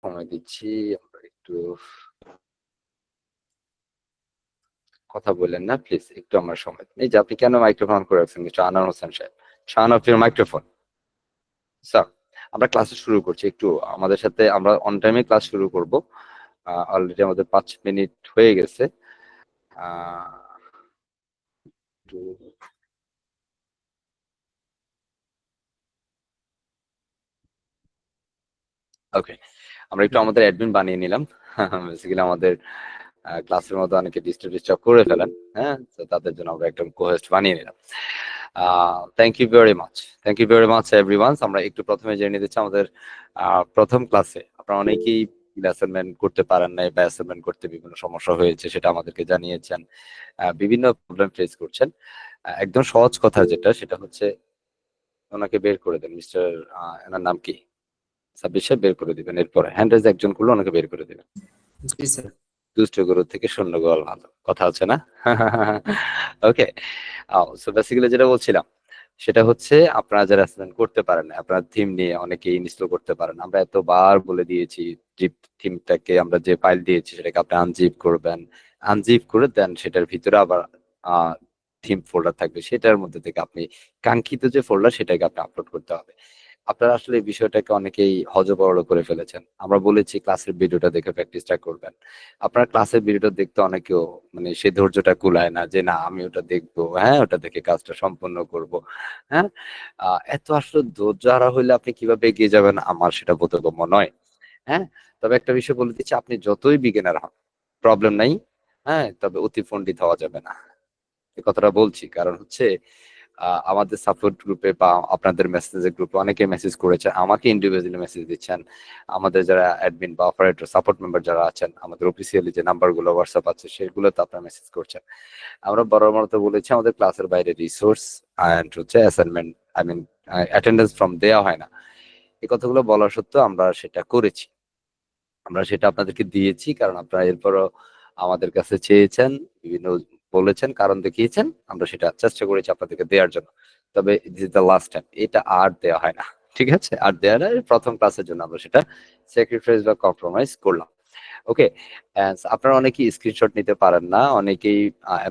সময় দিচ্ছি। আমরা একটু কথা বললেন না প্লিজ, একটু আমার সময় দিন। এই যে আপনি কেন মাইক্রোফোন অন করে রাখছেন মিস্টার আনোয়ার হোসেন সাহেব? Turn off your microphone. Sir, আমরা ক্লাস শুরু করছি। একটু আমাদের সাথে আমরা অন টাইমে ক্লাস শুরু করব। অলরেডি আমাদের 5 মিনিট হয়ে গেছে। একটু ওকে, আমরা একটু আমাদের অ্যাডমিন বানিয়ে নিলাম। বেসিক্যালি আমাদের ক্লাসের মধ্যে অনেকে ডিস্টার্ব করে ফেলেন। হ্যাঁ, তো তাদের জন্য আমরা একটা কোহেস্ট বানিয়ে নিলাম। Thank you very much, thank you very much everyone. আমরা একটু প্রথমে জেনে নিচ্ছি আমাদের প্রথম ক্লাসে আপনারা অনেকেই অ্যাসাইনমেন্ট করতে পারেন নাই বা অ্যাসাইনমেন্ট করতে বিভিন্ন সমস্যা হয়েছে, সেটা আমাদেরকে জানিয়েছেন। বিভিন্ন প্রবলেম ফেস করছেন। একদম সহজ কথা যেটা, সেটা হচ্ছে ওনাকে বের করে দেন। মিস্টার এনার নাম কি? সাব্বির সাহেব, বের করে দিবেন। এরপরে হ্যান্ড রাইজ একজন করলে ওনাকে বের করে দিবেন। জি স্যার। দুষ্ট গরু থেকে শূন্য গোয়াল ভালো, কথা আছে না? ওকে, সো বেসিক্যালি যেটা বলছিলাম সেটা হচ্ছে আপনারা যারা অ্যাসাইনমেন্ট করতে পারেন না, আপনার থিম নিয়ে অনেকে ইনস্টল করতে পারেন। আমরা এতবার বলে দিয়েছি জিপ থিমটাকে, আমরা যে ফাইল দিয়েছি সেটাকে আপনি আনজিপ করবেন। আনজিপ করে দেন সেটার ভিতরে আবার থিম ফোল্ডার থাকবে, সেটার মধ্যে থেকে আপনি কাঙ্ক্ষিত যে ফোল্ডার সেটাকে আপনি আপলোড করতে হবে। আপনারা আসলে এই বিষয়টাকে অনেকেই হযবরল করে ফেলেছেন। আমরা বলেছি ক্লাসের ভিডিওটা দেখে প্র্যাকটিসটা করবেন। আপনার ক্লাসের ভিডিওটা দেখতে অনেকেও মানে সেই ধৈর্যটা কুলায় না যে না আমি ওটা দেখবো, হ্যাঁ ওটা দেখে কাজটা সম্পন্ন করব। হ্যাঁ, এত আসলে ধৈর্য হারা হইলে আপনি কিভাবে এগিয়ে যাবেন আমার সেটা বোধগম্য নয়। হ্যাঁ, তবে একটা বিষয় বলে দিচ্ছি, আপনি যতই বিগিনার হন প্রবলেম নাই। হ্যাঁ, তবে অতি পণ্ডিত হওয়া যাবে না। এই কথাটা বলছি কারণ হচ্ছে আমাদের সাপোর্ট গ্রুপে বা আপনাদের মেসেজের গ্রুপে অনেকে মেসেজ করেছে, আমাকে ইন্ডিভিজুয়ালি মেসেজ দিচ্ছেন। আমাদের যারা অ্যাডমিন বা অপারেটর সাপোর্ট মেম্বার যারা আছেন, আমাদের অফিসিয়ালি যে নাম্বারগুলো হোয়াটসঅ্যাপ আছে সেগুলোতে আপনারা মেসেজ করছেন। আমরা বরাবর বলেছি আমাদের ক্লাসের বাইরে রিসোর্স এন্ড হচ্ছে assignment, I mean attendance form দেওয়া হয় না। এই কথাগুলো বলা সত্ত্বেও আমরা সেটা করেছি। আমরা সেটা আপনাদেরকে দিয়েছি কারণ আপনারা এরপরও আমাদের কাছে চেয়েছেন, বিভিন্ন বলেছেন, কারণ দেখিয়েছেন। আমরা সেটা চেষ্টা করেছি আপনাদেরকে দেওয়ার জন্য। তবে this is the last time. এটা আর দেওয়া হয় না। ঠিক আছে? আর দেওয়া না। প্রথম ক্লাসের জন্য আমরা সেটা স্যাক্রিফাইস বা কম্প্রোমাইজ করলাম। ওকে? আপনারা অনেকেই স্ক্রিনশট নিতে পারেন না। অনেকেই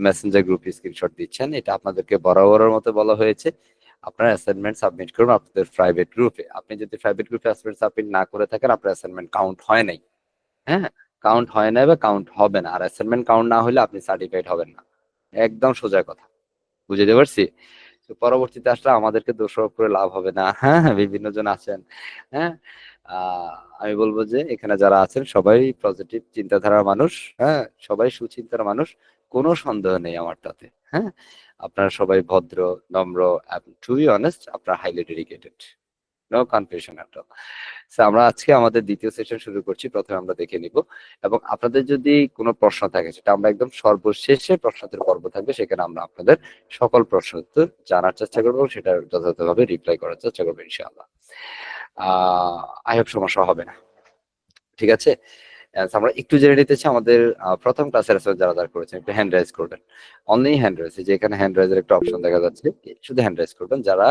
মেসেঞ্জার গ্রুপে স্ক্রিনশট দিচ্ছেন। এটা আপনাদেরকে বরাবরের মতো বলা হয়েছে। আপনারা অ্যাসাইনমেন্ট সাবমিট করুন আপনাদের প্রাইভেট গ্রুপে। আপনি যদি প্রাইভেট গ্রুপে অ্যাসাইনমেন্ট সাবমিট না করে থাকেন, আপনার অ্যাসাইনমেন্ট কাউন্ট হয় নাই। হ্যাঁ? কাউন্ট হয় নাই বা কাউন্ট হবে না। আর অ্যাসাইনমেন্ট কাউন্ট না হলে আপনি সার্টিফাইড হবেন না। একদম সোজা কথা। বুঝাতে পারছি? তো পরবর্তীতে আসলে আমাদেরকে দোষারোপ করে লাভ হবে না। হ্যাঁ, বিভিন্ন জন আছেন। হ্যাঁ? আ আমি বলব যে এখানে যারা আছেন সবাই পজিটিভ চিন্তাধারার মানুষ। হ্যাঁ? সবাই সুচিন্তার মানুষ। কোনো সন্দেহ নেই আমার তাতে। হ্যাঁ? আপনারা সবাই ভদ্র, নম্র এবং টু বি অনেস্ট আপনারা highly dedicated. No confusion at all. So আমরা আজকে আমাদের দ্বিতীয় সেশন শুরু করছি। প্রথমে আমরা দেখে নিব এবং আপনাদের যদি কোনো প্রশ্ন থাকে সেটা আমরা একদম সর্বশেষে প্রশ্নোত্তর পর্ব থাকবে। সেখানে আমরা আপনাদের সকল প্রশ্ন উত্তর জানার চেষ্টা করব এবং সেটার যথাযথভাবে রিপ্লাই করার চেষ্টা করব ইনশাআল্লাহ। আ আই হোপ সমস্যা হবে না। ঠিক আছে? আমরা একটু জেনে নিতে চাই আমাদের প্রথম ক্লাসের আসলে যারা করেছেন একটু হ্যান্ড রাইজ করবেন। অনলি হ্যান্ড রাইজ, এই যে এখানে হ্যান্ড রাইজ এর একটা অপশন দেখা যাচ্ছে। শুধু হ্যান্ড রাইজ করবেন যারা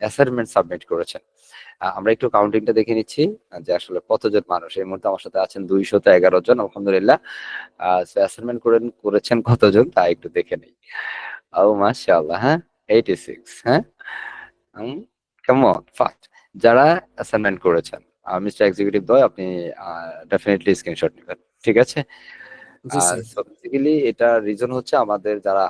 অ্যাসাইনমেন্ট সাবমিট করেছেন। আমরা একটু কাউন্টিংটা দেখে নিচ্ছি যে আসলে কতজন মানুষ। এই মুহূর্তে আমার সাথে আছেন ২১১ জন আলহামদুলিল্লাহ। সো অ্যাসাইনমেন্ট করেছেন কতজন তা একটু দেখে নেই। ও মাশাআল্লাহ, হ্যাঁ? 86, হ্যাঁ? হুম, কাম অন ফাস্ট। যারা অ্যাসাইনমেন্ট করেছেন, মিস্টার এক্সিকিউটিভ দয় আপনি আ ডেফিনিটলি স্ক্রিনশট নিবেন। ঠিক আছে? জি স্যার। সো বেসিক্যালি এটার রিজন হচ্ছে আমাদের যারা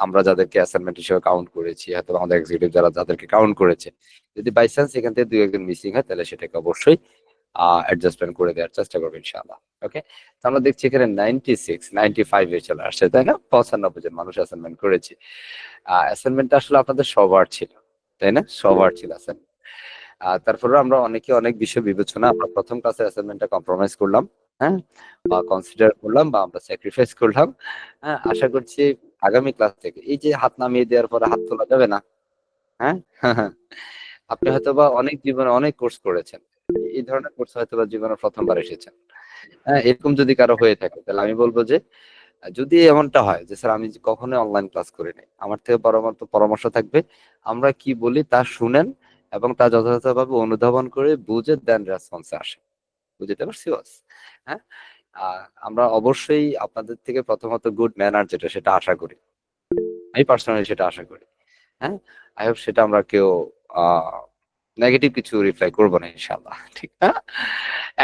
আমরা যাদেরকে অ্যাসাইনমেন্ট হিসেবে কাউন্ট করেছি, হয়তো আমাদের এক্সিকিউটিভ যাদেরকে কাউন্ট করেছে। যদি বাই চান্স এখান থেকে ২-১ জন মিসিং হয় তাহলে সেটাকে অবশ্যই অ্যাডজাস্টমেন্ট করে দেওয়ার চেষ্টা করব ইনশাআল্লাহ। ওকে? তো আমরা দেখছি এখানে 96, 95 এ চলে আসছে, তাই না? ৯৫ জন মানুষ অ্যাসাইনমেন্ট করেছি। অ্যাসাইনমেন্টটা আসলে আপনাদের সবার ছিল। তাই না? সবার ছিল অ্যাসাইনমেন্ট। তারপরেও আমরা অনেকে অনেক বিষয় বিবেচনা আমরা প্রথম ক্লাসের অ্যাসাইনমেন্টটা কম্প্রোমাইজ করলাম। হ্যাঁ? বা কনসিডার করলাম বা আমরা স্যাক্রিফাইস করলাম। হ্যাঁ? আশা করছি আগামী ক্লাস থেকে এই যে হাত নামিয়ে দেওয়ার পরে হাত তোলা যাবে না। হ্যাঁ? আপনি হয়তোবা অনেক জীবনে অনেক কোর্স করেছেন। এই ধরনের কোর্স হয়তোবা জীবনে ১ম বার এসেছেন। হ্যাঁ? এরকম যদি কারো হয়ে থাকে তাহলে আমি বলব যে যদি এমনটা হয় যে স্যার আমি কখনোই অনলাইন ক্লাস করি নাই। আমার থেকে পরামর্শ থাকবে আমরা কি বলি তা শুনেন এবং তা যথাযথভাবে অনুধাবন করে বুঝে দেন রেসপন্স এ আসেন। বুঝতে পারছি বস? হ্যাঁ, আমরা অবশ্যই আপনাদের থেকে প্রথমত গুড ম্যানার যেটা সেটা আশা করি। আমি পার্সোনালি সেটা আশা করি। হ্যাঁ, আই হোপ সেটা আমরা কেউ নেগেটিভ কিছু রিপ্লাই করবো না ইনশাল্লাহ, ঠিক না?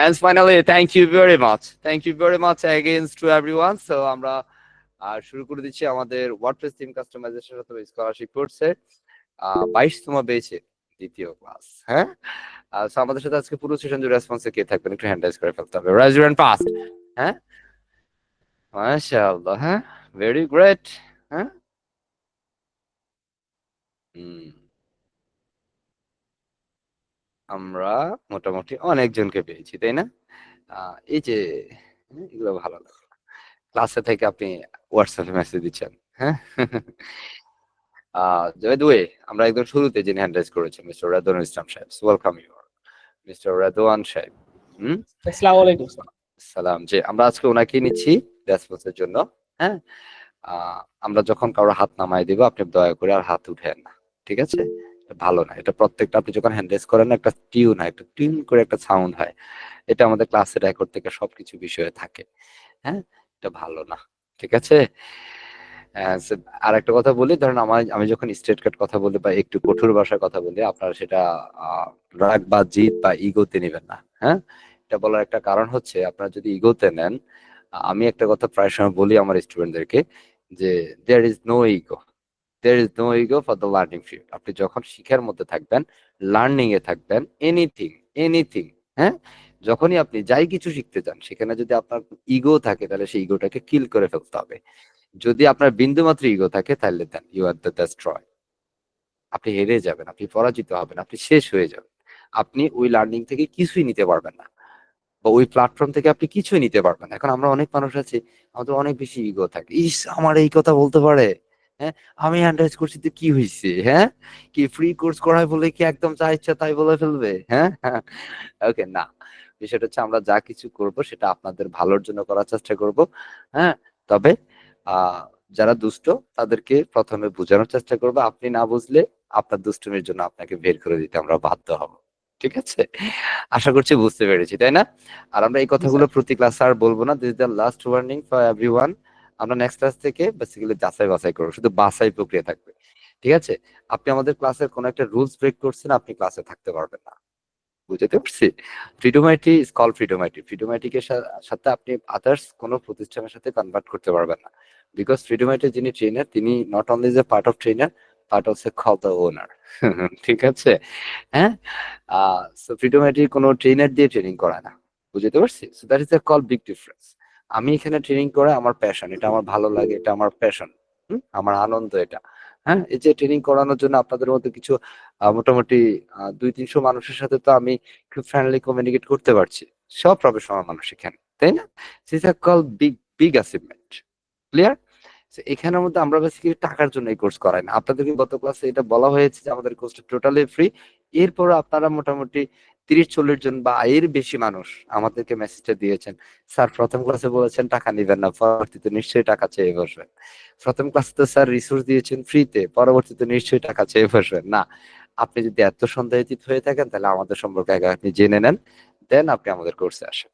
And finally, thank you very much again to everyone. So আমরা শুরু করে দিচ্ছি আমাদের ওয়ার্ডপ্রেস থিম কাস্টমাইজেশন অথবা স্কলারশিপ কোর্সের 22তম বেচে দ্বিতীয় ক্লাস। হ্যাঁ, সো আমাদের সাথে আজকে পুরো সেশন জুড়ে রেসপন্সে কে থাকবেন একটু হ্যান্ড রাইজ করে ফেলতে হবে। Rise your hand fast. হ্যাঁ, মাশাআল্লাহ। হ্যাঁ, ভেরি গ্রেট। হ্যাঁ, হুম, আমরা মোটামুটি অনেকজনকে পেয়েছি, তাই না? এই যে এগুলো ভালো লাগলো। ক্লাসে থেকে আপনি হোয়াটসঅ্যাপে মেসেজ দিচ্ছেন। হ্যাঁ, বাই দ্য ওয়ে, আমরা একদম শুরুতে যিনি হ্যান্ড রাইজ করেছেন মিস্টার রাদওয়ান ইসলাম সাহেব, ওয়েলকাম ইউ মিস্টার রাদওয়ান সাহেব। হুম, আসসালামু আলাইকুম স্যার। সালাম। যে আমরা আজকে ওনাকেই নিচ্ছি রেসপন্সের জন্য। হ্যাঁ, আমরা যখন কারো হাত নামাই দিব আপনি দয়া করে আর হাত উঠেন না, ঠিক আছে? এটা ভালো না, এটা প্রত্যেকটা আপনি যখন হ্যান্ড রেজ করেন একটা টিউন হয়, একটা টিউন করে একটা সাউন্ড হয়। এটা আমাদের ক্লাসের রেকর্ড থেকে সবকিছু বিষয়ে থাকে। হ্যাঁ, এটা ভালো না, ঠিক আছে? আর একটা কথা বলি, ধরেন আমি যখন স্ট্রেট কাট কথা বলি বা একটু কঠোর ভাষায় কথা বলি, আপনারা সেটা রাগ বা জিদ বা ইগোতে নেবেন না। হ্যাঁ, এটা বলার একটা কারণ হচ্ছে আপনারা যদি ইগোতে নেন, আমি একটা কথা প্রায় সময় বলি আমার স্টুডেন্টদেরকে যে there is no ego, there is no ego for the learning field. আপনি যখন শিখার মধ্যে থাকবেন, লার্নিং এ থাকবেন, এনিথিং এনিথিং, হ্যাঁ, যখনই আপনি যাই কিছু শিখতে চান সেখানে যদি আপনার ইগো থাকে তাহলে সেই ইগোটাকে কিল করে ফেলতে হবে। যদি আপনার বিন্দুমাত্র ইগো থাকে তাহলে then you are the destroy. আপনি হেরে যাবেন, আপনি পরাজিত হবেন, আপনি শেষ হয়ে যাবেন। আপনি ওই লার্নিং থেকে কিছুই নিতে পারবেন না, বা ওই প্ল্যাটফর্ম থেকে আপনি কিছুই নিতে পারবেন না। এখন আমরা অনেক মানুষ আছি, আমাদের অনেক বেশি ইগো থাকে। ইস, আমার এই কথা বলতে পারে, হ্যাঁ, আমি হ্যান্ডরাইজ করছি তো কি হয়েছে? হ্যাঁ, কি ফ্রি কোর্স করায় বলে কি একদম যা ইচ্ছা তাই বলে ফেলবে? হ্যাঁ, ওকে, না, বিষয়টা হচ্ছে আমরা যা কিছু করব সেটা আপনাদের ভালোর জন্য করার চেষ্টা করব। হ্যাঁ, তবে আহ যারা দুষ্ট তাদেরকে প্রথমে বোঝানোর চেষ্টা করবো, আপনি না বুঝলে আপনার দুষ্টুমির জন্য আপনাকে বের করে দিতে আমরা বাধ্য হব, ঠিক আছে? আশা করছি বুঝতে পেরেছি, তাই না? আর আমরা এই জি কথাগুলো স্যার। প্রতি ক্লাসে আর বলবো না, this is the last warning for everyone. আমরা নেক্সট ক্লাস থেকে বেসিক্যালি যাচাই বাছাই করবো, শুধু বাছাই প্রক্রিয়া থাকবে, ঠিক আছে? আপনি আমাদের ক্লাসের কোনো একটা রুলস ব্রেক করছেন, আপনি ক্লাসে থাকতে পারবেন না, বুঝতে পারছি? ফ্রিডোমাইটি ইজ কল ফ্রিডোমাইটি, ফ্রিডোমাইটিকে সাথে আপনি আদার্স কোনো প্রতিষ্ঠানের সাথে কনভার্ট করতে পারবেন না, বিকজ ফ্রিডোমাইটির যিনি ট্রেনার তিনি নট অনলি যে part of trainer, part also call the owner. ঠিক আছে? হ্যাঁ, সো ফ্রিডোমাইটির কোনো ট্রেনার দিয়ে ট্রেনিং করায় না, বুঝতে পারছি? So that is a call big difference. আমি এখানে ট্রেনিং করা আমার প্যাশন, এটা আমার ভালো লাগে, এটা আমার প্যাশন, আমার আনন্দ এটা। হ্যাঁ, এই যে ট্রেনিং করানোর জন্য আপনাদের মধ্যে কিছু মোটামুটি 200-300 মানুষের সাথে তো আমি খুব ফ্রেন্ডলি কমিউনিকেট করতে পারছি। সব প্রফেশনাল মানুষ এখানে, তাই না? This are call big big achievement. Clear? এখানের মধ্যে আমরা বেসিক্যালি টাকার জন্য এই কোর্স করাই না। আপনাদেরকে গত ক্লাসে এটা বলা হয়েছে যে আমাদের কোর্সটা টোটালি ফ্রি। এরপর আপনারা মোটামুটি 30-40 জন বা এর বেশি মানুষ আমাদেরকে মেসেজটা দিয়েছেন। স্যার প্রথম ক্লাসে বলেছেন টাকা নিবেন না, পরবর্তীতে নিশ্চয়ই টাকা চেয়ে বসবেন। প্রথম ক্লাসে তো স্যার রিসোর্স দিয়েছেন ফ্রিতে, পরবর্তীতে নিশ্চয়ই টাকা চেয়ে বসবেন না। আপনি যদি এত সন্দেহিত হয়ে থাকেন তাহলে আমাদের সম্পর্কে আগে আপনি জেনে নেন, দেন আপনি আমাদের কোর্সে আসেন।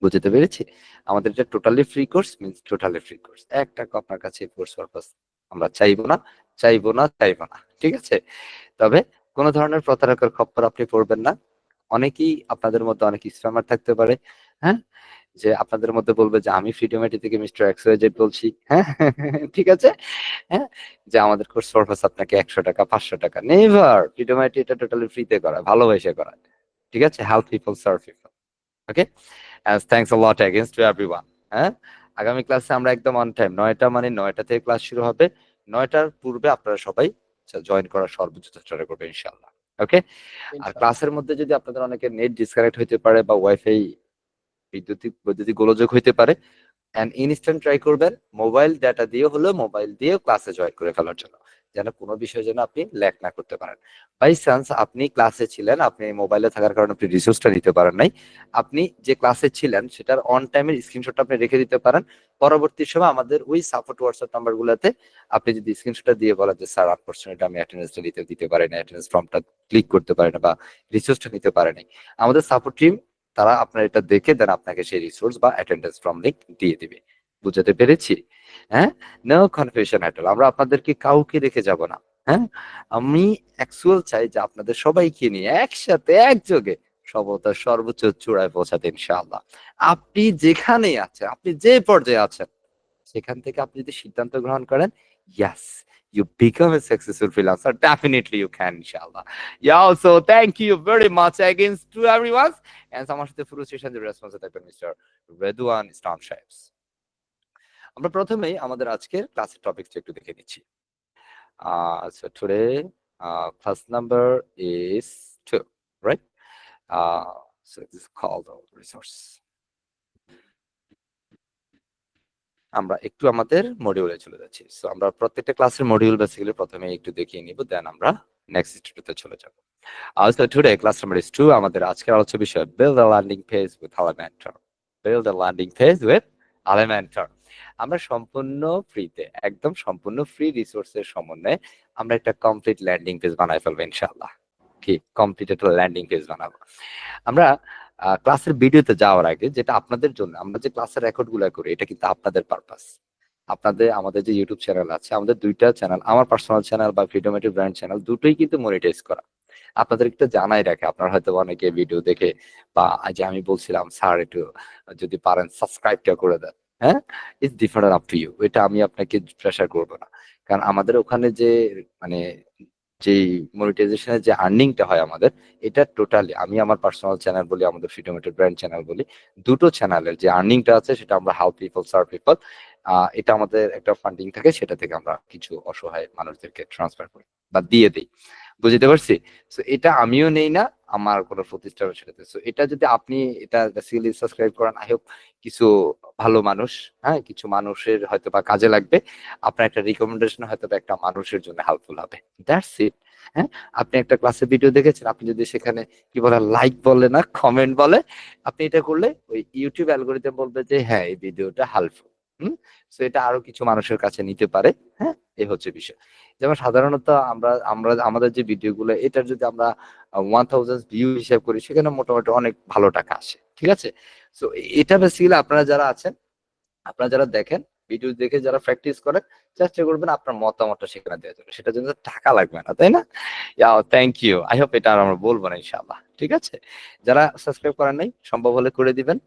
বুঝতে পেরেছি? আমাদের এটা totally free course, means totally free course. ১ টাকা আপনার কাছে কোর্স পারপাস আমরা চাইবো না, চাইবো না, চাইবো না। ঠিক আছে? তবে কোন ধরনের প্রতারকের খপ্পরে আপনি পড়বেন না। অনেকেই আপনাদের মধ্যে অনেক স্প্যামার থাকতে পারে। হ্যাঁ? যে আপনাদের মধ্যে বলবে যে আমি ফ্রিডোমেটি থেকে মিস্টার এক্স ওয়াই জেড বলছি। হ্যাঁ? ঠিক আছে? হ্যাঁ? যে আমাদের কোর্স পারপাস আপনাকে ৳১০০ ৳৫০০। নেভার! ফ্রিডোমেটি এটা টোটালি ফ্রিতে করা, ভালোবেসে করা। ঠিক আছে? Help people serve people. Okay? Thanks a lot again to everyone. হ্যাঁ, আগামী ক্লাসে আমরা একদম অন টাইম 9টা মানে 9টা থেকে ক্লাস শুরু হবে। 9টার পূর্বে আপনারা সবাই জয়েন করার সর্বোচ্চ চেষ্টা করবেন ইনশাআল্লাহ। ওকে? আর ইনশাআল্লাহ। ক্লাসের মধ্যে যদি আপনাদের অনেকের নেট ডিসকানেক্ট হইতে পারে বা ওয়াইফাই বৈদ্যুতিক গোলযোগ হইতে পারে, এন্ড ইনস্ট্যান্ট ট্রাই করবেন মোবাইল ডাটা দিয়ে হলেও মোবাইল দিয়ে ক্লাসে জয়েন করে ফেলার জন্য, যেন কোনো বিষয় যেন আপনি ল্যাক না করতে পারেন। বাই চান্স আপনি ক্লাসে ছিলেন, আপনি মোবাইলে থাকার কারণে আপনি রিসোর্সটা নিতে পারেন নাই, আপনি যে ক্লাসে ছিলেন সেটার অন টাইমের স্ক্রিনশটটা আপনি রেখে দিতে পারেন। পরবর্তী সময় আমাদের ওই সাপোর্ট হোয়াটসঅ্যাপ নাম্বারগুলোতে আপনি যদি স্ক্রিনশটটা দিয়ে বলেন যে স্যার আনফরচুনেটলি আমি অ্যাটেন্ডেন্সটা দিতে পারি না, অ্যাটেন্ডেন্স ফর্মটা ক্লিক করতে পারি না বা রিসোর্সটা নিতে পারি নাই, আমাদের সাপোর্ট টিম তারা আপনার এটা দেখে দেন আপনাকে সেই রিসোর্স বা অ্যাটেন্ডেন্স ফর্ম লিংক দিয়ে দিবে। বুঝাতে পেরেছি? হ্যাঁ? No confusion at all. আমরা আপনাদেরকে কাউকে রেখে যাব না। হ্যাঁ? আমি অ্যাকচুয়াল চাই যে আপনাদের সবাইকে নিয়ে একসাথে একযোগে সফলতার সর্বোচ্চ চূড়ায় পৌঁছাতে ইনশাআল্লাহ। আপনি যেখানেই আছেন, আপনি যে পর্যায়ে আছেন, সেখান থেকে আপনি যদি সিদ্ধান্ত গ্রহণ করেন, yes, you become a successful freelancer. Definitely you can, inshallah. Yeah, so thank you very much again to everyone. And আমার সাথে পুরো সেশন জুড়ে রেসপন্স থাকবেন মিস্টার রেদওয়ান ইসলাম সাহেব। আমরা প্রথমেই আমাদের আজকের ক্লাসের টপিকটা একটু দেখে নিচ্ছি। So today, class number is 2, right? So this is called resource. আমরা একটু আমাদের মডিউলে চলে যাচ্ছি। সো আমরা প্রত্যেকটা ক্লাসের মডিউল বেসিক্যালি প্রথমে একটু দেখিয়ে নিব, দেন আমরা নেক্সট স্টুডিওতে চলে যাব। So today class number is 2, আমাদের আজকের আলোচ্য বিষয় build a landing page with Elementor. Build a landing page with Elementor. আমরা সম্পূর্ণ ফ্রিতে, একদম সম্পূর্ণ ফ্রি রিসোর্সের সমন্বয়ে আমরা একটা কমপ্লিট ল্যান্ডিং পেজ বানাই ফেলবো ইনশাআল্লাহ। কি কমপ্লিট একটা ল্যান্ডিং পেজ বানাবো। আমরা ক্লাসের ভিডিওতে যাওয়ার আগে যেটা আপনাদের জন্য আমরা যে ক্লাসের রেকর্ড গুলা করি এটা কিন্তু আপনাদের পারপাস। আপনাদের আমাদের যে ইউটিউব চ্যানেল আছে, আমাদের 2টা চ্যানেল, আমার পার্সোনাল চ্যানেল বা ফ্রিডমেটিভ ব্র্যান্ড চ্যানেল, দুটোই কিন্তু মনিটাইজ করা। আপনাদের একটু জানাই রাখে, আপনারা হয়তো অনেকে ভিডিও দেখে বা যে আমি বলছিলাম স্যার একটু যদি পারেন সাবস্ক্রাইবটা করে দেন, হ্যাঁ, it's different up to you. এটা আমি আপনাকে প্রেশার করব না, কারণ আমাদের ওখানে যে মানে যেই মনিটাইজেশনের যে আর্নিংটা হয় আমাদের, এটা টোটালি আমি আমার পার্সোনাল চ্যানেল বলি, আমাদের ফ্রিডমেটিভ ব্র্যান্ড চ্যানেল বলি, দুটো চ্যানেলের যে আর্নিংটা আছে সেটা আমরা হেল্প পিপল সার্ভ পিপল, এটা আমাদের একটা ফান্ডিং থাকে, সেটা থেকে আমরা কিছু অসহায় মানুষদেরকে ট্রান্সফার করি বা দিয়ে দিই। বুঝতে পারছি? সো এটা আমিও নেই না, আমার কোনো প্রতিষ্ঠানও সেটাতে। সো এটা যদি আপনি এটা বেসিক্যালি সাবস্ক্রাইব করেন, আই হোপ কিছু ভালো মানুষ, হ্যাঁ, কিছু মানুষের হয়তোবা কাজে লাগবে। আপনার একটা রিকমেন্ডেশন হয়তোবা একটা মানুষের জন্য হেল্পফুল হবে। That's it. হ্যাঁ? আপনি একটা ক্লাসের ভিডিও দেখেছেন, আপনি যদি সেখানে কি বলে লাইক বলে না, কমেন্ট বলে, আপনি এটা করলে ওই ইউটিউব অ্যালগরিদম বলবে যে হ্যাঁ, এই ভিডিওটা হেল্পফুল। হুম? সো এটা আরো কিছু মানুষের কাছে নিতে পারে। হ্যাঁ? এই হচ্ছে বিষয়। যেমন সাধারণত আমরা আমরা আমাদের যে ভিডিওগুলো এটার যদি আমরা 1000 ভিউ হিসাব করি, সেখানে মোটামুটি অনেক ভালো টাকা আসে। ঠিক আছে? সো এটা বেসিক্যালি আপনারা যারা আছেন, আপনারা যারা দেখেন, ভিডিও দেখে যারা প্র্যাকটিস করেন, চেষ্টা করবেন আপনার মতামতটা সেখানে দেওয়ার জন্য। সেটার জন্য টাকা লাগবে না, তাই না? Thank you. আই হোপ এটা আর আমরা বলবো না ইনশাআল্লাহ। ঠিক আছে? যারা সাবস্ক্রাইব করেন নাই, সম্ভব হলে করে দিবেন।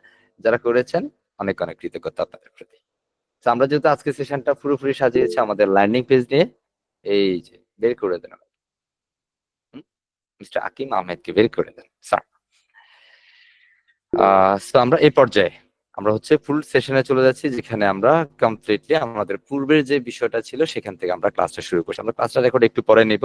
যারা করেছেন, অনেক অনেক কৃতজ্ঞতা আপনাদের প্রতি। তো আমরা যেহেতু আজকে সেশনটা পুরোপুরি সাজিয়েছি আমাদের ল্যান্ডিং পেজ নিয়ে, এই যে বের করে দেন। মিস্টার আকিম আহমেদকে বের করে দেন, স্যার। সো আমরা এই পর্যায়ে আমরা হচ্ছে ফুল সেশনে চলে যাচ্ছি, যেখানে আমরা কমপ্লিটলি আমাদের পূর্বের যে বিষয়টা ছিল সেখান থেকে আমরা ক্লাসটা শুরু করছি। আমরা ক্লাসটা রেকর্ড একটু পরে নেব।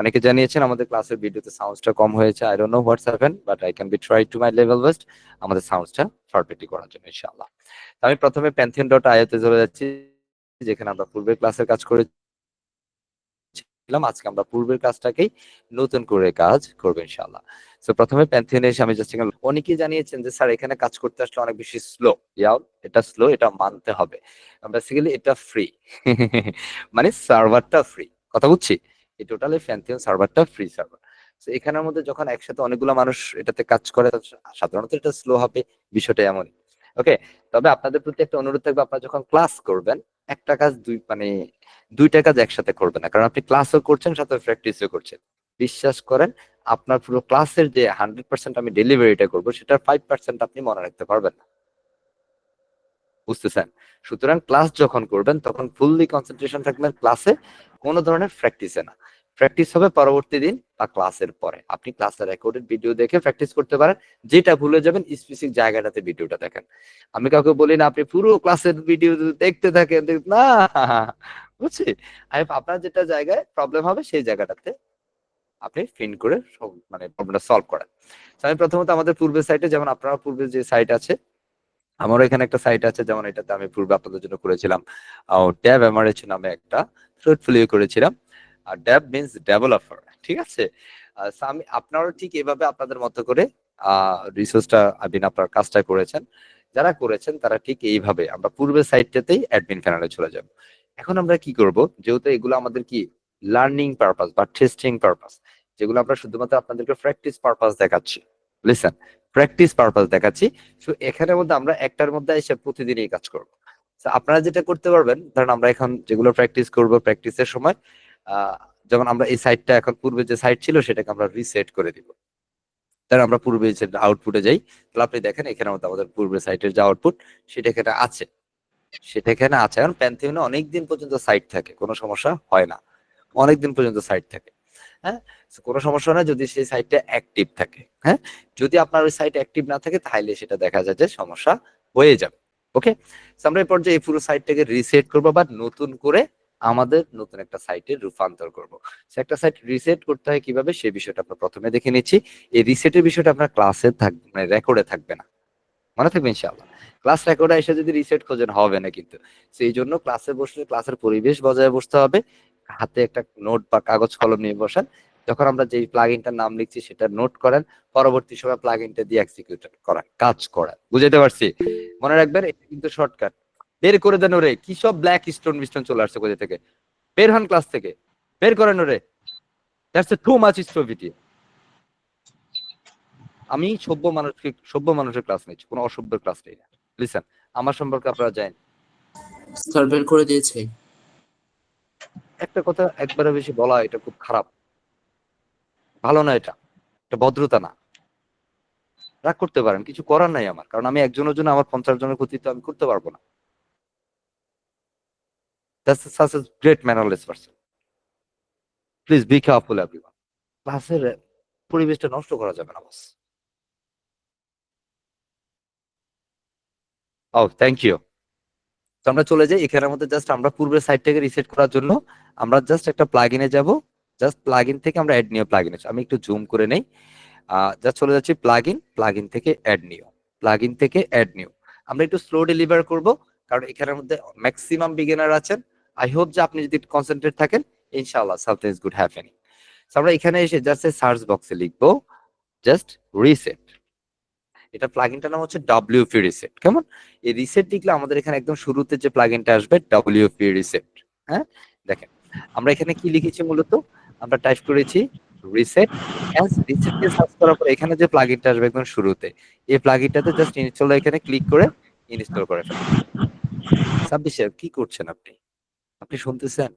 অনেকে জানিয়েছেন আমাদের ক্লাসের ভিডিওতে সাউন্ডটা কম হয়েছে। I don't know what's happen, but I can B try to my level best আমাদের সাউন্ডটা পারফেক্টলি করার জন্য ইনশাআল্লাহ। আমি প্রথমে pantheon.io তে চলে যাচ্ছি, যেখানে আমরা পূর্বের ক্লাসের কাজ করে আজকে আমরা পূর্বের কাজটাকেই নতুন করে কাজ করবো ইনশাআল্লাহ। সো প্রথমে প্যান্থিয়নে এসে আমি জাস্ট অনেকেই জানিয়েছেন যে স্যার এখানে কাজ করতে আসলে অনেক বেশি স্লো। ইয়াও এটা স্লো, এটা মানতে হবে। বেসিক্যালি এটা ফ্রি। মানে সার্ভারটা ফ্রি। কথা বুঝছি? এই টোটালি প্যান্থিয়ন সার্ভারটা ফ্রি সার্ভার। সো এখানের মধ্যে যখন একসাথে অনেকগুলো মানুষ এটাতে কাজ করে, সাধারণত এটা স্লো হবে, বিষয়টা এমনই। ওকে, তবে আপনাদের প্রতি একটা অনুরোধ থাকবে, আপনারা যখন ক্লাস করবেন একটা কাজ দুইটা কাজ একসাথে করবেন না, কারণ আপনি ক্লাসও করছেন সাথে প্র্যাকটিসও করছেন। বিশ্বাস করেন, আপনার পুরো ক্লাসের যে 100% আমি ডেলিভারিটা করবো সেটার 5% আপনি মনে রাখতে পারবেন না। বুঝতেছেন? সুতরাং ক্লাস যখন করবেন তখন ফুললি কনসেন্ট্রেশন থাকবেন ক্লাসে, কোনো ধরনের প্র্যাকটিসে না। প্র্যাকটিস হবে পরবর্তী দিন বা ক্লাসের পরে। আপনি ক্লাসের রেকর্ডেড ভিডিও দেখে প্র্যাকটিস করতে পারেন। যেটা ভুলে যাবেন স্পেসিফিক জায়গাটাতে ভিডিওটা দেখেন। আমি কাউকে বলি না আপনি পুরো ক্লাসের ভিডিও দেখতে থাকেন, না, বুঝছি? আপনার যেটা জায়গায় প্রবলেম হবে সেই জায়গাটাতে আপনি ফিন করে মানে প্রবলেমটা সলভ করেন। আমি প্রথমত আমাদের পূর্বের সাইটে, যেমন আপনারা পূর্বের যে সাইট আছে, আমারও এখানে একটা সাইট আছে, যেমন এটাতে আমি পূর্বে আপনাদের জন্য করেছিলাম ট্যাব এমআরএচ নামে একটা পোর্টফোলিও করেছিলাম। আর ড্যাব মিন্স ডেভেলপার, ঠিক আছে? আমি আপনারাও ঠিক এভাবে আপনাদের মতো করে রিসোর্সটা আপনার কাজটা করেছেন। যারা করেছেন তারা ঠিক এইভাবে আমরা পূর্বের সাইটটাতেই অ্যাডমিন প্যানেলে চলে যাব। এখন আমরা কি করব, যেহেতু এগুলো আমাদের কি লার্নিং পারপাস বা টেস্টিং পারপাস, যেগুলো আমরা শুধুমাত্র আপনাদেরকে প্র্যাকটিস পারপাস দেখাচ্ছি। লিসেন, প্র্যাকটিস পারপাস দেখাচ্ছি। সো এখানের মধ্যে আমরা একটার মধ্যে এসে প্রতিদিন এই কাজ করবো। আপনারা যেটা করতে পারবেন, ধরেন আমরা এখন যেগুলো প্র্যাকটিস করব, প্র্যাকটিসের সময় যেমন আমরা এই সাইটটা এখন পূর্বে যে সাইট ছিল সেটাকে আমরা রিসেট করে দিব। তাহলে আমরা পূর্বে যে আউটপুটে যাই, তাহলে আপনি দেখেন এখানে মধ্যে আমাদের পূর্বে সাইটের যে আউটপুট সেটা এখানে আছে, সেটা এখানে আছে। এখন প্যান্থিয়নে অনেকদিন পর্যন্ত সাইট থাকে, কোনো সমস্যা হয় না, অনেকদিন পর্যন্ত সাইট থাকে। হ্যাঁ, কোনো সমস্যা না যদি সেই সাইটটা অ্যাক্টিভ থাকে। হ্যাঁ, যদি আপনার ওই সাইট অ্যাক্টিভ না থাকে তাহলে সেটা দেখা যায় যে সমস্যা হয়ে যাবে। ওকে, আমরা এই পর্যায়ে এই পুরো সাইটটাকে রিসেট করবো বা নতুন করে আমাদের নতুন একটা সাইটে রূপান্তর করব। একটা সাইট রিসেট করতে হয় কিভাবে সেই বিষয়টা আমরা প্রথমে দেখে নিচ্ছি। এই রিসেটের বিষয়টা আপনার ক্লাসে থাকবে, মানে রেকর্ডে থাকবে না, মনে থাকবে ইনশাআল্লাহ। ক্লাস রেকর্ডে এসে যদি রিসেট খোঁজেন হবে না কিন্তু। সেই জন্য ক্লাসে বসলে ক্লাসের পরিবেশ বজায় বসতে হবে, হাতে একটা নোট বা কাগজ কলম নিয়ে বসেন। যখন আমরা যেই প্লাগইনটার নাম লিখছি সেটা নোট করেন, পরবর্তী সময় প্লাগইনটা দিয়ে এক্সিকিউট করেন, কাজ করেন। বুঝাতে পারছি? মনে রাখবেন এটা কিন্তু শর্টকাট। বের করে দেন ওরে, কি সব ব্ল্যাক স্টোন মিস্টোন চলে আসছে কোথা থেকে। বের হন ক্লাস থেকে, বের করেন ওরে। That's too much stupidity. আমি সভ্য মানুষের ক্লাস নিচ্ছি, কোনো অসভ্যের ক্লাস নেই না। লিসেন, আমার সম্পর্কে আপনারা জানেন, স্যার বের করে দিয়েছে। একটা কথা একবারে বেশি বলা এটা খুব খারাপ, ভালো না, এটা ভদ্রতা না। রাগ করতে পারেন, কিছু করার নাই আমার, কারণ আমি একজনের জন্য আমার 50 জনের ক্ষতি তো আমি করতে পারবো না। That's such a great mannerless person. Please be careful everyone. ক্লাসের পরিবেশটা নষ্ট করা যাবে না বস। ও থ্যাংক ইউ। তো আমরা চলে যাই এখানের মধ্যে, জাস্ট আমরা পূর্বের সাইটটাকে রিসেট করার জন্য আমরা জাস্ট একটা প্লাগইনে যাব। জাস্ট প্লাগইন থেকে আমরা অ্যাড নিউ প্লাগইনে, আমি একটু জুম করে নেই। জাস্ট চলে যাচ্ছি প্লাগইন থেকে অ্যাড নিউ, প্লাগইন থেকে অ্যাড নিউ। আমরা একটু স্লো ডেলিভার করব, কারণ এখানের মধ্যে ম্যাক্সিমাম বিগিনার আছেন। আই হোপ যে আপনি যদি কনসেন্ট্রেট থাকেন ইনশাআল্লাহ সামথিং ইজ গুড হ্যাপেনিং। আমরা এখানে এসে জাস্ট সার্চ বক্সে লিখবো জাস্ট রিসেট। এটা প্লাগইনটার নাম হচ্ছে ডব্লিউপি রিসেট। কেমন? এই রিসেট লিখলে আমাদের এখানে একদম শুরুতে যে প্লাগইনটা আসবে ডব্লিউপি রিসেট। হ্যাঁ, দেখেন আমরা এখানে কি লিখেছি, মূলত আমরা টাইপ করেছি রিসেট। রিসেট দিয়ে সার্চ করার পর এখানে যে প্লাগইনটা আসবে একদম শুরুতে, এই প্লাগইনটাতে জাস্ট ইনস্টল, এখানে ক্লিক করে ইনস্টল করে ফেলবেন। সাব্বির সাহেব কি করছেন আপনি? আপনি শুনতেছেন?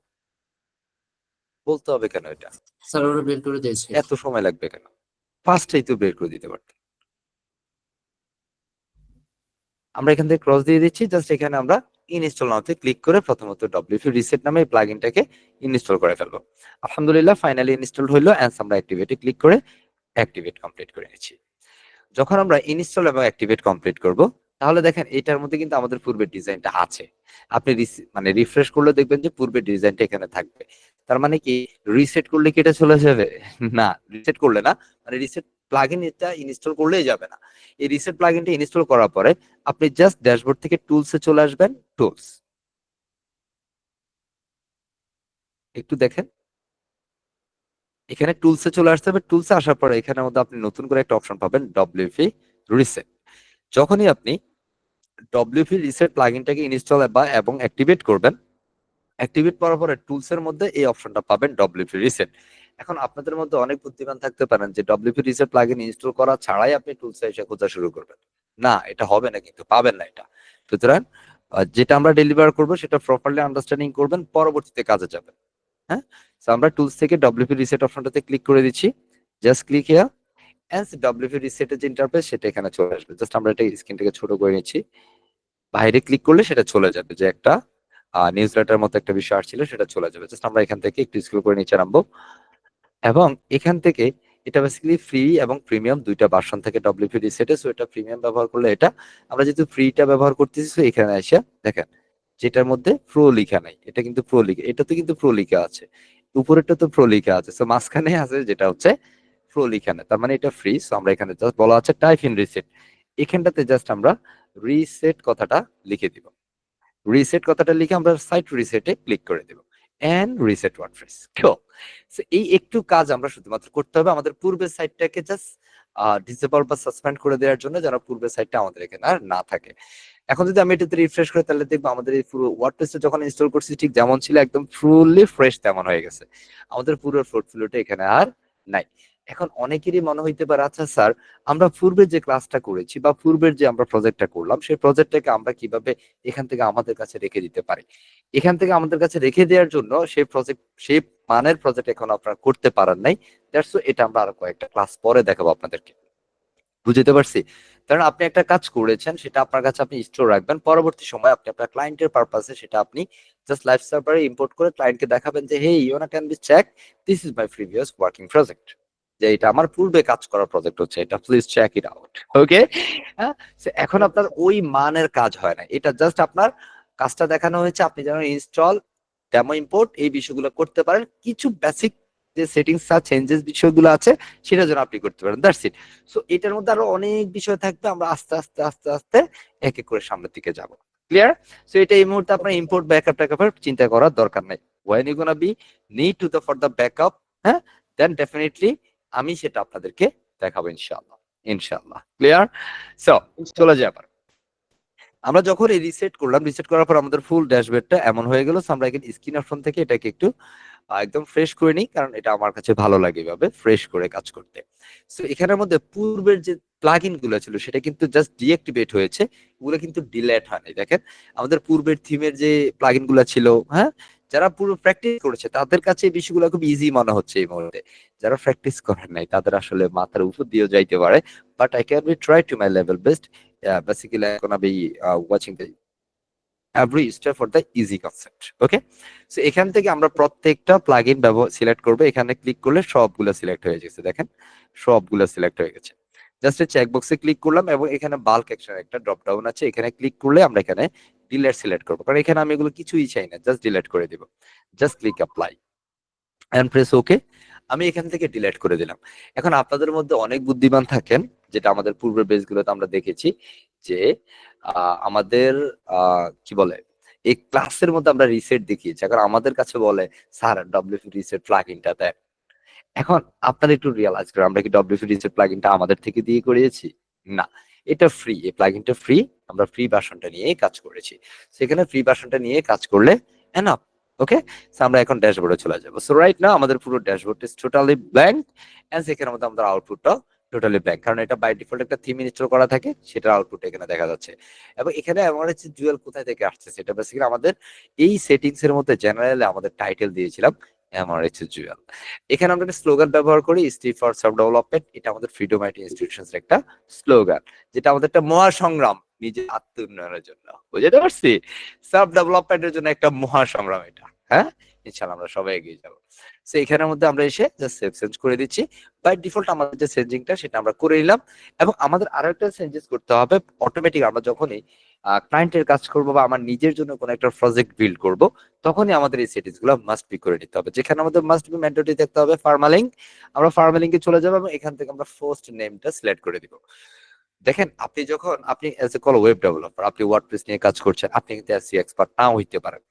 বলতে হবে কেন এটা? স্যার ওরা বের করে দিয়েছে। এত সময় লাগবে কেন? ফার্স্টেই তো বের করে দিতে পারতেন। আমরা এখান থেকে ক্রস দিয়ে দিচ্ছি, জাস্ট এখানে আমরা ইনস্টল নাওতে ক্লিক করে প্রথমত ডব্লিউপি রিসেট নামে এই প্লাগইনটাকে ইনস্টল করে ফেলবো। আলহামদুলিল্লাহ ফাইনালি ইনস্টল হইলো, এন্ড আমরা অ্যাক্টিভেটে ক্লিক করে অ্যাক্টিভেট কমপ্লিট করে নিচ্ছি। যখন আমরা ইনস্টল এবং অ্যাক্টিভেট কমপ্লিট করব, তাহলে দেখেন এটার মধ্যে কিন্তু আমাদের পূর্বের ডিজাইনটা আছে। আপনি মানে রিফ্রেশ করলে দেখবেন যে পূর্বের ডিজাইনটা এখানে থাকবে। তার মানে কি রিসেট করলে কি এটা চলে যাবে? না, রিসেট করলে না, মানে রিসেট প্লাগইন এটা ইনস্টল করলেই যাবে না। এই রিসেট প্লাগইনটা ইনস্টল করার পরে আপনি জাস্ট ড্যাশবোর্ড থেকে টুলসে চলে আসবেন। টুলস একটু দেখেন, এখানে টুলসে চলে আসতে হবে। টুলসে আসার পরে এখানের মধ্যে আপনি নতুন করে একটা অপশন পাবেন ডব্লিউপি রিসেট। যখনই আপনি ডব্লিউপি রিসেট প্লাগইনটাকে ইনস্টল বা এবং অ্যাক্টিভেট করবেন, অ্যাক্টিভেট করার পরে টুলস এর মধ্যে এই অপশনটা পাবেন ডব্লিউপি রিসেট। এখন আপনাদের মধ্যে অনেক বুদ্ধিমান থাকতে পারেন যে ডব্লিউপি রিসেট প্লাগইন ইনস্টল করা ছাড়াই আপনি টুলসে এসে খোঁজা শুরু করবেন। না, এটা হবে না, কিন্তু পাবেন না এটা। সুতরাং যেটা আমরা ডেলিভার করব সেটা প্রপারলি আন্ডারস্ট্যান্ডিং করবেন, পরবর্তীতে কাজে যাবেন। হ্যাঁ, তো আমরা টুলস থেকে ডব্লিউপি রিসেট অপশনটাতে ক্লিক করে দিচ্ছি। Just click here, and WP রিসেটের যে ইন্টারফেস সেটা এখানে চলে আসবে। জাস্ট আমরা এটা স্ক্রিনটাকে ছোট করে নিচ্ছি। বাইরে ক্লিক করলে সেটা চলে যাবে, যে একটা নিউজ লেটার মতো একটা বিষয় আসছিল সেটা চলে যাবে। জাস্ট আমরা এখান থেকে একটু স্ক্রল করে নিচে নামবো, এবং এখান থেকে এটা বেসিক্যালি ফ্রি এবং প্রিমিয়াম দুইটা ভার্সন থেকে ডব্লিউপি রিসেটে। সো এটা প্রিমিয়াম ব্যবহার করলে এটা, আমরা যেহেতু ফ্রিটা ব্যবহার করতেছি সো এখানে এসে দেখেন যেটার মধ্যে প্রো লেখা নাই, এটা কিন্তু প্রো লেখা, এটাতে কিন্তু প্রো লেখা আছে, উপরেরটা তো প্রো লেখা আছে, সো মাঝখানে আছে যেটা হচ্ছে প্রো লেখা নেই, তার মানে এটা ফ্রি। সো আমরা এখানে জাস্ট বলা আছে টাইপ ইন রিসেট, এখানটাতে জাস্ট আমরা রিসেট কথাটা লিখে দিব। রিসেট কথাটা লিখে আমরা সাইট রিসেটে ক্লিক করে দেব, এন্ড রিসেট ওয়ার্ডপ্রেস। এই একটু কাজ আমরা শুধুমাত্র করতে হবে আমাদের পূর্বের সাইটটাকে জাস্ট ডিসেবল বা সাসপেন্ড করে দেওয়ার জন্য, যেন পূর্বের সাইটটা আমাদের এখানে আর না থাকে। এখন যদি আমি এটাতে রিফ্রেশ করি তাহলে দেখবো আমাদের এই পুরো ওয়ার্ডপ্রেসটা যখন ইনস্টল করছি ঠিক যেমন ছিল একদম ফুললি ফ্রেশ তেমন হয়ে গেছে। আমাদের পুরো পোর্টফোলিওটা এখানে আর নাই। এখন অনেকেরই মনে হইতে পারে আচ্ছা স্যার আমরা পূর্বে যে ক্লাসটা করেছি বা পূর্বের যে আমরা প্রজেক্টটা করলাম সেই প্রজেক্টটাকে আমরা কিভাবে এখান থেকে আমাদের কাছে রেখে দিতে পারি। এখান থেকে আমাদের কাছে রেখে দেওয়ার জন্য সেই মানের প্রজেক্ট এখন আপনারা করতে পারেন নাই। দ্যাটস এটা আমরা আরো কয়েকটা ক্লাস পরে দেখাবো আপনাদেরকে। বুঝতে পারছি? কারণ আপনি একটা কাজ করেছেন সেটা আপনার কাছে আপনি স্টোর রাখবেন। পরবর্তী সময়ে আপনি আপনার ক্লায়েন্টের পারপাসে সেটা আপনি জাস্ট লাইভ সার্ভারে ইম্পোর্ট করে ক্লায়েন্টকে দেখাবেন যে, "hey, you can be check this is my previous working project." যে এটা আমার পূর্বে কাজ করা প্রজেক্ট হচ্ছে। এটা please check it out. Okay? হ্যাঁ? সো এখন আপনার ওই মানের কাজ হয় না। এটা জাস্ট আপনার কাজটা দেখানো হয়েছে। আপনি যেন ইনস্টল, ডেমো ইম্পোর্ট এই বিষয়গুলো করতে পারেন। কিছু বেসিক যে সেটিংস আর চেঞ্জেস বিষয়গুলো আছে সেটা যেন আপনি করতে পারেন। That's it. সো এটার মধ্যে আরো অনেক বিষয় থাকবে। আমরা আস্তে আস্তে এক এক করে সামনের দিকে যাব। ক্লিয়ার? সো এটা এই মুহূর্তে আপনার ইম্পোর্ট ব্যাকআপ ট্যাকআপের চিন্তা করার দরকার নাই। When you gonna be need to the for the backup, হ্যাঁ? Then definitely আমি সেটা আপনাদেরকে দেখাবো ইনশাআল্লাহ। ইনশাআল্লাহ। ক্লিয়ার? সো চলে যাই আবার। আমরা যখন এই রিসেট করলাম, রিসেট করার পর আমাদের ফুল ড্যাশবোর্ডটা এমন হয়ে গেল। সো আমরা এখানে স্ক্রিন অপশন থেকে এটাকে একটু একদম ফ্রেশ করে নিই। কারণ এটা আমার কাছে ভালো লাগে এভাবে ফ্রেশ করে কাজ করতে। সো এখানের মধ্যে পূর্বের যে প্লাগইন গুলো ছিল সেটা কিন্তু জাস্ট ডিঅ্যাক্টিভেট হয়েছে। ওগুলো কিন্তু ডিলিট হয় নাই। দেখেন আমাদের পূর্বের থিমের যে প্লাগইন গুলো ছিল, হ্যাঁ? যারা পুরো প্র্যাকটিস করেছে তাদের কাছে এই বিষয়গুলো খুব ইজি মনে হচ্ছে এই মুহূর্তে। যারা প্র্যাকটিস করেন নাই তাদের আসলে মাথার উপর দিয়েও যাইতে পারে। But I can be try to my level best. Basically I'm gonna be watching the every step for the easy concept. Okay? So এখান থেকে আমরা প্রত্যেকটা প্লাগইন সিলেক্ট করব। এখানে ক্লিক করলে সবগুলো সিলেক্ট হয়ে গেছে। দেখেন সবগুলো সিলেক্ট হয়ে গেছে। জাস্ট এই চেক বক্সে ক্লিক করলাম এবং এখানে বাল্ক অ্যাকশন একটা ড্রপ ডাউন আছে। এখানে ক্লিক করলে আমরা এখানে ডিলিট সিলেক্ট করব। কারণ এখানে আমি এগুলো কিছুই চাই না। জাস্ট ডিলিট করে দিব। Just click apply and press okay. আমি এখান থেকে ডিলিট করে দিলাম। এখন আপনাদের মধ্যে অনেক বুদ্ধিমান থাকেন, যেটা আমাদের পূর্বের বেসগুলোতে আমরা দেখেছি যে আমাদের কি বলে এই ক্লাসের মধ্যে আমরা রিসেট দেখিয়েছি। এখন আমাদের কাছে বলে স্যার ডব্লিউপি রিসেট প্লাগইনটা দেন। এখন আপনারা একটু রিয়ালাইজ করেন আমরা কি ডব্লিউপি রিসেট প্লাগইনটা আমাদের থেকে দিয়ে করিয়েছি? না। এটা ফ্রি। এই প্লাগইনটা ফ্রি। আমরা ফ্রি ভার্সনটা নিয়েই কাজ করেছি। সেখানে ফ্রি ভার্সনটা নিয়ে কাজ করলে এনাফ। ওকে? সো আমরা এখন ড্যাশবোর্ডে চলে যাব। সো রাইট নাও আমাদের পুরো dashboard is totally blank and সেখানের মধ্যে আমাদের আউটপুটটাও টোটালি ব্ল্যাঙ্ক। কারণ এটা বাই ডিফল্ট একটা থিম ইনস্টল করা থাকে, সেটার আউটপুট এখানে দেখা যাচ্ছে। এবং এখানে আমার হচ্ছে ডুয়াল কোথায় থেকে আসছে সেটা বেসিক্যালি আমাদের এই সেটিংস এর মধ্যে জেনারেলি আমাদের টাইটেল দিয়েছিলাম এমআরএইচ জুয়েল। এখানে আমরা একটা স্লোগান ব্যবহার করি স্টিভ ফর সেলফ ডেভেলপমেন্ট। এটা আমাদের ফ্রিডম আইটি ইনস্টিটিউশনস এর একটা স্লোগান, যেটা আমাদের একটা মহাসংগ্রাম নিজের আত্ম উন্নয়নের জন্য। বুঝতে পারছি? সেলফ ডেভেলপমেন্টের জন্য একটা মহাসংগ্রাম এটা। হ্যাঁ? ইনশাআল্লাহ আমরা সবাই এগিয়ে যাব। সো এখানের মধ্যে আমরা এসে জাস্ট সেভ চেঞ্জ করে দিচ্ছি। বাই ডিফল্ট আমাদের যে চেঞ্জিংটা সেটা আমরা করে নিলাম এবং আমাদের আরেকটা চেঞ্জেস করতে হবে। অটোমেটিক আমরা যখনই ক্লায়েন্টের কাজ করব বা আমার নিজের জন্য কোনো একটা প্রজেক্ট বিল্ড করব, তখনই আমাদের এই সেটিংস গুলো মাস্ট বি করে নিতে হবে। যেখানে আমাদের মাস্ট বি ম্যান্ডেটরি থাকতে হবে ফার্মালিংক। আমরা ফার্মালিংকে চলে যাব এবং এখান থেকে আমরা ফার্স্ট নেমটা সিলেক্ট করে দিব। দেখেন আপনি as a call web developer আপনি ওয়ার্ডপ্রেস নিয়ে কাজ করছেন, আপনি কিন্তু এসইও এক্সপার্ট নাও হইতে পারেন।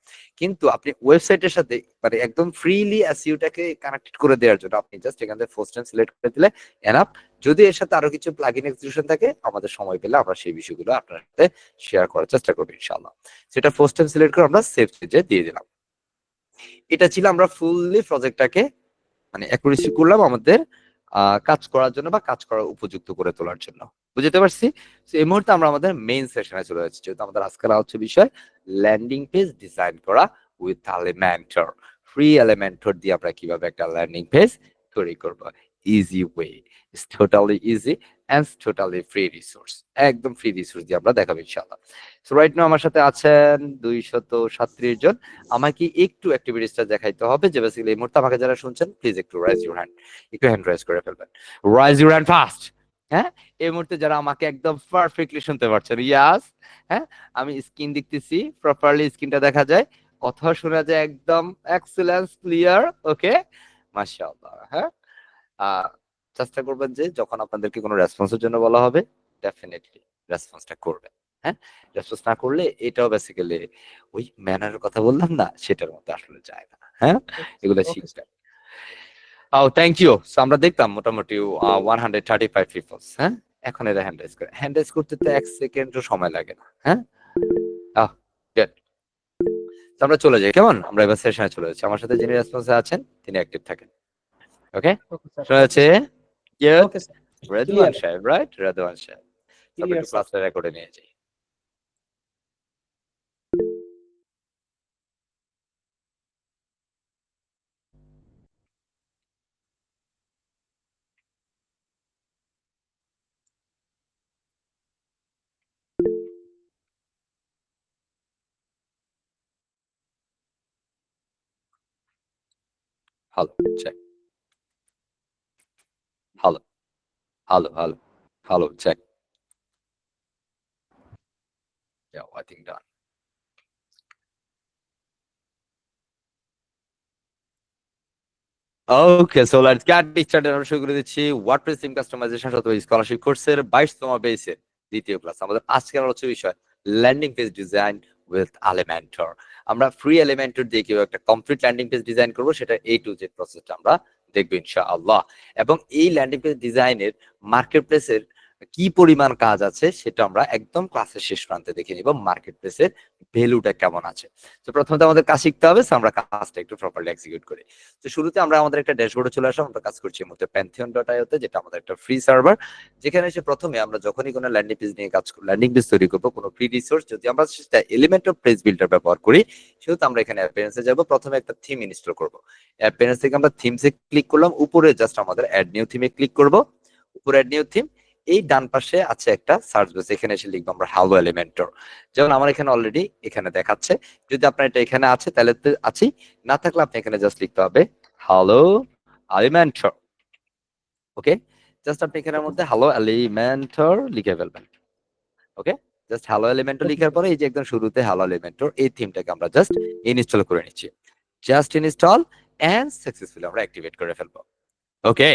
কিন্তু আপনি ওয়েবসাইটের সাথে মানে একদম ফ্রিলি এসইওটাকে কানেক্টেড করে দেওয়ার জন্য আপনি জাস্ট এখান থেকে ফার্স্ট নেম সিলেক্ট করে দিলে এনাফ। যদি এর সাথে আরো কিছু প্লাগইন এক্সিকিউশন থাকে আমাদের সময় পেলে আমরা সেই বিষয়গুলো আপনার সাথে শেয়ার করার চেষ্টা করব ইনশাআল্লাহ। সেটা ফার্স্ট নেম সিলেক্ট করে আমরা সেভ পেজে দিয়ে দিলাম। এটা ছিল আমরা ফুললি প্রজেক্টটাকে মানে অ্যাকুরেসি করলাম আমাদের কাজ করার জন্য বা কাজ করার উপযুক্ত করে তোলার জন্য। বুঝতে পারছি? সো এই মুহূর্তে আমরা আমাদের মেইন সেশনে চলে যাচ্ছি। যেহেতু আমাদের আজকের আলোচ্য বিষয় ল্যান্ডিং পেজ ডিজাইন করা উইথ এলিমেন্টর। ফ্রি এলিমেন্টর দিয়ে আমরা কিভাবে একটা ল্যান্ডিং পেজ তৈরি করব। Easy way. It's totally easy and totally free resource. একদম ফ্রি রিসোর্স দিয়ে আমরা দেখাবো ইনশাআল্লাহ। সো রাইট নাও আমার সাথে আছেন 237 জন। আমাকে একটু অ্যাক্টিভিটিসটা দেখাইতে হবে যে বেসিক্যালি এই মুহূর্তে আমাকে যারা শুনছেন প্লিজ একটু রাইজ ইউর হ্যান্ড। একটু হ্যান্ড রাইজ করে ফেলবেন। Rise your hand fast. হ্যাঁ? এই মুহূর্তে যারা আমাকে একদম পারফেক্টলি শুনতে পারছেন। ইয়াস। হ্যাঁ? আমি স্ক্রিন দেখতেছি। প্রপারলি স্ক্রিনটা দেখা যায়। কথা শোনা যায় একদম এক্সেলেন্স ক্লিয়ার। ওকে? মাশাআল্লাহ। হ্যাঁ? আ চেষ্টা করবেন যে যখন আপনাদেরকে কোনো রেসপন্সের জন্য বলা হবে ডেফিনিটলি রেসপন্সটা করবেন। হ্যাঁ? রেসপন্স না করলে এটাও বেসিক্যালি ওই ম্যানারের কথা বললাম না সেটার মধ্যে আসলে যায় না। হ্যাঁ? এগুলো শিখবেন। Thank you. সো আমরা দেখলাম মোটামুটি 135 পিপলস। হ্যাঁ? এখন এরা হ্যান্ড রাইজ করে। হ্যান্ড রাইজ করতে তো 1 সেকেন্ডও সময় লাগে না। হ্যাঁ? আহ গুড। তো আমরা চলে যাই। কেমন? আমরা এবার সেশনে চলে যাচ্ছি। আমার সাথে যিনি রেসপন্সে আছেন তিনি অ্যাক্টিভ থাকেন। ওকে? Okay sir. শোনা যাচ্ছে? Good. Okay sir, Redwan Shahab, right? Redwan Shahab. তারপর ক্লিয়ার একটু স্যার। ক্লাসটা রেকর্ডে নিয়ে যাই। Hello, check. Hello, hello, hello, hello, check. Yeah, I think done. Okay, so let's get started. আমরা শুরু করে দিচ্ছি ওয়ার্ডপ্রেস থিম কাস্টমাইজেশন অথবা স্কলারশিপ কোর্সের 22তম বেসের দ্বিতীয় ক্লাস। আমাদের আজকের আলোচ্য বিষয় landing page design with Elementor. আমরা ফ্রি এলিমেন্টর দিয়ে কিভাবে একটা কমপ্লিট ল্যান্ডিং পেজ ডিজাইন করব সেটা A to Z প্রসেসটা আমরা দেখব ইনশাআল্লাহ। এবং এই ল্যান্ডিং পেজ ডিজাইনের মার্কেট প্লেসের কি পরিমাণ কাজ আছে সেটা আমরা একদম ক্লাসের শেষ প্রান্তে দেখে নিব, মার্কেট প্লেসের ভ্যালুটা কেমন আছে। তো প্রথমত আমাদের কাজ শিখতে হবে, আমরা কাজটা একটু প্রপারলি এক্সিকিউট করি। তো শুরুতে আমরা আমাদের একটা ড্যাশবোর্ডে চলে আসলাম। আমরা কাজ করছি এই মুহূর্তে pantheon.io তে, যেটা আমাদের একটা ফ্রি সার্ভার, যেখানে এসে প্রথমে আমরা যখনই কোনো ল্যান্ডিং পেজ নিয়ে কাজ করব, ল্যান্ডিং পেজ তৈরি করব, কোনো ফ্রি রিসোর্স যদি আমরা সেটা এলিমেন্টর পেজ বিল্ডার ব্যবহার করি, সেহেতু আমরা এখানে অ্যাপিয়ারেন্সে যাব, প্রথমে একটা থিম ইনস্টল করব। অ্যাপিয়ারেন্স থেকে আমরা থিমসে ক্লিক করলাম, উপরে জাস্ট আমাদের অ্যাড নিউ থিমে ক্লিক করব। উপরে অ্যাড নিউ থিম, এই ডান পাশে আছে একটা সার্চ বক্স, এখানে এসে লিখবো আমরা হ্যালো এলিমেন্টর। যেমন আমার এখানে অলরেডি এখানে দেখাচ্ছে, যদি আপনার এটা এখানে আছে তাহলে তো আছি, না থাকলে আপনি এখানে জাস্ট লিখতে হবে হ্যালো এলিমেন্টর। ওকে, জাস্ট আপনি এখানের মধ্যে হ্যালো এলিমেন্টর লিখে ফেলবেন। ওকে, জাস্ট হ্যালো এলিমেন্টর লিখার পরে এই যে একদম শুরুতে হ্যালো এলিমেন্টর, এই থিমটাকে আমরা জাস্ট ইনস্টল করে নিচ্ছি। জাস্ট ইনস্টল এন্ড সাকসেসফুলি আমরা অ্যাক্টিভেট করে ফেলবো। ওকে,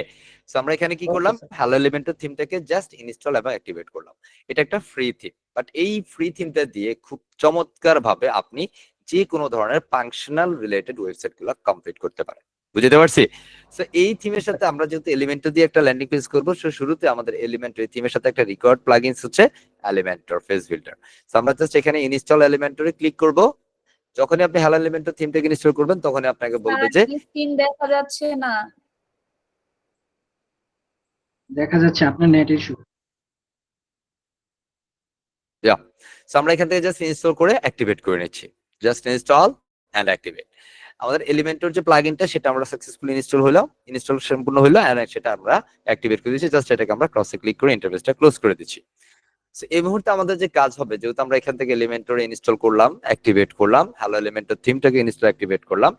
সো আমরা এখানে কি করলাম, হ্যালো এলিমেন্টর থিমটাকে জাস্ট ইনস্টল এবং অ্যাক্টিভেট করলাম। এটা একটা ফ্রি থিম, বাট এই ফ্রি থিমটা দিয়ে খুব চমৎকার ভাবে আপনি যে কোনো ধরনের ফাংশনাল রিলেটেড ওয়েবসাইট গুলো কমপ্লিট করতে পারেন। বুঝতে পারছি? সো এই থিমের সাথে আমরা যেহেতু এলিমেন্টর দিয়ে একটা ল্যান্ডিং পেজ করব, সো শুরুতে আমাদের এলিমেন্টর থিমের সাথে একটা রিকোয়ার্ড প্লাগইনস হচ্ছে এলিমেন্টর পেজ বিল্ডার। সো আমরা জাস্ট এখানে ইনস্টল এলিমেন্টরে ক্লিক করব। যখনই আপনি হ্যালো এলিমেন্টর থিমটাকে ইনস্টল করবেন, তখনই আপনাকে বলবে যে স্ক্রিন দেখা যাচ্ছে না। দেখা যাচ্ছে আপনার নেট ইস্যু। সো আমরা এখান থেকে জাস্ট ইনস্টল করে অ্যাক্টিভেট করে নিচ্ছি। Just install and activate. আমাদের এলিমেন্টর যে প্লাগইনটা সেটা আমরা সাকসেসফুলি ইনস্টল সম্পূর্ণ হলো, এন্ড সেটা আমরা অ্যাক্টিভেট করে দিচ্ছি। জাস্ট এটাকে আমরা ক্রসে ক্লিক করে ইন্টারফেসটা ক্লোজ করে দিচ্ছি। সো এই মুহূর্তে আমাদের যে কাজ হবে, যেহেতু আমরা এখান থেকে এলিমেন্টর ইনস্টল করলাম, অ্যাক্টিভেট করলাম, হ্যালো এলিমেন্টর থিমটাকে ইনস্টল অ্যাক্টিভেট করলাম,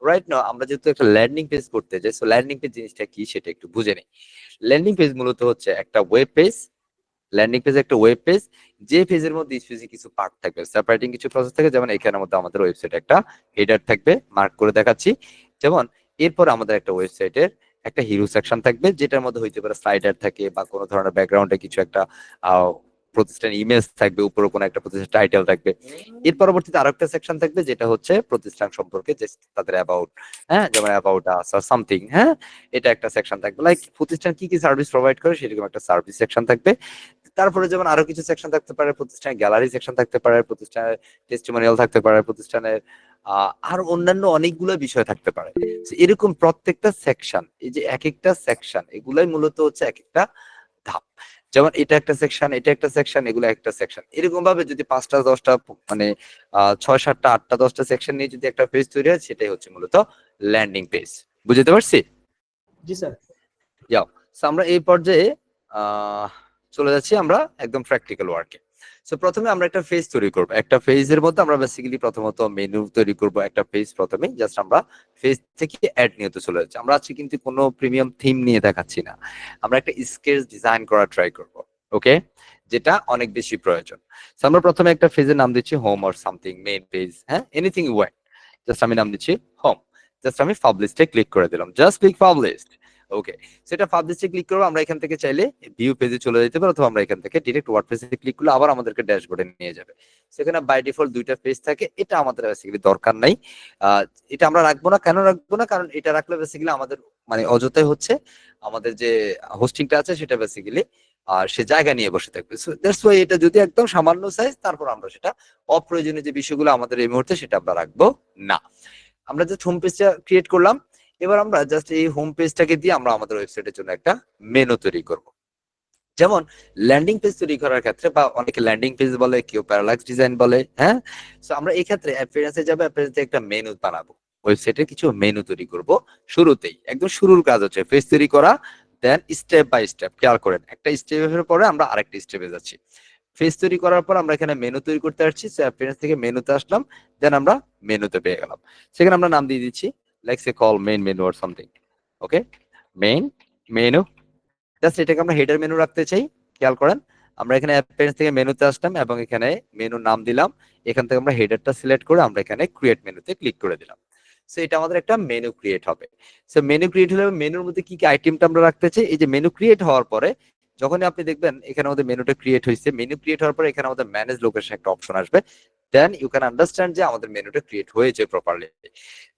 রাইট নাও আমরা যেহেতু একটা ল্যান্ডিং পেজ করতে যাই, সো ল্যান্ডিং পেজ জিনিসটা কি সেটা একটু বুঝে নিই। ল্যান্ডিং পেজ মূলত হচ্ছে একটা ওয়েব পেজ। ল্যান্ডিং পেজ একটা ওয়েব পেজ, যে পেজের মধ্যে স্পেসিফিক কিছু পার্ট থাকবে, সেপারেটিং কিছু প্রসেস থাকে। যেমন এখানের মধ্যে আমাদের ওয়েবসাইট একটা হেডার থাকবে, মার্ক করে দেখাচ্ছি। যেমন এরপর আমাদের একটা ওয়েবসাইটের একটা হিরো সেকশন থাকবে, যেটার মধ্যে হইতে পারে স্লাইডার থাকে বা কোনো ধরনের ব্যাকগ্রাউন্ডে কিছু একটা প্রতিষ্ঠান ইমেজ থাকবে, উপরে কোনো একটা প্রতিষ্ঠান টাইটেল থাকবে। এর পরবর্তীতে আরো একটা সেকশন থাকবে, যেটা হচ্ছে প্রতিষ্ঠান সম্পর্কে, যে তাদের অ্যাবাউট, হ্যাঁ, যেমন অ্যাবাউট আস অর সামথিং, হ্যাঁ, এটা একটা সেকশন থাকবে। লাইক প্রতিষ্ঠান কি কি সার্ভিস প্রোভাইড করে সেরকম একটা সার্ভিস সেকশন থাকবে। তারপরে যেমন আরো কিছু সেকশন থাকতে পারে, প্রতিষ্ঠানের গ্যালারি সেকশন থাকতে পারে, প্রতিষ্ঠানের টেস্টিমোনিয়াল থাকতে পারে, প্রতিষ্ঠানের আর অন্যান্য অনেকগুলো বিষয় থাকতে পারে। এরকম প্রত্যেকটা সেকশন, এই যে এক একটা সেকশন, এগুলাই মূলত হচ্ছে এক একটা ধাপ। যেমন এটা একটা সেকশন, এটা একটা সেকশন, এগুলো একটা সেকশন। এরকম ভাবে যদি 5টা 10টা মানে 6 7টা 8টা 10টা সেকশন নিয়ে যদি একটা পেজ তৈরি হয়, সেটাই হচ্ছে মূলত ল্যান্ডিং পেজ। বুঝতে পারছি? জি স্যার। যাও, সো আমরা এই পর্যায়ে চলে যাচ্ছি আমরা একদম প্র্যাকটিক্যাল ওয়ার্কে। সো প্রথমে আমরা একটা পেজ তৈরি করব। একটা পেজের মধ্যে আমরা বেসিক্যালি প্রথমত মেনু তৈরি করব। একটা পেজ প্রথমে জাস্ট আমরা পেজ থেকে অ্যাড নিতে চলে যাচ্ছি। আমরা আজকে কিন্তু কোনো প্রিমিয়াম থিম নিয়ে দেখাচ্ছি না, আমরা একটা স্কেচ ডিজাইন করা ট্রাই করব। ওকে, যেটা অনেক বেশি প্রয়োজন। সো আমরা প্রথমে একটা পেজের নাম দিচ্ছি home or something, main page, হ্যাঁ, এনিথিং ইউ ওয়ান্ট। জাস্ট আমি নাম দিচ্ছি হোম। জাস্ট আমি পাবলিশে ক্লিক করে দিলাম, জাস্ট ক্লিক পাবলিশড। ওকে, সেটা পাবলিশে ক্লিক করব। আমরা এখান থেকে চাইলে ভিউ পেজে চলে যেতে পারি, অথবা আমরা এখান থেকে ডিরেক্ট ওয়ার্ডপ্রেসে ক্লিক করলে আবার আমাদেরকে ড্যাশবোর্ডে নিয়ে যাবে। সেখানে বাই ডিফল্ট দুইটা পেজ থাকে, এটা আমাদের বেসিক্যালি দরকার নাই। এটা আমরা রাখবো না। কেন রাখবো না? কারণ এটা রাখলে বেসিক্যালি আমাদের মানে অযথাই হচ্ছে আমাদের যে হোস্টিংটা আছে সেটা বেসিক্যালি আর সে জায়গা নিয়ে বসে থাকবে। সো দ্যাটস ওয়াই এটা যদি একদম সামান্য সাইজ, তারপর আমরা সেটা অপ্রয়োজনীয় যে বিষয়গুলো আমাদের এই মুহূর্তে, সেটা আমরা রাখবো না। আমরা যে হোম পেজটা ক্রিয়েট করলাম, এবার আমরা জাস্ট এই হোম পেজটাকে দিয়ে আমরা আমাদের ওয়েবসাইটের জন্য একটা মেনু তৈরি করব। যেমন ল্যান্ডিং পেজ তৈরি করার ক্ষেত্রে বা অনেকে ল্যান্ডিং পেজ বলে, কেউ প্যারালাক্স ডিজাইন বলে, হ্যাঁ। সো আমরা এই ক্ষেত্রে অ্যাপিয়ারেন্সে যাবে, অ্যাপিয়ারেন্সে একটা মেনু বানাবো, ওয়েবসাইটে কিছু মেনু তৈরি করব। শুরুতেই একদম শুরুর কাজ হচ্ছে পেজ তৈরি করা, দেন স্টেপ বাই স্টেপ খেয়াল করেন একটা স্টেপের পরে আমরা আরেকটা স্টেপে যাচ্ছি। পেজ তৈরি করার পর আমরা এখানে মেনু তৈরি করতে আসছি, সো অ্যাপিয়ারেন্স থেকে মেনুতে আসলাম, দেন আমরা মেনুতে পেয়ে গেলাম। সেখানে আমরা নাম দিয়ে দিচ্ছি like say call main menu or something. Okay, main menu, just এটাকে আমরা হেডার মেনু রাখতে চাই। খেয়াল করেন আমরা এখানে অ্যাপিয়ারেন্স থেকে মেনুতে আসলাম এবং এখানে মেনুর নাম দিলাম, এখান থেকে আমরা হেডারটা সিলেক্ট করে আমরা এখানে ক্রিয়েট মেনুতে ক্লিক করে দিলাম। সো এটা আমাদের একটা মেনু ক্রিয়েট হবে। সো মেনু ক্রিয়েট হলে মেনুর মধ্যে কি কি আইটেমটা আমরা রাখতে চাই, এই যে মেনু ক্রিয়েট হওয়ার পরে যখনই আপনি দেখবেন এখানে আমাদের মেনুটা ক্রিয়েট হয়েছে, মেনু ক্রিয়েট হওয়ার পরে এখানে আমাদের ম্যানেজ লোকেশন একটা অপশন আসবে, দেন ইউ ক্যান আন্ডারস্ট্যান্ড যে আমাদের মেনুটা ক্রিয়েট হয়েছে প্রপারলি।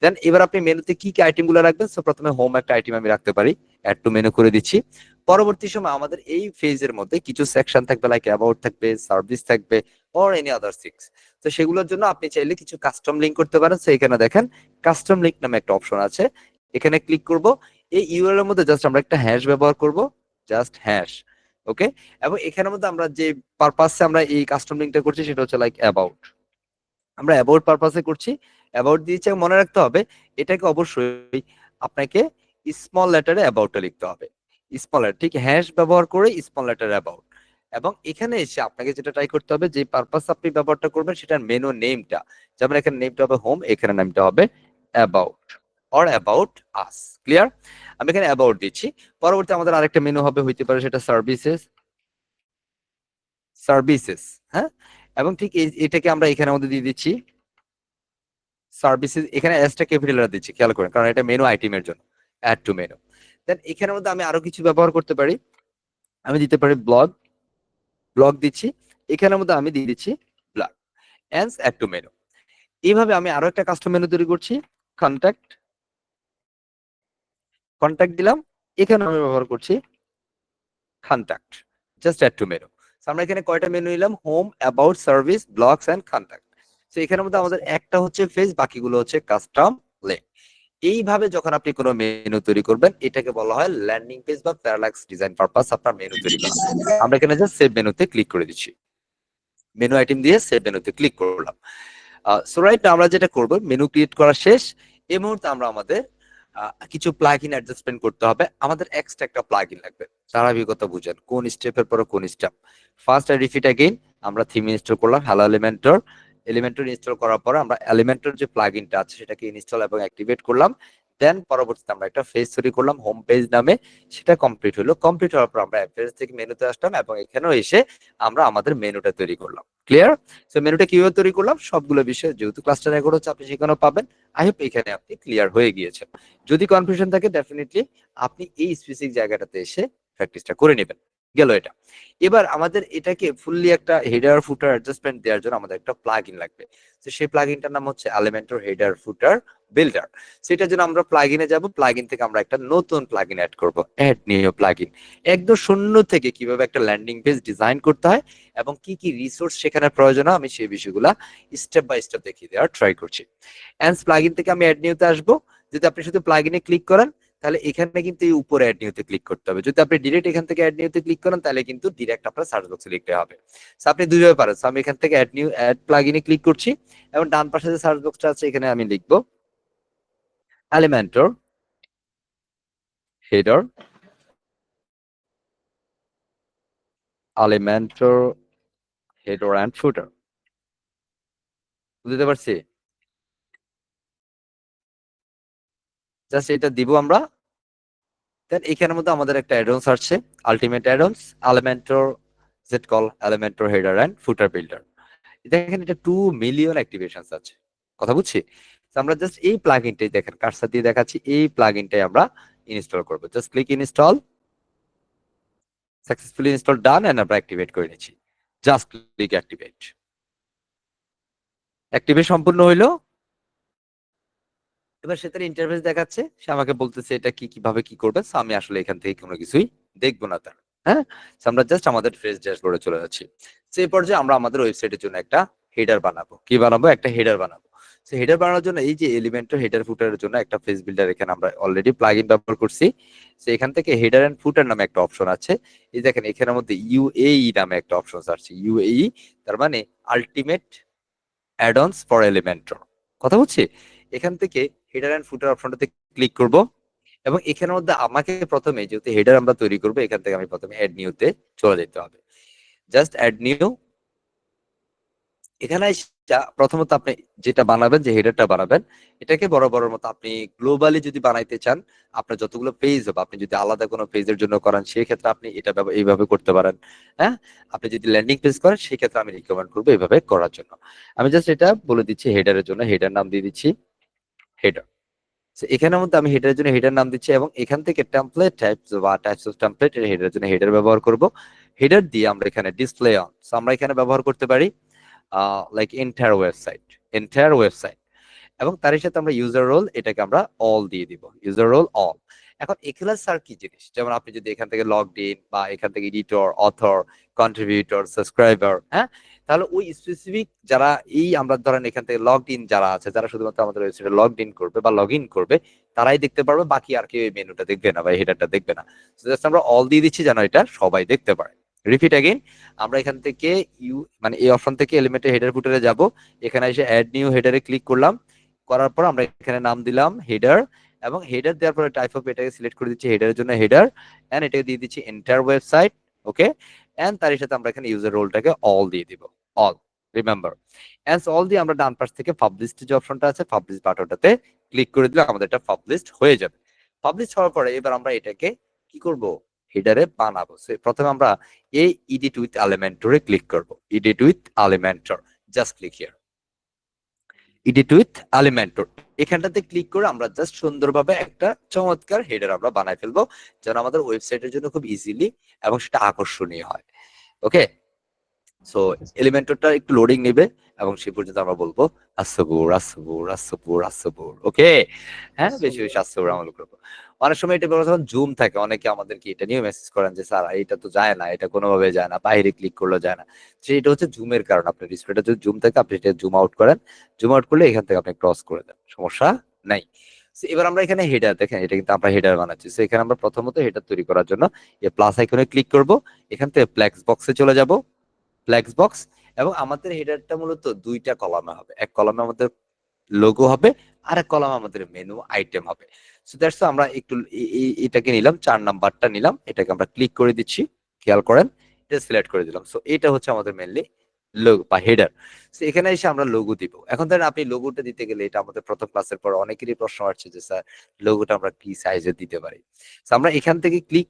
দেন এবার আপনি মেনুতে কি কি আইটেম গুলো রাখবেন, সো প্রথমে হোম একটা আইটেম আমি রাখতে পারি, অ্যাড টু মেনু করে দিচ্ছি। পরবর্তী সময় আমাদের এই ফেজের মধ্যে কিছু সেকশন থাকবে, লাইক অ্যাবাউট থাকবে, সার্ভিস থাকবে, অর এনি আদার থিংস। তো সেগুলোর জন্য আপনি চাইলে কিছু কাস্টম লিঙ্ক করতে পারেন। সো এখানে দেখেন কাস্টম লিঙ্ক নামে একটা অপশন আছে, এখানে ক্লিক করব। এই ইউআরএল এর মধ্যে জাস্ট আমরা একটা হ্যাশ ব্যবহার করব, জাস্ট হ্যাশ। ওকে, এবং এখানের মধ্যে আমরা যে পারপাসে আমরা এই কাস্টম লিঙ্কটা করছি সেটা হচ্ছে লাইক অ্যাবাউট, আমরা অ্যাবাউট পারপাসে করছি, অ্যাবাউট দিয়েছি। মনে রাখতে হবে এটাকে অবশ্যই আপনাকে স্মল লেটারে অ্যাবাউটটা লিখতে হবে, স্মল লেটার, ঠিক হ্যাশ ব্যবহার করে স্মল লেটার অ্যাবাউট। এবং এখানে এসে আপনাকে যেটা ট্রাই করতে হবে, যে পারপাস আপনি ব্যবহারটা করবেন সেটার মেনু নেমটা, যেমন এখানে নেমটা হবে হোম, এখানে নামটা হবে about or about us. Clear? আমি এখানে অ্যাবাউট দিচ্ছি। পরবর্তী আমাদের আরেকটা মেনু হবে, হইতে পারে সেটা সার্ভিসেস, সার্ভিসেস, হ্যাঁ। এবং ঠিক এটাকে আমরা এখানে মধ্যে দিয়ে দিচ্ছি সার্ভিসেস, এখানে এসটা ক্যাপিটাল দিচ্ছি, খেয়াল করেন, কারণ এটা মেনু আইটেমের জন্য, অ্যাড টু মেনু। দেন এখানের মধ্যে আমি আরো কিছু ব্যবহার করতে পারি, আমি দিতে পারি ব্লগ, ব্লগ দিচ্ছি, এখানের মধ্যে আমি দিয়ে দিচ্ছি blog and add to menu. এইভাবে আমি আরো একটা কাস্টম মেনু তৈরি করছি, কন্ট্যাক্ট, কন্ট্যাক্ট দিলাম, এখানে আমি ব্যবহার করছি contact, just add to menu. আমরা এখানে কয়টা মেনু নিলাম, home, about, service, blogs and contact. তো এখানের মধ্যে আমাদের একটা হচ্ছে ফেজ, বাকিগুলো হচ্ছে কাস্টম লিঙ্ক। এইভাবে যখন আপনি কোনো মেনু তৈরি করবেন, এটাকে বলা হয় ল্যান্ডিং পেজ বা প্যারালাক্স ডিজাইন পারপাস আপনার মেনু তৈরি করা। আমরা এখানে জাস্ট সেভ মেনুতে ক্লিক করে দিচ্ছি, মেনু আইটেম দিয়ে সেভ মেনুতে ক্লিক করলাম। সো রাইট, আমরা যেটা করব, মেনু ক্রিয়েট করা শেষ। এই মুহূর্তে আমরা আমাদের কিছু প্লাগইন অ্যাডজাস্টমেন্ট করতে হবে, আমাদের এক্সট্রা একটা প্লাগইন লাগবে। ধারাবাহিকতা বুঝেন কোন স্টেপের পরে কোন স্টেপ। ফার্স্ট রিপিট अगेन আমরা থিম ইনস্টল করলাম, হ্যালো এলিমেন্টর, এলিমেন্টর ইনস্টল করার পরে আমরা এলিমেন্টর যে প্লাগইনটা আছে সেটাকে ইনস্টল এবং অ্যাক্টিভেট করলাম। দেন পরবর্তীতে আমরা একটা পেজ তৈরি করলাম হোম পেজ নামে, সেটা কমপ্লিট হলো। কমপ্লিট হওয়ার পর আমরা পেজ থেকে মেনুতে আসলাম এবং এখানেও এসে আমরা আমাদের মেনুটা তৈরি করলাম। ক্লিয়ার? সো মেনুটা কিভাবে তৈরি করলাম সবগুলো বিষয় যেহেতু ক্লাসটা রেকর্ড হচ্ছে আপনি সেখানেও পাবেন। আই হোপ এখানে আপনি ক্লিয়ার হয়ে গিয়েছেন। যদি কনফিউশন থাকে ডেফিনেটলি আপনি এই স্পেসিফিক জায়গাটাতে এসে প্র্যাকটিসটা করে নেবেন। গেল এটা। এবার আমাদের এটাকে ফুললি একটা হেডার ফুটার অ্যাডজাস্টমেন্ট দেওয়ার জন্য আমাদের একটা প্লাগইন লাগবে। তো সেই প্লাগইনটার নাম হচ্ছে এলিমেন্টর হেডার ফুটার বিল্ডার। সেটার জন্য আমরা প্লাগইনে যাব, প্লাগইন থেকে আমরা একটা নতুন প্লাগইন অ্যাড করব, অ্যাড নিউ প্লাগইন। একদম শূন্য থেকে কিভাবে একটা ল্যান্ডিং পেজ ডিজাইন করতে হয় এবং কি কি রিসোর্স সেখানে প্রয়োজন হয় আমি সেই বিষয়গুলা স্টেপ বাই স্টেপ দেখিয়ে দেওয়ার ট্রাই করছি। অ্যান্ড প্লাগইন থেকে আমি অ্যাড নিউতে আসবো। যদি আপনি শুধু প্লাগইনে ক্লিক করেন তাহলে এখানে কিন্তু এই উপরে অ্যাড নিউতে ক্লিক করতে হবে। যদি আপনি ডিরেক্ট এখান থেকে অ্যাড নিউতে ক্লিক করেন তাহলে কিন্তু ডিরেক্ট আপনার সার্চ বক্সে লিখতে হবে। সো আপনি দুইভাবে পারেন। সো আমি এখান থেকে অ্যাড নিউ, অ্যাড প্লাগইনে ক্লিক করছি এবং ডান পাশে যে সার্চ বক্সটা আছে এখানে আমি লিখবো Elementor header, Elementor header and footer. বুঝতে পারছি? জাস্ট এটা দিব আমরা। দেন এখানের মধ্যে আমাদের একটা অ্যাডঅনস আসছে, ultimate addons Elementor Jet call Elementor header and footer builder. দেখেন এটা 2 মিলিয়ন অ্যাক্টিভেশনস আছে। কথা বুঝছি? তো আমরা জাস্ট এই প্লাগইনটাই দেখেন কার্সর দিয়ে দেখাচ্ছি, এই প্লাগইনটাই আমরা ইনস্টল করব। Just click install, successfully install done and আমরা অ্যাক্টিভেট করে নিচ্ছি। Just click activate. অ্যাক্টিভেট সম্পূর্ণ হইলো। এবার সে তার ইন্টারফেস দেখাচ্ছে, সে আমাকে বলতেছে এটা কি কিভাবে কি করবে। সো আমি আসলে এখান থেকে কোনো কিছুই দেখবো না তার, হ্যাঁ। সো আমরা জাস্ট আমাদের ফ্রেশ ড্যাশবোর্ডে চলে যাচ্ছি। সেই পর্যায়ে আমরা আমাদের ওয়েবসাইটের জন্য একটা হেডার বানাবো। কি বানাবো? একটা হেডার বানাবো। হেডার বানানোর জন্য এই যে এলিমেন্টর হেডার ফুটারের জন্য একটা ফেস বিল্ডার এখানে আমরা অলরেডি প্লাগইন ব্যবহার করছি। তো এখান থেকে হেডার এন্ড ফুটার নামে একটা অপশন আছে। এই দেখেন এখানের মধ্যে ইউএই নামে একটা অপশন আছে, ইউএই, তার মানে আলটিমেট অ্যাড-অনস ফর এলিমেন্টর। কথা বলছি, এখান থেকে হেডার এন্ড ফুটার অপশনটাতে ক্লিক করব এবং এখানের মধ্যে আমাকে প্রথমে যেহেতু হেডার আমরা তৈরি করব, এখান থেকে আমি প্রথমে অ্যাড নিউতে চলে যেতে হবে। Just add new. এখানে প্রথমত আপনি যেটা বানাবেন, যে হেডারটা বানাবেন, এটাকে বড় বড় মতো আপনি গ্লোবালি যদি বানাইতে চান, আপনার যতগুলো পেজ হবে, আপনি যদি আলাদা কোনো পেজের জন্য করেন সেক্ষেত্রে আপনি এটা এইভাবে করতে পারেন। হ্যাঁ, আপনি যদি ল্যান্ডিং পেজ করেন সেক্ষেত্রে আমি রিকমেন্ড করবো এইভাবে করার জন্য। আমি জাস্ট এটা বলে দিচ্ছি, হেডারের জন্য হেডার নাম দিয়ে দিচ্ছি হেডার। এখানের মধ্যে আমি হেডারের জন্য হেডার নাম দিচ্ছি এবং এখান থেকে টেমপ্লেট টাইপস বা টাইপস অফ টেমপ্লেট হেডারের জন্য হেডার ব্যবহার করব। হেডার দিয়ে আমরা এখানে ডিসপ্লে অন, আমরা এখানে ব্যবহার করতে পারি লাইক এন্টায়ার ওয়েবসাইট এবং তার সাথে আমরা ইউজার রোল, এটাকে আমরা অল দিয়ে দিব, ইউজার রোল অল। এখন এখানে স্যার কি জিনিস, যেমন আপনি যদি এখান থেকে লগড ইন বা এখান থেকে এডিটর, অথর, কন্ট্রিবিউটর, সাবস্ক্রাইবার, হ্যাঁ, তাহলে ওই স্পেসিফিক যারা এই আমরা ধরেন এখান থেকে লগড ইন যারা আছে, যারা শুধুমাত্র আমাদের ওয়েবসাইটে লগড ইন করবে বা লগ ইন করবে, তারাই দেখতে পারবে, বাকি আর কেউ এই মেনুটা দেখবে না বা হেডারটা দেখবে না। জাস্ট আমরা অল দিয়ে দিচ্ছি যেন এটা সবাই দেখতে পারে। রিপিট अगेन, আমরা এখান থেকে মানে এই অপশন থেকে এলিমেন্টের হেডার ফুটারে যাব, এখানে এসে অ্যাড নিউ হেডারে ক্লিক করলাম, করার পর আমরা এখানে নাম দিলাম হেডার এবং হেডার দেওয়ার পরে টাইপ অফ এটাকে সিলেক্ট করে দিচ্ছি হেডারের জন্য হেডার এন্ড এটাকে দিয়ে দিচ্ছি এন্টার ওয়েবসাইট। ওকে, এন্ড তার সাথে আমরা এখানে ইউজার রোলটাকে অল দিয়ে দিব, অল, রিমেম্বার। এন্ড অল দিয়ে আমরা ডান পাশ থেকে পাবলিশ যে অপশনটা আছে, পাবলিশ বাটনটাতে ক্লিক করে দিলে আমাদের এটা পাবলিশড হয়ে যাবে। পাবলিশ হওয়ার পরে এবার আমরা এটাকে কি করব, হেডারে বানাবো। প্রথমে আমরা এই এডিট উইথ এলিমেন্টরে ক্লিক করব, edit with Elementor, just click here, edit with Elementor. এখানটাতে ক্লিক করে আমরা জাস্ট সুন্দরভাবে একটা চমৎকার হেডার আমরা বানাই ফেলবো, যেন আমাদের ওয়েবসাইটের জন্য খুব ইজিলি এবং সেটা আকর্ষণীয় হয়। ওকে, সো এলিমেন্টরটা একটু লোডিং নেবে এবং সে পর্যন্ত আমরা বলবো আসবুর আসবুর আসবুর আসবুর। ওকে, হ্যাঁ, বেশি বেশি আসবুর আমল করবো। অনেক সময় এটা যখন জুম থাকে, অনেকে আমাদেরকে এটা নিয়ে মেসেজ করেন যে স্যার এটা তো যায় না, এটা কোনোভাবে যায় না, বাইরে ক্লিক করলে যায় না। সেটা হচ্ছে জুমের কারণ। আপনার ডিসপ্লেটা যদি জুম থাকে আপনি এটা জুম আউট করেন, জুম আউট করলে এখান থেকে আপনি ক্রস করে দেন, সমস্যা নাই। এবার আমরা এখানে হেডার দেখেন, এটা কিন্তু আমরা হেডার বানাচ্ছি। এখানে আমরা প্রথমত হেডার তৈরি করার জন্য এই প্লাস আইকনে ক্লিক করব, এখান থেকে ফ্লেক্স বক্সে চলে যাব, ফ্লেক্স বক্স, এবং আমাদের হেডারটা মূলত দুইটা কলামে হবে, এক কলামে আমাদের লোগো হবে আর এক কলামে আমাদের মেনু আইটেম হবে। সো দ্যাটস আমরা একটু এটাকে নিলাম, 4 নাম্বারটা নিলাম, এটাকে আমরা ক্লিক করে দিচ্ছি, খেয়াল করেন, এটা সিলেক্ট করে দিলাম। সো এটা হচ্ছে আমাদের মেইনলি লোগো বা হেডার। সো এখানে এসে আমরা লোগো দিব। এখন ধরেন আপনি লোগোটা দিতে গেলে, এটা আমাদের প্রথম ক্লাসের পর অনেকেরই প্রশ্ন আসছে যে স্যার লোগোটা আমরা কি সাইজে দিতে পারি। সো আমরা এখান থেকে ক্লিক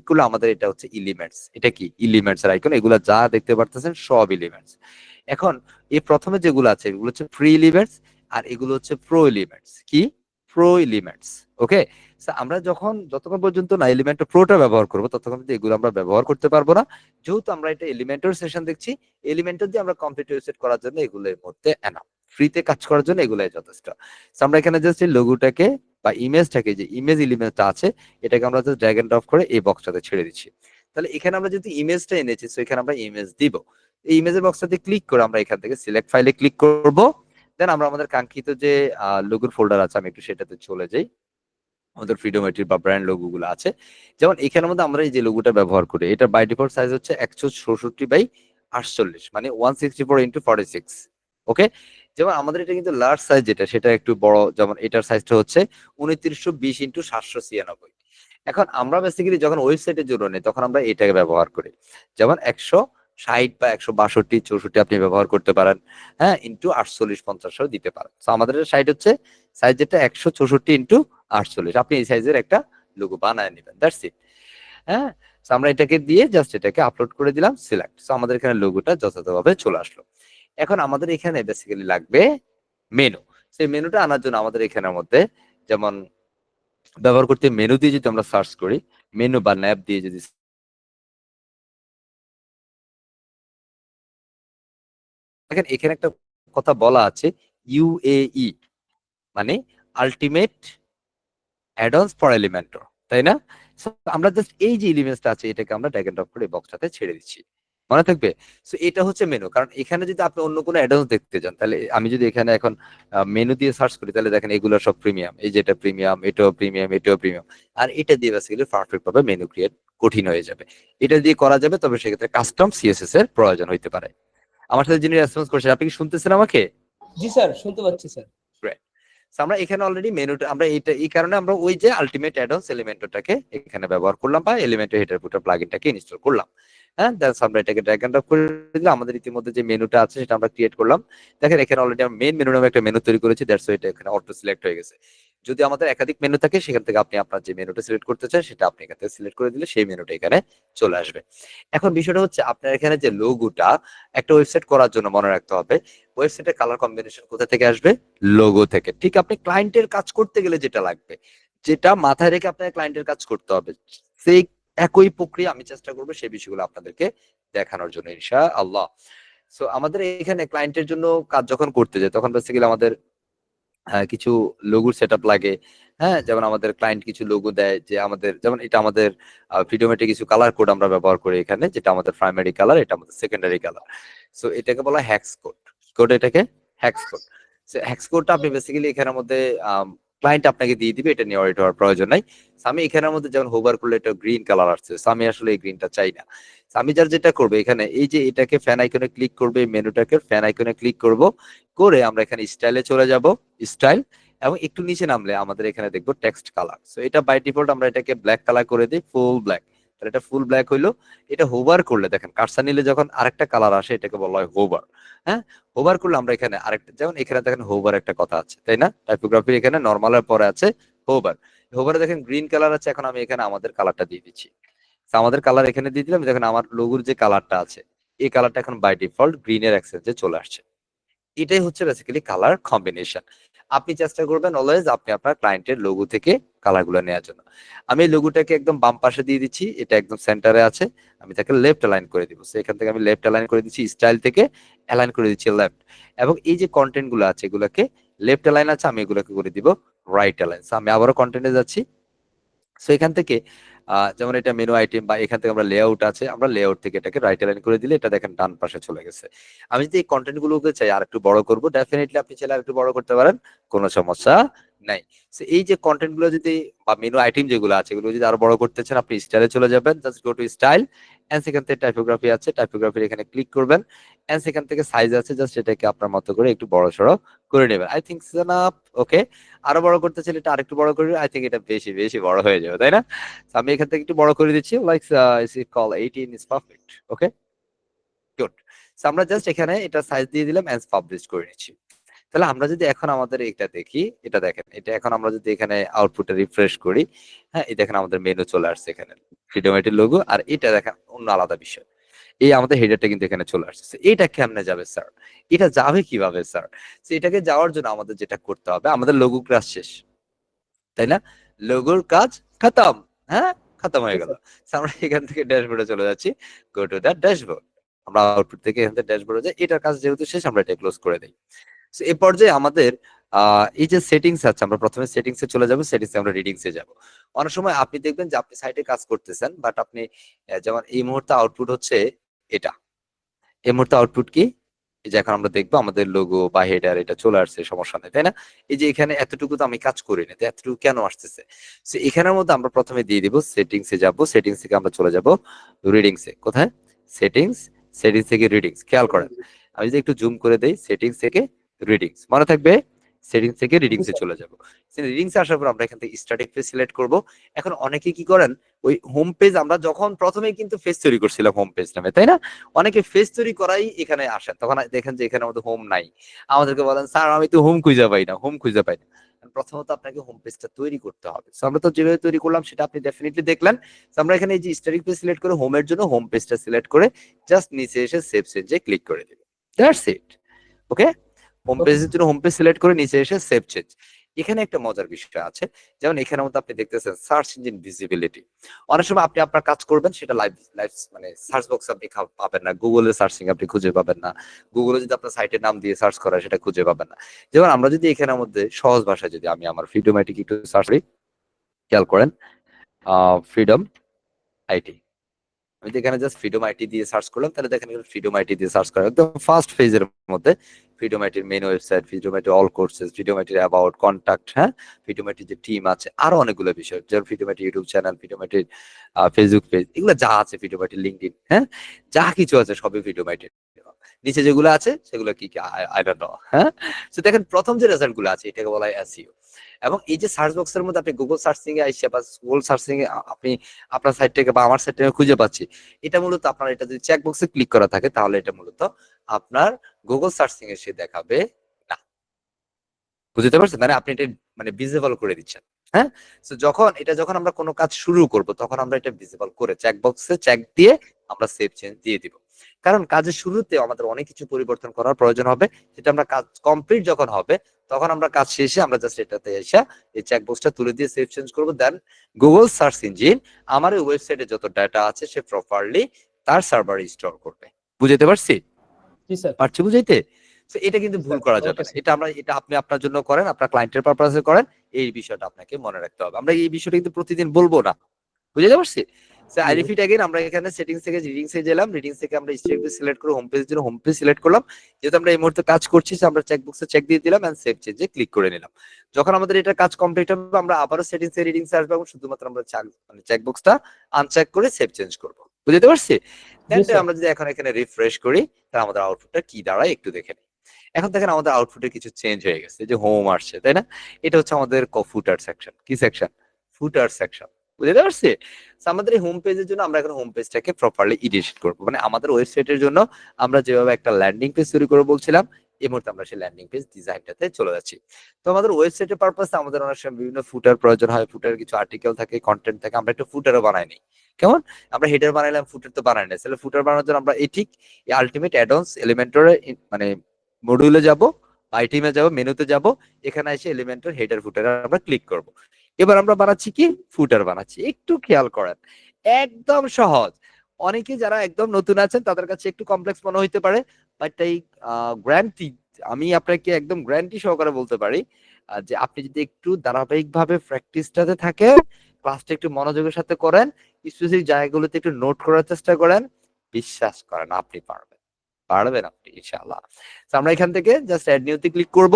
করলে আমাদের এটা হচ্ছে এলিমেন্টস। এটা কি এলিমেন্টস এর আইকন, এগুলা যা দেখতে পারতেছেন সব এলিমেন্টস। এখন এই প্রথমে যেগুলো আছে এগুলো হচ্ছে ফ্রি এলিমেন্টস আর এগুলো হচ্ছে প্রো এলিমেন্টস। কি? Pro elements. ওকে, আমরা যতক্ষণ পর্যন্ত না এলিমেন্টর প্রোটা ব্যবহার করবো ততক্ষণ কিন্তু এগুলো আমরা ব্যবহার করতে পারবো না। যেহেতু আমরা এটা এলিমেন্টর সেশন দেখছি, এলিমেন্টর দিয়ে আমরা কমপ্লিট ওয়েবসাইট করার জন্য এগুলোর মধ্যে এনাফ, ফ্রিতে কাজ করার জন্য এগুলাই যথেষ্ট। আমরা এখানে জাস্ট এই লোগোটাকে বা ইমেজটাকে, যে ইমেজ এলিমেন্টটা আছে, এটাকে আমরা জাস্ট ড্র্যাগ এন্ড ড্রপ করে এই বক্সটাতে ছেড়ে দিচ্ছি। তাহলে এখানে আমরা যদি ইমেজটা এনেছি, সো এখানে আমরা ইমেজ দিব। এই ইমেজের বক্সটাতে ক্লিক করে আমরা এখান থেকে সিলেক্ট ফাইলে ক্লিক করব। দেন আমরা আমাদের কাঙ্ক্ষিত যে লোগোর ফোল্ডার আছে, আমি একটু সেটাতে চলে যাই। আমাদের ফ্রিডোমেট্রি বা ব্র্যান্ড লোগো গুলো আছে, যেমন এখানের মধ্যে আমরা এই যে লোগোটা ব্যবহার করি, এটা বাই ডিফল্ট সাইজ হচ্ছে 166 বাই 48, মানে 164x46। ওকে, যেমন আমাদের এটা কিন্তু লার্জ সাইজ, যেটা সেটা একটু বড়, যেমন এটার সাইজটা হচ্ছে 2920x796। এখন আমরা বেসিক্যালি যখন ওয়েবসাইটের জন্য নেই তখন আমরা এটাকে ব্যবহার করি, যেমন 160 বা 162 64 আপনি ব্যবহার করতে পারেন, হ্যাঁ, ইন্টু 48 50 দিতে পারেন। তো আমাদের সাইজ হচ্ছে সাইজ যেটা 164x48, আপনি এই সাইজের একটা লোগো বানায় নেবেন, দ্যাটস ইট। হ্যাঁ, আমরা এটাকে দিয়ে জাস্ট এটাকে আপলোড করে দিলাম, সিলেক্ট। সো আমাদের এখানে লোগোটা যথাযথভাবে চলে আসলো। এখন আমাদের এখানে বেসিক্যালি লাগবে মেনু। সেই মেনুটা আনার জন্য আমাদের এখানের মধ্যে যেমন ব্যবহার করতে, মেনু দিয়ে যদি আমরা সার্চ করি, মেনু বা ন্যাব দিয়ে যদি, দেখেন এখানে একটা কথা বলা আছে ইউএই, মানে আলটিমেট অ্যাড-অনস ফর এলিমেন্টর, তাই না? So, আমরা জাস্ট এই যে এলিমেন্টসটা আছে এটাকে আমরা ড্র্যাগ এন্ড ড্রপ করে বক্সটাতে ছেড়ে দিচ্ছি, মনে থাকবে? সো এটা হচ্ছে মেনু। কারণ এখানে যদি আপনি অন্য কোনো অ্যাডভান্স দেখতে যান, তাহলে আমি যদি এখানে এখন মেনু দিয়ে সার্চ করি, তাহলে দেখেন এগুলো সব প্রিমিয়াম। এই যে এটা প্রিমিয়াম, এটাও প্রিমিয়াম, এটাও প্রিমিয়াম। আর এটা দিয়ে বেসিক্যালি পারফেক্ট ভাবে মেনু ক্রিয়েট কঠিন হয়ে যাবে। এটা দিয়ে করা যাবে, তবে সেক্ষেত্রে কাস্টম সিএসএস এর প্রয়োজন হইতে পারে। আমার সাথে যিনি রেসপন্স করছেন, আপনি কি শুনতেছেন আমাকে? জি স্যার, শুনতে পাচ্ছি স্যার। Great. So আমরা এখানে অলরেডি মেনুটা আমরা এই কারণে আমরা ওই যে আলটিমেট অ্যাডভান্স এলিমেন্টটাকে এখানে ব্যবহার করলাম, বা এলিমেন্টের হেডার ফুটার প্লাগইনটাকে ইনস্টল করলাম। হ্যাঁ, দ্যাটস আমরা এটাকে ড্র্যাগ এন্ড ড্রপ করে দিলাম। আমাদের ইতিমধ্যে যে মেনুটা আছে সেটা আমরা ক্রিয়েট করলাম। দেখেন এখানে অলরেডি আমরা মেইন মেনু নামে একটা মেনু তৈরি করেছি, দ্যাটস ওয়াই এটা এখানে অটো সিলেক্ট হয়ে গেছে। যদি আমাদের একাধিক মেনু থাকে, সেখান থেকে আপনি আপনার যে মেনুটা সিলেক্ট করতে চান সেটা আপনি এখান থেকে সিলেক্ট করে দিলে সেই মেনুটা এখানে চলে আসবে। এখন বিষয়টা হচ্ছে আপনার এখানে যে লোগোটা একটা ওয়েবসাইট করার জন্য মনে রাখতে হবে, ওয়েবসাইটের কালার কম্বিনেশন কোথা থেকে আসবে? লোগো থেকে। ঠিক আপনি ক্লায়েন্টের কাজ করতে গেলে যেটা লাগবে, যেটা মাথায় রেখে আপনার ক্লায়েন্টের কাজ করতে হবে, সেই একই প্রক্রিয়া আমি চেষ্টা করব সেই বিষয়গুলো আপনাদেরকে দেখানোর জন্য ইনশাআল্লাহ। সো আমাদের এখানে ক্লায়েন্টের জন্য কাজ যখন করতে যাই, তখন বেসিক্যালি আমাদের কিছু লোগোর সেটআপ লাগে। হ্যাঁ, যেমন আমাদের ক্লায়েন্ট কিছু লোগো দেয়, যে আমাদের যেমন এটা আমাদের ভিডিওমেটে কিছু কালার কোড আমরা ব্যবহার করি এখানে, যেটা আমাদের প্রাইমারি কালার, এটা আমাদের সেকেন্ডারি কালার। সো এটাকে বলা হয় হ্যাক্স কোড। কি কোড এটাকে? Hacks code. সো হ্যাক্স কোডটা আপনি বেসিক্যালি এখানের মধ্যে ক্লায়েন্ট আপনাকে দিয়ে দিবে, এটা নিয়ে ওয়ারিড হওয়ার প্রয়োজন নাই। সো আমি এখানের মধ্যে যেমন হোভার করলে এটা গ্রিন কালার আসছে, সো আমি আসলে এই গ্রিনটা চাই না। সো আমি যেটা করবো এখানে, এই যে এটাকে ফ্যান আইকনে ক্লিক করবে, মেনুটাকে ফ্যান আইকনে ক্লিক করব, করে আমরা এখানে স্টাইলে চলে যাব, স্টাইল, এবং একটু নিচে নামলে আমাদের এখানে দেখবো টেক্সট কালার। সো এটা বাই ডিফল্ট আমরা এটাকে ব্ল্যাক কালার করে দিই, ফুল ব্ল্যাক। তাহলে এটা ফুল ব্ল্যাক হইলো। এটা হোভার করলে দেখেন কার্সার নিলে যখন আরেকটা কালার আসে, এটাকে বলা হয় হোভার। হ্যাঁ, হোভার করলে আমরা এখানে আরেকটা, যেমন এখানে দেখেন হোভার একটা কথা আছে, তাই না? টাইপোগ্রাফি এখানে নরমালের পরে আছে হোভার। হোভারে দেখেন গ্রিন কালার আছে, এখন আমি এখানে আমাদের কালারটা দিয়ে দিচ্ছি। তো আমাদের কালার এখানে দিয়ে দিলাম, দেখেন আমার লোগোর যে কালারটা আছে, এই কালারটা এখন বাই ডিফল্ট গ্রিনের অ্যাক্সেন্টে চলে আসছে। এটাই হচ্ছে বেসিক্যালি কালার কম্বিনেশন। আপনি চেষ্টা করবেন অলওয়েজ আপনি আপনার ক্লায়েন্টের লোগো থেকে কালার গুলো নেওয়ার জন্য। আমি এই লোগোটাকে একদম বাম পাশে দিয়ে দিচ্ছি, এটা একদম সেন্টারে আছে। আমি তাকে লেফট অ্যালাইন করে দিব। সো এখান থেকে আমি লেফট অ্যালাইন করে দিচ্ছি, স্টাইল থেকে অ্যালাইন করে দিচ্ছি লেফট। এবং এই যে কন্টেন্ট গুলো আছে, এগুলোকে লেফট অ্যালাইন আছে, আমি এগুলোকে করে দিব রাইট অ্যালাইন। সো আমি আবারও কন্টেন্টে যাচ্ছি। সো এখান থেকে যেমন এটা মেনু আইটেম, বা এখান থেকে আমরা লেআউট আছে, আমরা লেআউট থেকে এটাকে রাইট অ্যালাইন করে দিলে এটা দেখেন ডান পাশে চলে গেছে। আমি যদি এই কন্টেন্ট গুলোকে চাই আর একটু বড় করব, ডেফিনেটলি আপনি চাইলে আরেকটু বড় করতে পারেন, কোনো সমস্যা নাই। সো এই যে কন্টেন্ট গুলো যদি, বা মেনু আইটেম যেগুলো আছে, এগুলো যদি আরো বড় করতে চান, আপনি স্টাইলে চলে যাবেন, just go to style, and সেখান থেকে টাইপোগ্রাফি আছে, টাইপোগ্রাফির এখানে ক্লিক করবেন, এন্ড সেখান থেকে সাইজ আছে, জাস্ট এটাকে আপনার মতো করে একটু বড় সড়ো করে নেবেন। I think enough. ওকে, আরো বড় করতে চাইলে এটা আরেকটু বড় করে, আই থিংক এটা বেশি বেশি বড় হয়ে যাবে, তাই না? So আমি এখান থেকে একটু বড় করে দিচ্ছি, like is it call 18 is perfect. Okay, good. So আমরা জাস্ট এখানে এটা সাইজ দিয়ে দিলাম, এন্ড পাবলিশ করে নিচ্ছি। তাহলে আমরা যদি এখন আমাদের এটা দেখি, এটা দেখেন, এটা এখন আমরা যদি এখানে আউটপুটে রিফ্রেশ করি, হ্যাঁ, এই দেখেন আমাদের মেনু চলে আসছে এখানে, ফ্রিডমেটের লোগো। আর এটা দেখেন অন্য আলাদা বিষয়, এই আমাদের হেডারটা কিন্তু এখানে চলে আসছে। এটা কেমনে যাবে স্যার? এটা যাবে কিভাবে স্যার? তো এটাকে যাওয়ার জন্য আমাদের যেটা করতে হবে, আমাদের লোগো ক্লাস শেষ, তাই না? লোগোর কাজ খতম। হ্যাঁ, খতম হয়ে গেল। So আমরা এখান থেকে ড্যাশবোর্ডে চলে যাচ্ছি, গো টু দ্য ড্যাশবোর্ড। আমরা আউটপুট থেকে এখান থেকে ড্যাশবোর্ডে যাই, এটার কাজ যেহেতু শেষ, আমরা এটা ক্লোজ করে দেই। সো এই পর্যায়ে আমাদের এই যে সেটিংস আছে, আমরা প্রথমে সেটিংস এ চলে যাব, সেটিংস এ আমরা রিডিংস এ যাব। অনেক সময় আপনি দেখবেন যে আপনি সাইটে কাজ করতেছেন, বাট আপনি যেমন এই মুহূর্তে আউটপুট হচ্ছে এটা। এই মুহূর্তে আউটপুট কি? এই যে এখন আমরা দেখবো আমাদের লোগো বা হেডার এটা চলে আসছে, সমস্যা নেই, তাই না? এই যে এখানে এতটুকু তো আমি কাজ করি না, তো এতটুকু কেন আসতেছে? সো এখানের মধ্যে আমরা প্রথমে দিয়ে দিব সেটিংস এ যাব, সেটিংস থেকে আমরা চলে যাব রিডিংস এ। কোথায়? সেটিংস, সেটিংস থেকে রিডিংস। খেয়াল করেন, আমি যদি একটু জুম করে দেই, সেটিংস থেকে রিডিংস, মনে থাকবে? সেটিংস থেকে রিডিংস এ চলে যাব। রিডিংস এ আসার পর আমরা এখান থেকে স্ট্যাটিক পেজ সিলেক্ট করব। এখন অনেকে কি করেন, ওই হোম পেজ, আমরা যখন প্রথমে কিন্তু পেজ তৈরি করছিলাম হোম পেজ নামে, তাই না? অনেকে পেজ তৈরি করাই এখানে আসেন, তখন দেখেন যে এখানে আমাদের হোম নাই। আমাদেরকে বলেন স্যার আমি তো হোম খুঁজে পাই না, হোম খুঁজে পাই না। প্রথমত আপনাকে হোম পেজটা তৈরি করতে হবে। সো আমরা তো যেভাবে তৈরি করলাম সেটা আপনি ডেফিনেটলি দেখলেন। সো আমরা এখানে এই যে স্ট্যাটিক পেজ সিলেক্ট করে হোমের জন্য হোম পেজটা সিলেক্ট করে জাস্ট নিচে এসে সেভ চেঞ্জে ক্লিক করে দিব। That's it. ওকে, হোম পেজের জন্য হোম পেজ সিলেক্ট করে নিচে এসে সেভ চেঞ্জ। এখানে একটা মজার বিষয় আছে, যেমন এখানের মধ্যে আপনি দেখতেছেন সার্চ ইঞ্জিন ভিজিবিলিটি। অনেক সময় আপনি আপনার কাজ করবেন, সেটা লাইভ লাইভ মানে সার্চ বক্স আপনি পাবেন না, গুগলে সার্চিং আপনি খুঁজে পাবেন না, গুগলে যদি আপনার সাইটের নাম দিয়ে সার্চ করা সেটা খুঁজে পাবেন না। যেমন আমরা যদি এখানের মধ্যে সহজ ভাষায় যদি আমি আমার ফ্রিডোমেটিক একটু সার্চ করি, খেয়াল করেন, ফ্রিডম আইটি, আমি তো এখানে জাস্ট ফ্রিডম আইটি দিয়ে সার্চ করলাম, তাহলে দেখেন ফ্রিডম আইটি দিয়ে সার্চ করা একদম ফার্স্ট ফেজের মধ্যে ফ্রিডম আইটির মেন ওয়েবসাইট, ফ্রিডম আইটির অল কোর্সেস, ফ্রিডম আইটির অ্যাবাউট, কন্টাক্ট, হ্যাঁ, ফ্রিডম আইটির যে টিম আছে, আরো অনেকগুলো বিষয়, যেমন ফ্রিডম আইটির ইউটিউব চ্যানেল, ফ্রিডম আইটির ফেসবুক পেজ, এগুলো যা আছে ফ্রিডম আইটির লিঙ্কডইন, হ্যাঁ, যা কিছু আছে সবই ফ্রিডম আইটির। নিচে যেগুলো আছে সেগুলো কি কি আই ডোন্ট নো, হ্যাঁ। তো দেখেন প্রথম যে রেজাল্ট গুলো আছে এটাকে বলা হয় এসইও। এবং এই যে সার্চ বক্সের মধ্যে আপনি গুগল সার্চিং এ আইসা বা গুগল সার্চিং এ আপনি আপনার সাইট থেকে বা আমার সাইট থেকে খুঁজে পাচ্ছি, এটা মূলত আপনার এটা যদি চেক বক্সে ক্লিক করা থাকে তাহলে এটা মূলত আপনার গুগল সার্চিং এ সে দেখাবে না। বুঝতে পারছেন? মানে আপনি এটা মানে ভিজিবল করে দিচ্ছেন, হ্যাঁ। তো যখন আমরা কোনো কাজ শুরু করব তখন আমরা এটা ভিজিবল করে চেক বক্সে চেক দিয়ে আমরা সেভ চেঞ্জ দিয়ে দিব। কারণ কাজের শুরুতে আমাদের অনেক কিছু পরিবর্তন করার প্রয়োজন হবে, যেটা আমরা কাজ কমপ্লিট যখন হবে তখন আমরা কাজ শেষে আমরা জাস্ট এটাতে এসে এই চেক বক্সটা তুলে দিয়ে সেভ চেঞ্জ করব। দেন গুগল সার্চ ইঞ্জিন আমার এই ওয়েবসাইটে যত ডাটা আছে সে প্রপারলি তার সার্ভারে স্টোর করবে। বুঝতে পারছি? জি স্যার। পারছি বুঝাইতে? তো এটা কিন্তু ভুল করা যাবে না। এটা আপনি আপনার জন্য করেন, আপনার ক্লায়েন্টের পারপাসে করেন। এই বিষয়টা আপনাকে মনে রাখতে হবে। আমরা এই বিষয়টা কিন্তু প্রতিদিন বলবো না। বুঝতে পারছি? সো আই রিপিট अगेन, আমরা এখানে সেটিংস থেকে রিডিংস এ গেলাম, রিডিংস থেকে আমরা স্টেপ সিলেক্ট করে হোম পেজের জন্য হোম পেজ সিলেক্ট করলাম। যেহেতু আমরা এই মুহূর্তে কাজ করছি আমরা চেক বক্সে চেক দিয়ে দিলাম এন্ড সেভ চেঞ্জে ক্লিক করে নিলাম। যখন আমাদের এটা কাজ কমপ্লিট হবে আমরা আবারও সেটিংস এ রিডিংস এ আসবো এবং শুধুমাত্র আমরা মানে চেক বক্সটা আনচেক করে সেভ চেঞ্জ করব। বুঝতে পারছি? দেন আমরা যদি এখন এখানে রিফ্রেশ করি তাহলে আমাদের আউটপুটটা কি দাঁড়ায় একটু দেখে নিই। এখন দেখেন আমাদের আউটপুটে কিছু চেঞ্জ হয়ে গেছে, যে হোম আসছে, তাই না? এটা হচ্ছে আমাদের ফুটার সেকশন। কি সেকশন? ফুটার সেকশন। বুঝতে পারছি? আমাদের এই হোম পেজের জন্য আমরা এখন হোম পেজটাকে প্রপারলি এডিট করব। মানে আমাদের ওয়েবসাইটের জন্য আমরা যেভাবে একটা ল্যান্ডিং পেজ তৈরি করে বলছিলাম, এই মুহূর্তে আমরা সেই ল্যান্ডিং পেজ ডিজাইনটাতে চলে যাচ্ছি। তো আমাদের ওয়েবসাইটের পারপাসে আমাদের অনেক সময় বিভিন্ন ফুটার প্রয়োজন হয়, ফুটার কিছু আর্টিকেল থাকে, কন্টেন্ট থাকে, আমরা একটু ফুটারও বানাই নিই। কেমন? আমরা হেডার বানাইলাম, ফুটার তো বানাই না। তাহলে ফুটার বানানোর জন্য আমরা এই ঠিক এই আলটিমেট অ্যাডঅনস এলিমেন্টরে মানে মডিউলে যাব, আইটেমে যাব, মেনুতে যাব, এখানে এসে এলিমেন্টর হেডার ফুটারে আমরা ক্লিক করব। এবার আমরা বানাচ্ছি কি? ফুটার বানাচ্ছি। একটু খেয়াল করেন, একদম সহজ। অনেকে যারা একদম নতুন আছেন তাদের কাছে একটু কমপ্লেক্স মনে হইতে পারে, বাট এই গ্যারান্টি, আমি আপনাকে একদম গ্যারান্টি সহকারে বলতে পারি যে আপনি যদি একটু ধারাবাহিকভাবে প্র্যাকটিসটাতে থাকেন, ক্লাসটা একটু মনোযোগের সাথে করেন, স্পেসিফিক জায়গাগুলোতে একটু নোট করার চেষ্টা করেন, বিশ্বাস করেন আপনি পারবেন। পারবেন আপনি ইনশাআল্লাহ। তো আমরা এখান থেকে জাস্ট অ্যাড নিউতে ক্লিক করব।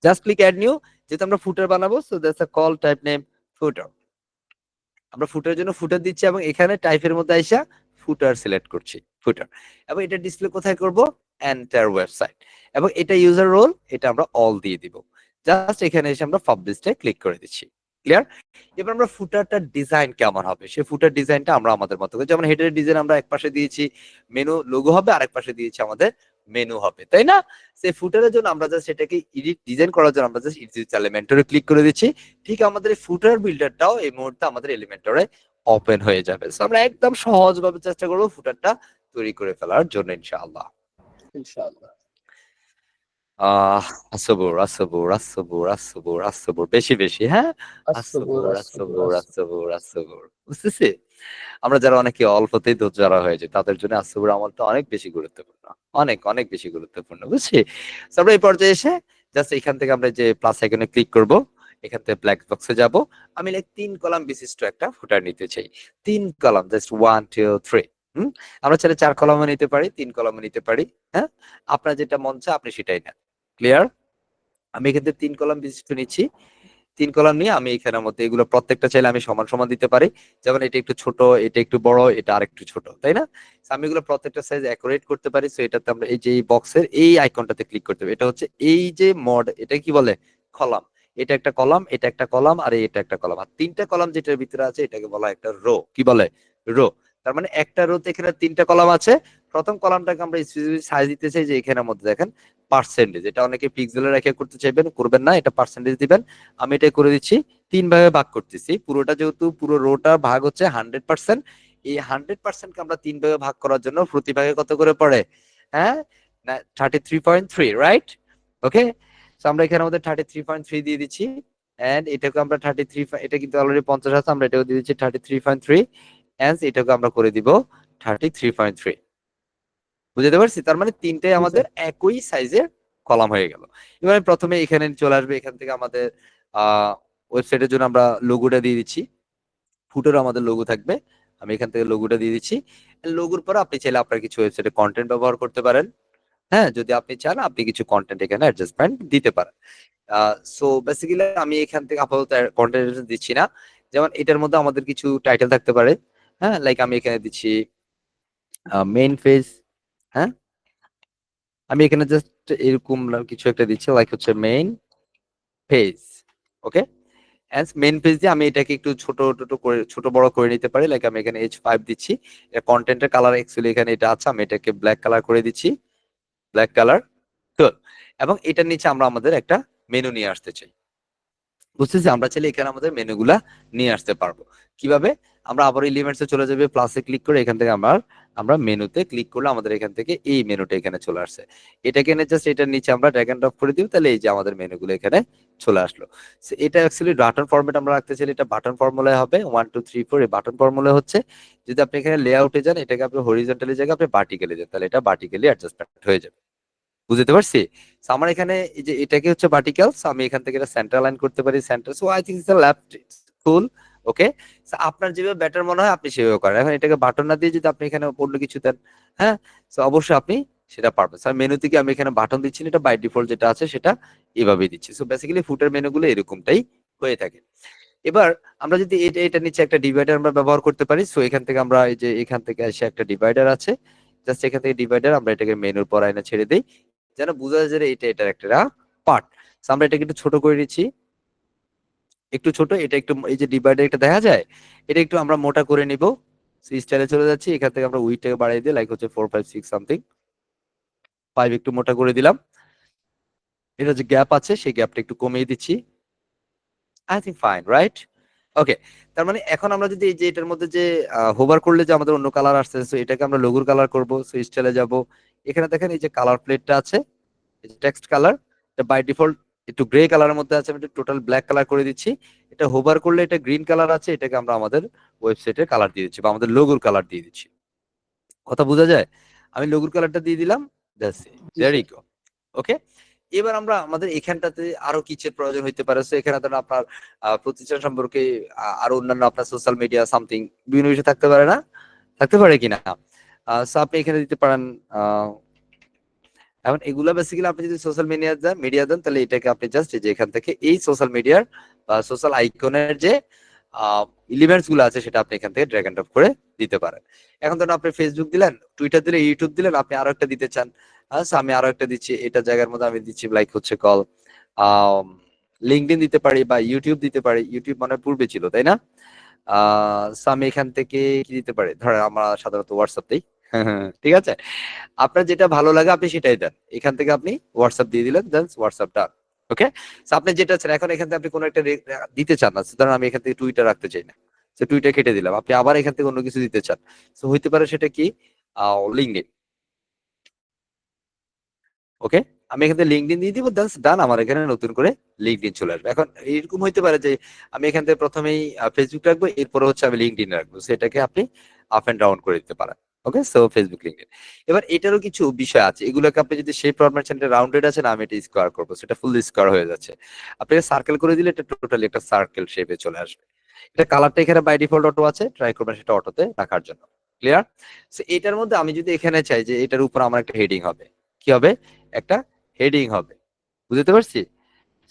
Just click add new. যেহেতু আমরা ফুটার বানাবো, so that's a call type name footer. আমরা ফুটারের জন্য ফুটার দিচ্ছি এবং এখানে টাইপের মধ্যে আইসা ফুটার সিলেক্ট করছি, ফুটার। এবং এটা ডিসপ্লে কোথায় করব? Enter website. এবং এটা ইউজার রোল, এটা আমরা অল দিয়ে দিব। জাস্ট এখানে এসে আমরা পাবলিশে ক্লিক করে দিচ্ছি। ক্লিয়ার? এবার আমরা ফুটারটার ডিজাইন কেমন হবে সেই ফুটার ডিজাইনটা আমরা আমাদের মতো করে, যেমন হেডারের ডিজাইন আমরা এক পাশে দিয়েছি মেনু লোগো হবে, আরেক পাশে দিয়েছি আমাদের মেনু হবে, তাই না? সেই ফুটারের জন্য আমরা জাস্ট সেটাকে এডিট ডিজাইন করার জন্য আমরা জাস্ট এডিট এলিমেন্টরে ক্লিক করে দিচ্ছি। ঠিক আমাদের এই ফুটার বিল্ডারটাও এই মুহূর্তে আমাদের এলিমেন্টরে ওপেন হয়ে যাবে। সো আমরা একদম সহজভাবে চেষ্টা করব ফুটারটা তৈরি করে ফেলার জন্য ইনশাআল্লাহ। ইনশাআল্লাহ। আসবুর আসবুর আসবুর আসবুর আসবুর, বেশি বেশি, হ্যাঁ, আসবুর আসবুর আসবুর আসবুর। বুঝতেছি? আমরা যারা অনেকে অল্পতেই ধৈর্য হারা হয়ে যায় তাদের জন্য আসবুর আমলটা অনেক বেশি গুরুত্বপূর্ণ, অনেক অনেক বেশি গুরুত্বপূর্ণ, বুঝছি? তো আমরা এই পর্যায়ে এসে জাস্ট এখান থেকে আমরা যে প্লাস আইকনে ক্লিক করব, এখান থেকে ব্ল্যাক বক্সে যাব। আমি লাইক 3 কলাম বিশিষ্ট একটা ফুটার নিতে চাই। 3 কলাম, জাস্ট 1 2 3। আমরা চাইলে 4 কলামও নিতে পারি, 3 কলামও নিতে পারি, হ্যাঁ? আপনার যেটা মন চায় আপনি সেটাই নেন। ক্লিয়ার? আমি এখান থেকে 3 কলাম বিশিষ্ট নিচ্ছি। 3 কলাম নিয়ে আমি এখানের মধ্যে এগুলো প্রত্যেকটা চাইলে আমি সমান সমান দিতে পারি। যেমন এটা একটু ছোট, এটা একটু বড়, এটা আরেকটু ছোট, তাই না? সো আমি এগুলো প্রত্যেকটা সাইজ অ্যাকুরেট করতে পারি। সো এটাতে আমরা এই যে এই বক্সের এই আইকনটাতে ক্লিক করতে হবে। এটা হচ্ছে এই যে মড, এটা কি বলে? কলাম। এটা একটা কলাম, এটা একটা কলাম, আর এটা একটা কলাম। আর 3টা কলাম যেটার ভিতরে আছে এটাকে বলা হয় একটা রো। কি বলে? রো। তার মানে একটা রোতে এখানে 3টা কলাম আছে। প্রথম কলামটাকে আমরা স্পেসিফিক সাইজ দিতে চাই যে এখানের মধ্যে দেখেন পার্সেন্টেজ, এটা অনেকে পিক্সেলে রেখে করতে চাইবেন, করবেন না, এটা পার্সেন্টেজ দিবেন। আমি এটা করে দিচ্ছি, 3 ভাগে ভাগ করতেছি। পুরোটা যেহেতু পুরো রোটা ভাগ হচ্ছে 100%, এই 100% কে আমরা 3 ভাগে ভাগ করার জন্য প্রতি ভাগে কত করে পড়ে? হ্যাঁ, 33.3, রাইট? ওকে, সো আমরা এখানে আমাদের 33.3 দিয়ে দিচ্ছি। এন্ড এটাকে আমরা 33, এটা কিন্তু অলরেডি 50 আছে, আমরা এটাও দিয়ে দিচ্ছি 33.3। এন্ড এটাকে আমরা করে দিব 33.3। বুঝতে পারছি? তার মানে 3টাই আমাদের একই সাইজের কলাম হয়ে গেল। এবার প্রথমে এখানে চলে আসবে, এখান থেকে আমাদের ওয়েবসাইটের জন্য আমরা লোগোটা দিয়ে দিচ্ছি। ফুটারও আমাদের লোগো থাকবে, আমি এখান থেকে লোগোটা দিয়ে দিচ্ছি। লোগোর পর আপনি চাইলে আপনার কিছু ওয়েবসাইটে কন্টেন্ট ব্যবহার করতে পারেন। হ্যাঁ, যদি আপনি চান আপনি কিছু কন্টেন্ট এখানে অ্যাডজাস্টমেন্ট দিতে পারেন। সো বেসিক্যালি আমি এখান থেকে আপাতত কন্টেন্ট দিচ্ছি না। যেমন এটার মধ্যে আমাদের কিছু টাইটেল থাকতে পারে। হ্যাঁ, লাইক আমি এখানে দিচ্ছি মেইন পেজ। হ্যাঁ, আমি এখানে জাস্ট এরকম কিছু একটা দিচ্ছি লাইক হচ্ছে মেইন পেজ। ওকে, মেইন পেজ দিয়ে আমি এটাকে একটু ছোট বড় করে নিতে পারি। লাইক আমি এখানে H5 দিচ্ছি। কন্টেন্টের কালার অ্যাকচুয়ালি এখানে এটা আছে, আমি এটাকে ব্ল্যাক কালার করে দিচ্ছি, ব্ল্যাক কালার। এবং এটার নিচে আমরা আমাদের একটা মেনু নিয়ে আসতে চাই। বুঝতেছি, আমরা চাইলে এখানে আমাদের মেনুগুলা নিয়ে আসতে পারবো। কিভাবে? আমরা আবার এলিমেন্টসে চলে যাবে, প্লাসে ক্লিক করে এখান থেকে আমরা মেনুতে ক্লিক করলে আমাদের এখান থেকে এই মেনুটা এখানে চলে আসছে। এটাকে এনে জাস্ট এটার নিচে আমরা ড্র্যাগ এন্ড ড্রপ করে দিব, তাহলে এই যে আমাদের মেনুগুলো এখানে চলে আসলো। এটা অ্যাকচুয়ালি বাটন ফরম্যাট আমরা রাখতে চাইলে এটা বাটন ফর্মুলায় হবে 1 2 3 4। এই বাটন ফর্মুলা হচ্ছে যদি আপনি এখানে লেআউটে যান, এটাকে আপনি হরিজন্টালি জায়গায় আপনি ভার্টিক্যালি যান, তাহলে এটা ভার্টিক্যালি অ্যাডজাস্টমেন্ট হয়ে যাবে। বুঝতে পারছি? সো আমার এখানে এই যে এটাকে হচ্ছে ভার্টিক্যাল, সো আমি এখান থেকে এটা সেন্টার লাইন করতে পারি, centre. So I think it's a left full. Okay, so আপনার যেভাবে বেটার মনে হয় আপনি সেভাবে করেন। এখন এটাকে বাটন না দিয়ে যদি আপনি এখানে অন্য কিছু দেন, হ্যাঁ, সো অবশ্যই আপনি সেটা পারবেন। স্যার মেনু থেকে আমি এখানে বাটন দিচ্ছি না, এটা বাই ডিফল্ট যেটা আছে সেটা এভাবেই দিচ্ছি। সো বেসিক্যালি ফুটের মেনুগুলো এরকমটাই হয়ে থাকে। এবার আমরা যদি এটা নিচে একটা ডিভাইডার আমরা ব্যবহার করতে পারি। সো এখান থেকে আমরা এই যে এখান থেকে এসে একটা ডিভাইডার আছে, জাস্ট এখান থেকে ডিভাইডার আমরা এটাকে মেনুর পর আইনা ছেড়ে দেই, যেন বোঝা যায় যে এটার একটা পার্ট। আমরা এটাকে একটু ছোট করে নিচ্ছি, একটু ছোট। এটা একটু এই যে ডিভাইডার এটা দেখা যায়, এটা একটু আমরা মোটা করে নিব। স্টাইলে চলে যাচ্ছি, এখান থেকে আমরা উইডটাকে বাড়িয়ে দিই, লাইক হচ্ছে 4 5 6 সামথিং 5 একটু মোটা করে দিলাম। এটা যে গ্যাপ আছে সেই গ্যাপটা একটু কমিয়ে দিচ্ছি। I think fine, right? Okay, তার মানে এখন আমরা যদি এই যে এটার মধ্যে যে হোভার করলে যে আমাদের অন্য কালার আসছে, সো এটাকে আমরা লোগোর কালার করব। সো স্টাইলে যাব, এখানে দেখেন এই যে কালার প্লেটটা আছে, এই যে টেক্সট কালার, এটা বাই ডিফল্ট একটু গ্রে কালারের মধ্যে আছে, আমি এটা টোটাল ব্ল্যাক কালার করে দিচ্ছি। এটা হোভার করলে এটা গ্রিন কালার আছে, এটাকে আমরা আমাদের ওয়েবসাইটের কালার দিয়ে দিচ্ছি বা আমাদের লোগোর কালার দিয়ে দিচ্ছি। কথা বোঝা যায়? আমি লোগোর কালারটা দিয়ে দিলাম, দ্যাটস ইট, জি there sir. You go. Okay, এবার আমরা আমাদের এখানটাতে আরো কিসের প্রয়োজন হইতে পারে। সো এখানে ধরেন আপনার প্রতিষ্ঠান সম্পর্কে আরো অন্যান্য আপনার সোশ্যাল মিডিয়া সামথিং বিভিন্ন বিষয় থাকতে পারে না? থাকতে পারে কিনা? সো আপনি এখানে দিতে পারেন। এখন এগুলা বেসিক্যালি আপনি যদি সোশ্যাল মিডিয়া দেন তাহলে এটাকে আপনি জাস্ট যে এখান থেকে এই সোশ্যাল মিডিয়ার বা সোশ্যাল আইকনের যে এলিমেন্টস গুলো আছে সেটা আপনি এখান থেকে ড্র্যাগ এন্ড ড্রপ করে দিতে পারেন। এখন ধরুন আপনি ফেসবুক দিলেন, টুইটার দিলেন, ইউটিউব দিলেন, আপনি আরো একটা দিতে চান। আচ্ছা, আমি আরো একটা দিচ্ছি, এটা জায়গার মধ্যে আমি দিচ্ছি লাইক হচ্ছে কল লিঙ্কডইন দিতে পারি বা ইউটিউব দিতে পারি। ইউটিউব মানে পূর্বে ছিল, তাই না? সো আমি এখান থেকে কি দিতে পারি, ধরেন আমরা সাধারণত হোয়াটসঅ্যাপ দিই। ঠিক আছে, আপনার যেটা ভালো লাগে আপনি সেটাই দেন। এখান থেকে আপনি হোয়াটসঅ্যাপ দিয়ে দিলেন, দেন হোয়াটসঅ্যাপ ডান। ওকে, সো আপনি যেটা চান, এখন এখান থেকে আপনি কোনো একটা দিতে চান না, ধরেন আমি এখান থেকে টুইটার রাখতে চাই না, সো টুইটার কেটে দিলাম। আপনি আবার এখান থেকে অন্য কিছু দিতে চান, সো হইতে পারে সেটা কি লিঙ্কডইন। ওকে, আমি এখান থেকে লিঙ্কডইন দিয়ে দিব, দ্যাটস ডান। আমার এখানে নতুন করে লিঙ্কডইন চলে আসবে। এখন এরকম হইতে পারে যে আমি এখান থেকে প্রথমেই ফেসবুক রাখবো, এরপরে হচ্ছে আমি লিঙ্কডইন রাখবো, সেটাকে আপনি আপ এন্ড ডাউন করে দিতে পারেন। ওকে, সো ফেসবুক, লিঙ্কডইন। এবার এটারও কিছু বিষয় আছে, এগুলোকে আপনি যদি সেই ফরম্যাট রাউন্ডেড আছে না, আমি এটা স্কোয়ার করবো, সেটা ফুল স্কোয়ার হয়ে যাচ্ছে। আপনি সার্কেল করে দিলে এটা টোটালি একটা সার্কেল শেপে চলে আসবে। এটা কালারটা এখানে বাই ডিফল্ট অটো আছে, ট্রাই করবেন সেটা অটোতে রাখার জন্য। ক্লিয়ার? সো এটার মধ্যে আমি যদি এখানে চাই যে এটার উপর আমার একটা হেডিং হবে, কি হবে? একটা হেডিং হবে। বুঝতে পারছি?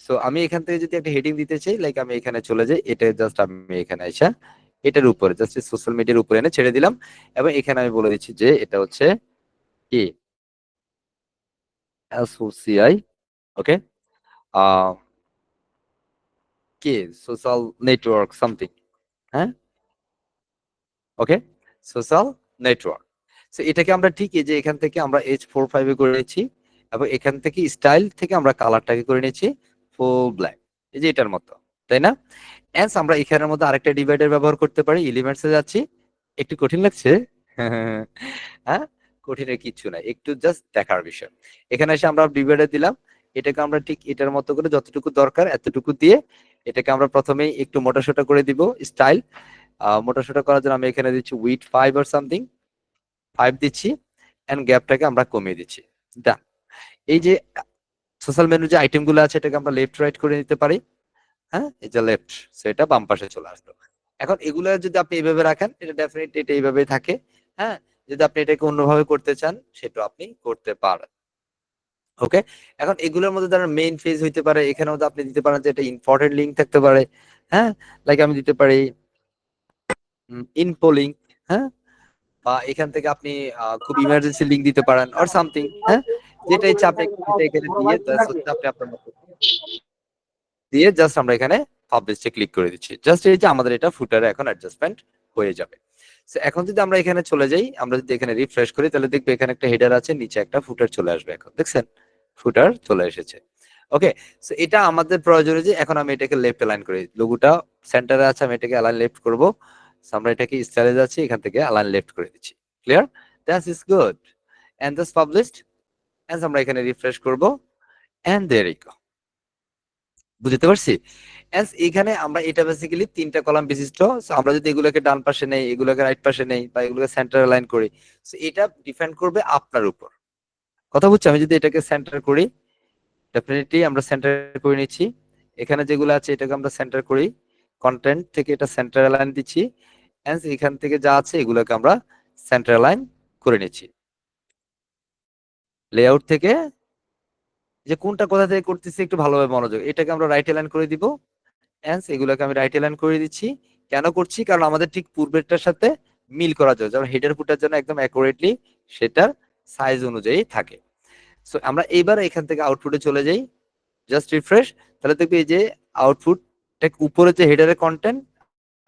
সো আমি এখান থেকে যদি একটা হেডিং দিতে চাই, লাইক আমি এখানে চলে যাই, এটা জাস্ট আমি এখানে আইসা এটার উপরে জাস্ট সোশ্যাল মিডিয়ার উপরে এনে ছেড়ে দিলাম। এবং এখানে আমি বলে দিচ্ছি যে এটা হচ্ছে কি এসওসিআই। ওকে, কি সোশ্যাল নেটওয়ার্ক সামথিং। হ্যাঁ, ওকে, সোশ্যাল নেটওয়ার্ক। সো এটাকে আমরা ঠিক এই যে এখান থেকে আমরা H45 এ করে নিচ্ছি, এবং এখান থেকে স্টাইল থেকে আমরা কালারটাকে করে নিচ্ছি ফুল ব্ল্যাক, এই যে এটার মতো, তাই না? এন্স আমরা এখানের মধ্যে আরেকটা ডিভাইডার ব্যবহার করতে পারি। এলিমেন্টস এ যাচ্ছি, একটু কঠিন লাগছে। হ্যাঁ, কঠিনের কিছু নাই, একটু জাস্ট দেখার বিষয়। এখানে এসে আমরা ডিভাইডার দিলাম, এটাকে আমরা ঠিক এটার মতো করে যতটুকু দরকার এতটুকু দিয়ে এটাকে আমরা প্রথমেই একটু মোটাসোটা করে দিব স্টাইল। মোটাসোটা করার জন্য আমি এখানে দিচ্ছি উইথ 5 অর সামথিং 5 দিচ্ছি, এন্ড গ্যাপটাকে আমরা কমিয়ে দিচ্ছি। ডান। এই যে সোশ্যাল মেনু যে আইটেম গুলো আছে এটাকে আমরা লেফট রাইট করে নিতে পারি। হ্যাঁ, এই যে লেফট, সেটা বাম পাশে চলে আসলো। এখন এগুলা যদি আপনি এইভাবে রাখেন, এটা ডেফিনেটলি এটা এইভাবে থাকে। হ্যাঁ, যদি আপনি এটাকে অন্যভাবে করতে চান সেটাও আপনি করতে পারেন। ওকে, এখন এগুলোর মধ্যে ধরেন মেইন ফেজ হইতে পারে, এখানেও আপনি দিতে পারেন যে এটা ইম্পর্টেন্ট লিঙ্ক থাকতে পারে। হ্যাঁ, লাইক আমি দিতে পারি ইনফো লিঙ্ক। হ্যাঁ, বা এখান থেকে আপনি খুব ইমার্জেন্সি লিঙ্ক দিতে পারেন অর সামথিং। হ্যাঁ, যেটা ইচ্ছা আপনি এটা এখানে দিয়ে জাস্ট হচ্ছে আপনি আপনার মতো দিয়ে জাস্ট আমরা এখানে পাবলিশে ক্লিক করে দিচ্ছি। জাস্ট এই যে আমাদের এটা ফুটারে এখন অ্যাডজাস্টমেন্ট হয়ে যাবে। সো এখন যদি আমরা এখানে চলে যাই, আমরা যদি এখানে রিফ্রেশ করি তাহলে দেখবে এখানে একটা হেডার আছে, নিচে একটা ফুটার চলে আসবে। এখন দেখছেন ফুটার চলে এসেছে। ওকে, সো এটা আমাদের প্রয়োজনে যে এখন আমি এটাকে লেফট অ্যালাইন করি, লোগোটা সেন্টারে আছে, আমি এটাকে অ্যালাইন লেফট করব। সো আমরা এটাকে স্টাইলে যাচ্ছি, এখান থেকে অ্যালাইন লেফট করে দিচ্ছি। Clear? That's is good. And just published. And আমরা এখানে রিফ্রেশ করব এন্ড দেয়ার ইউ গো। বুঝতে পারছি? এস এখানে আমরা এটা বেসিক্যালি তিনটা কলাম বিশিষ্ট। সো আমরা যদি এগুলোকে ডান পাশে নেই, এগুলোকে রাইট পাশে নেই, বা এগুলোকে সেন্টার অ্যালাইন করি, সো এটা ডিপেন্ড করবে আপনার উপর। কথা বুঝছি? আমি যদি এটাকে সেন্টার করি, ডেফিনেটলি আমরা সেন্টার করে নিচ্ছি। এখানে যেগুলো আছে এটাকে আমরা সেন্টার করি, কন্টেন্ট থেকে এটা সেন্টার অ্যালাইন দিচ্ছি। এন্ড এখান থেকে যা আছে এগুলোকে আমরা সেন্টার অ্যালাইন করে নিচ্ছি। লেআউট থেকে যে কোনটা কোথা থেকে করতেছি একটু ভালোভাবে মনোযোগ, এটাকে আমরা রাইট অ্যালাইন করে দিব। এগুলোকে আমি রাইট অ্যালাইন করে দিচ্ছি। কেন করছি? কারণ আমাদের ঠিক পূর্বেরটার সাথে মিল করা যায়, যেমন হেডার ফুটার জন্য একদম অ্যাকুরেটলি সেটার সাইজ অনুযায়ী থাকে। সো আমরা এইবার এখান থেকে আউটপুটে চলে যাই, জাস্ট রিফ্রেশ। তাহলে দেখবে এই যে আউটপুট উপরে যে হেডারের কন্টেন্ট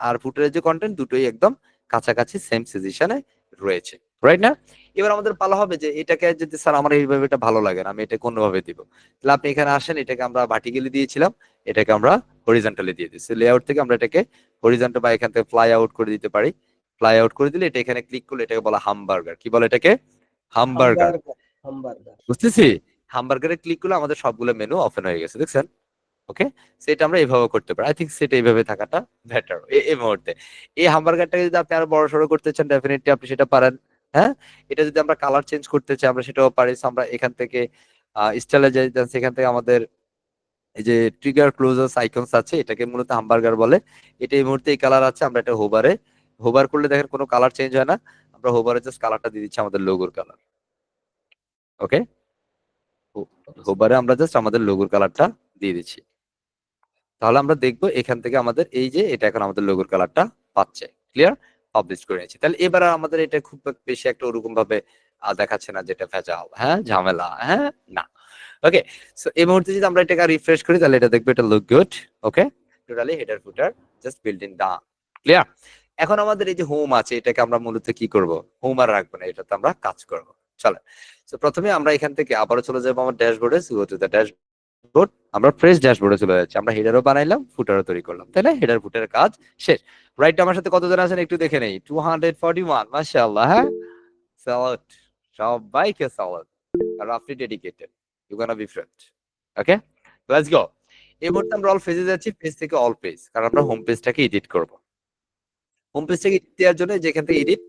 আর ফুটারের যে কন্টেন্ট দুটোই একদম কাছাকাছি সেম সিচুয়েশনে রয়েছে, রাইট না? এবার আমাদের পালা হবে যে এটাকে যদি স্যার আমার এইভাবে এটা ভালো লাগে না, আমি এটা কোনোভাবে দিব, তাহলে আপনি এখানে আসেন, এটাকে আমরা ভার্টিক্যালি দিয়েছিলাম, এটাকে আমরা হরিজন্টালি দিয়ে দিচ্ছি। লেআউট থেকে আমরা এটাকে হরিজন্টাল বা এখান থেকে ফ্লাই আউট করে দিতে পারি। ফ্লাই আউট করে দিলে এটা এখানে ক্লিক করলে এটাকে বলা হামবার্গার। কি বলে এটাকে? হামবার্গার। হামবার্গার। বুঝতেছি? হামবার্গারে ক্লিক করলে আমাদের সবগুলো মেনু ওপেন হয়ে গেছে, দেখছেন? ওকে, সেটা আমরা এইভাবে করতে পারি। আই থিঙ্ক সেটা এইভাবে থাকাটা বেটার এই মুহূর্তে। এই হামবার্গারটাকে যদি আপনি আরো বড় সড়ো করতে চান, ডেফিনেটলি আপনি সেটা পারেন। হ্যাঁ, এটা যদি আমরা কালার চেঞ্জ করতে চাই আমরা সেটাও পারি। So, আমরা এখান থেকে স্টাইলে যাই, সেখান থেকে আমাদের এই যে ট্রিগার ক্লোজাস আইকনস আছে, এটাকে মূলত হামবার্গার বলে। এটা এই মুহূর্তে এই কালার আছে, আমরা এটা হোভার করলে দেখেন কোনো কালার চেঞ্জ হয় না। আমরা হোভারে জাস্ট কালারটা দিয়ে দিচ্ছি আমাদের লোগোর কালার। ওকে, হোভারে আমরা জাস্ট আমাদের লোগোর কালারটা দিয়ে দিচ্ছি। তাহলে আমরা দেখবো এখান থেকে আমাদের এই যে এটা এখন আমাদের লোগোর কালারটা পাচ্ছে। ক্লিয়ার? পাবলিশ করে নিয়েছি। তাহলে এবার আর আমাদের এটা খুব বেশি একটা ওরকম ভাবে দেখাচ্ছে না যেটা ভেজাল, হ্যাঁ, ঝামেলা, হ্যাঁ, না। ওকে, সো এই মুহূর্তে যদি আমরা এটাকে রিফ্রেশ করি তাহলে এটা দেখবে এটা look good. Okay, totally header footer just build in done. Clear? এখন আমাদের এই যে হোম আছে, এটাকে আমরা মূলত কি করব? হোম আর রাখবো না, এটাতে আমরা কাজ করব। চলো, সো প্রথমে আমরা এখান থেকে আবারও চলে যাবো আমার ড্যাশবোর্ডে। Go to the dashboard. আমরা ফ্রেশ ড্যাশবোর্ডে চলে যাচ্ছি। আমরা হেডারও বানাইলাম, ফুটারও তৈরি করলাম, তাই না? হেডার ফুটারের কাজ শেষ। রাইট, আমার সাথে কতজন আছেন একটু দেখে নেই। 241, মাশাআল্লাহ। হ্যাঁ, সালাত, সবাইকে সালাত। আর আপনি dedicated, you gonna be friend. Okay, let's go. এই মুহূর্তে আমরা অল পেজে যাচ্ছি, পেজ থেকে অল পেজ, কারণ আমরা হোম পেজটাকে এডিট করব। হোম পেজটাকে এডিট দেওয়ার জন্য যেখান থেকে এডিট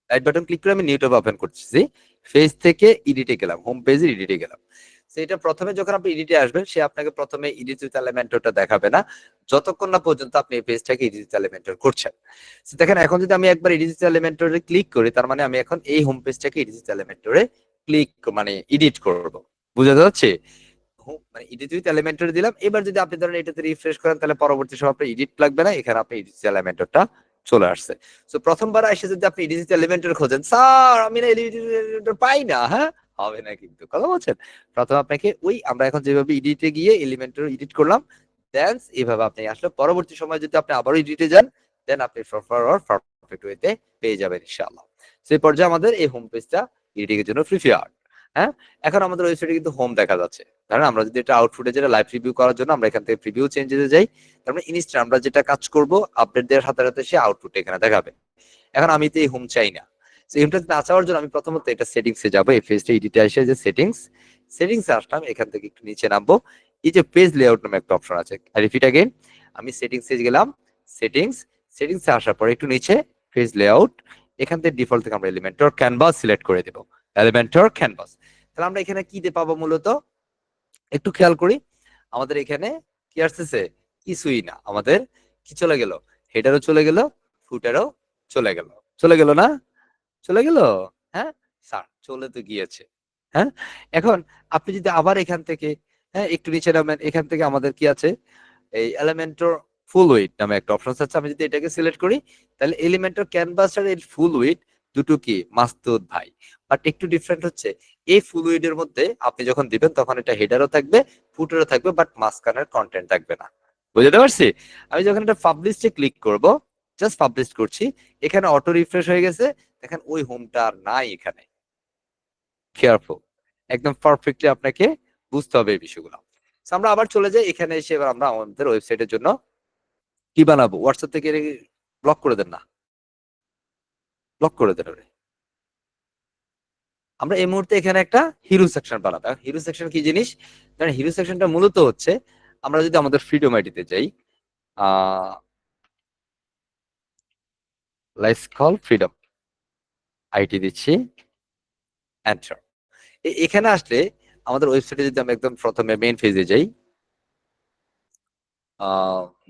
রাইট বাটন ক্লিক করে আমি নিউ ট্যাব ওপেন করতেছি। পেজ থেকে এডিটে গেলাম, হোম পেজে এডিটে গেলাম। সেটা প্রথমে যখন আপনি এডিটে আসবেন, সে আপনাকে প্রথমে এডিট উইথ এলিমেন্টরটা দেখাবে না, যতক্ষণ না পর্যন্ত আপনি এই পেজটাকে এডিট উইথ এলিমেন্টর করছেন। So, দেখেন এখন যদি আমি একবার এডিট উইথ এলিমেন্টরে ক্লিক করি, তার মানে আমি এখন এই হোম পেজটাকে এডিট উইথ এলিমেন্টরে ক্লিক মানে এডিট করব। বুঝা যাচ্ছে? মানে এডিট উইথ এলিমেন্টর দিলাম। এবার যদি আপনি ধরেন এটাতে রিফ্রেশ করেন তাহলে পরবর্তী সময় আপনার এডিট লাগবে না, এখানে আপনি এডিট এলিমেন্টরটা চলে আসছে। সো প্রথমবার এসে যদি আপনি এডিট এলিমেন্টর খোঁজেন, স্যার আমি না এডিট এলিমেন্টর পাই না, হ্যাঁ, হবে না কিন্তু, কথা বলছেন। প্রথমে আপনাকে ওই আমরা এখন যেভাবে এডিটে গিয়ে এলিমেন্টর এডিট করলাম, দেন এইভাবে আপনি আসলে পরবর্তী সময় যদি আপনি আবারও এডিটে যান, দেন আপনি পারফেক্ট ওয়েতে পেয়ে যাবেন ইনশাআল্লাহ। সেই পর্যায়ে আমাদের এই হোম পেজটা এডিটিং এর জন্য প্রিপেয়ার্ড। হ্যাঁ, এখন আমাদের ওয়েবসাইটে কিন্তু হোম দেখা যাচ্ছে। কারণ আমরা যদি এটা আউটপুটে যেটা লাইভ রিভিউ করার জন্য আমরা এখান থেকে প্রিভিউ চেঞ্জে যাই, তার মানে ইনস্ট্যান্ট আমরা যেটা কাজ করব আপডেট দেওয়ার সাথে সাথে সে আউটপুট এখানে দেখাবে। এখন আমি তো এই হোম চাই না, সো হোমটা না চাওয়ার জন্য আমি প্রথমত এটা সেটিংসে যাব। এই পেজটা এডিটে এসে যে সেটিংসে আসলাম, এখান থেকে একটু নিচে নামবো। এই যে পেজ লেআউট নামে একটা অপশন আছে, আই রিপিট अगेन, আমি সেটিংসে গেলাম, সেটিংসে আসার পরে একটু নিচে পেজ লেআউট, এখান থেকে ডিফল্ট থেকে আমরা এলিমেন্টর ক্যানভাস সিলেক্ট করে দেব। এলিমেন্টর ক্যানভাস, তাহলে আমরা এখানে কি দিয়ে পাবো মূলত একটু খেয়াল করি। আমাদের এখানে কি আসতেছে? কিছুই না, আমাদের কি চলে গেল? হেডারও চলে গেল, ফুটারও চলে গেল। চলে গেল না? চলে গেল? হ্যাঁ স্যার, চলে তো গিয়েছে। হ্যাঁ, এখন আপনি যদি আবার এখান থেকে একটু নিচে নামেন, এখান থেকে আমাদের কি আছে, এই এলিমেন্টর ফুল উইড নামে একটা অপশন আছে। আমি যদি এটাকে সিলেক্ট করি, তাহলে এলিমেন্টর ক্যানভাসের এর ফুল উইড দুটো কি মাসতুদ ভাই। বাট একটু ডিফারেন্ট হচ্ছে, এই ফুল উইড এর মধ্যে আপনি যখন দিবেন তখন এটা হেডারও থাকবে, ফুটারও থাকবে, বাট মাঝখানের কন্টেন্ট থাকবে না। বুঝতে পারছি? আমি যখন এটা পাবলিশে ক্লিক করব, জাস্ট পাবলিশ করছি, এখানে অটো রিফ্রেশ হয়ে গেছে। দেখেন ওই হোমটা আর নাই এখানে। কেয়ারফুল, একদম পারফেক্টলি আপনাকে বুঝতে হবে এই বিষয়গুলো। So, আমরা আবার চলে যাই এখানে এসে, এবার আমরা আমাদের ওয়েবসাইটের জন্য কি বানাবো। হোয়াটসঅ্যাপ থেকে ব্লক করে দেন না, ব্লক করে দেন ওরে। আমরা এই মুহূর্তে এখানে একটা হিরো সেকশন বানাবো। হিরো সেকশন কি জিনিস? কারণ হিরো সেকশনটা মূলত হচ্ছে, আমরা যদি আমাদের ফ্রিডম আইডিতে যাই, লেটস কল ফ্রিডম আইটি দিচ্ছি, এন্টার। এখানে আসলে আমাদের ওয়েবসাইটে যদি আমরা একদম প্রথমে মেইন পেজে যাই,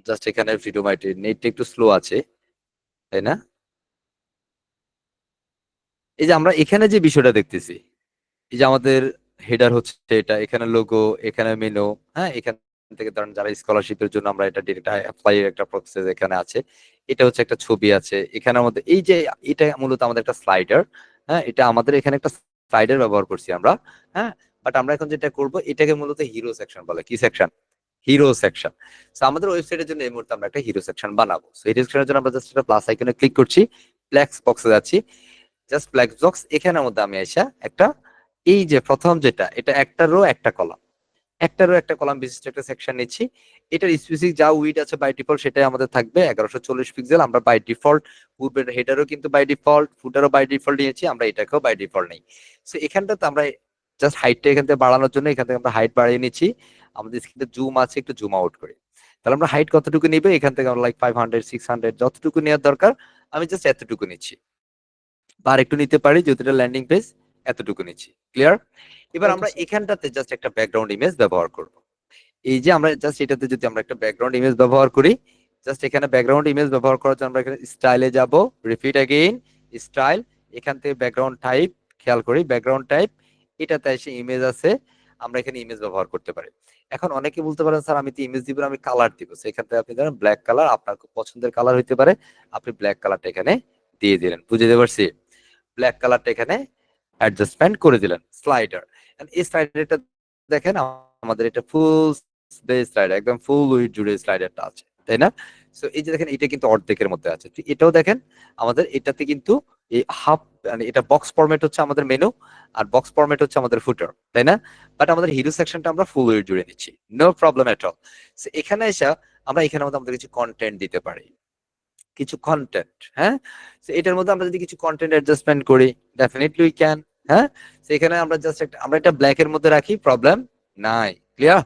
জাস্ট এখানে ফ্রিডম আইটি নেটটা একটু স্লো আছে, তাই না? এই যে আমরা এখানে যে বিষয়টা দেখতেছি, এই যে আমাদের হেডার হচ্ছে এটা, এখানে লোগো, এখানে মেনু, এখান থেকে ধরেন যারা স্কলারশিপের জন্য আমরা এটা ডিরেক্ট অ্যাপ্লাই একটা প্রসেস এখানে আছে। এটা হচ্ছে একটা ছবি আছে এখানে আমাদের, এই যে এটা মূলত আমাদের একটা স্লাইডার। এটা আমাদের এখানে একটা স্লাইডার ব্যবহার করছি আমরা। হ্যাঁ, বাট আমরা এখন যেটা করব, এটাকে মূলত হিরো সেকশন বলে। কি সেকশন? Hero section. সো আমাদের ওয়েবসাইটের জন্য এই মুহূর্তে আমরা একটা হিরো সেকশন বানাবো। সো হিরো সেকশনের জন্য আমরা জাস্ট একটা প্লাস আইকনে ক্লিক করছি, ব্ল্যাক বক্সে যাচ্ছি, জাস্ট ব্ল্যাক বক্স, এখানের মধ্যে আমি এসে একটা, এই যে প্রথম যেটা, এটা একটা রো একটা কলাম, একটা রো একটা কলাম বিশিষ্ট একটা সেকশন নিচ্ছি। এটার স্পেসিফিক যা উইড আছে বাই ডিফল্ট সেটাই আমাদের থাকবে 1140 পিক্সেল। আমরা বাই ডিফল্ট পূর্বের হেডারও কিন্তু বাই ডিফল্ট, ফুটারও বাই ডিফল্ট নিয়েছি, আমরা এটাকেও বাই ডিফল্ট নেই। সো এখানটাতে আমরা জাস্ট হাইটটা এখান থেকে বাড়ানোর জন্য এখান থেকে আমরা হাইট বাড়িয়ে নিচ্ছি। আমাদের স্ক্রিনে জুম আছে, একটু জুম আউট করি। তাহলে আমরা হাইট কতটুকু নিবে, এখান থেকে আমরা লাইক 500 600 যতটুকু নেওয়ার দরকার, আমি জাস্ট এতটুকু নিচ্ছি, বা একটু নিতে পারি যেহেতু এটা ল্যান্ডিং পেজ, এতটুকু নিচ্ছি। ক্লিয়ার? এবার আমরা এখানটাতে জাস্ট একটা ব্যাকগ্রাউন্ড ইমেজ ব্যবহার করব। এই যে আমরা জাস্ট এটাতে যদি আমরা একটা ব্যাকগ্রাউন্ড ইমেজ ব্যবহার করি, জাস্ট এখানে ব্যাকগ্রাউন্ড ইমেজ ব্যবহার করার জন্য আমরা এখানে স্টাইলে যাব, রিপিট अगेन স্টাইল, এখান থেকে ব্যাকগ্রাউন্ড টাইপ, খেয়াল করি ব্যাকগ্রাউন্ড টাইপ, এটাতে এসে ইমেজ আছে, আমরা এখানে ইমেজ ব্যবহার করতে পারি। এখন অনেকে বলতে পারেন স্যার আমি তো ইমেজ দিব না, আমি কালার দিব। সেখান থেকে আপনি ধরেন ব্ল্যাক কালার, আপনার খুব পছন্দের কালার হইতে পারে, আপনি ব্ল্যাক কালারটা এখানে দিয়ে দিলেন। বুঝতে পারছি? ব্ল্যাক কালারটা এখানে অ্যাডজাস্টমেন্ট করে দিলেন। স্লাইডার, এই স্লাইডারটা দেখেন আমাদের এটা ফুল বেস স্লাইডার, একদম ফুল উইড জুড়ে স্লাইডারটা আছে, তাই না? সো এই যে দেখেন এটা কিন্তু অর্ধেকের মধ্যে আছে। এটাও দেখেন আমাদের এটাতে কিন্তু এই হাফ, মানে এটা বক্স ফরম্যাট হচ্ছে আমাদের মেনু, আর বক্স ফরম্যাট হচ্ছে আমাদের ফুটার, তাই না? বাট আমাদের হিরো সেকশনটা আমরা ফুল উইড জুড়ে নিচ্ছি, no problem at all. So এখানে এসে আমরা এখানে মধ্যে আমাদের কিছু কন্টেন্ট দিতে পারি, কিছু কন্টেন্ট। হ্যাঁ, তো এটার মধ্যে আমরা যদি কিছু কন্টেন্ট অ্যাডজাস্টমেন্ট করি, ডেফিনেটলি উই ক্যান। হ্যাঁ, সেখানে আমরা জাস্ট একটা, আমরা এটা ব্ল্যাক এর মধ্যে রাখি, প্রবলেম নাই। ক্লিয়ার?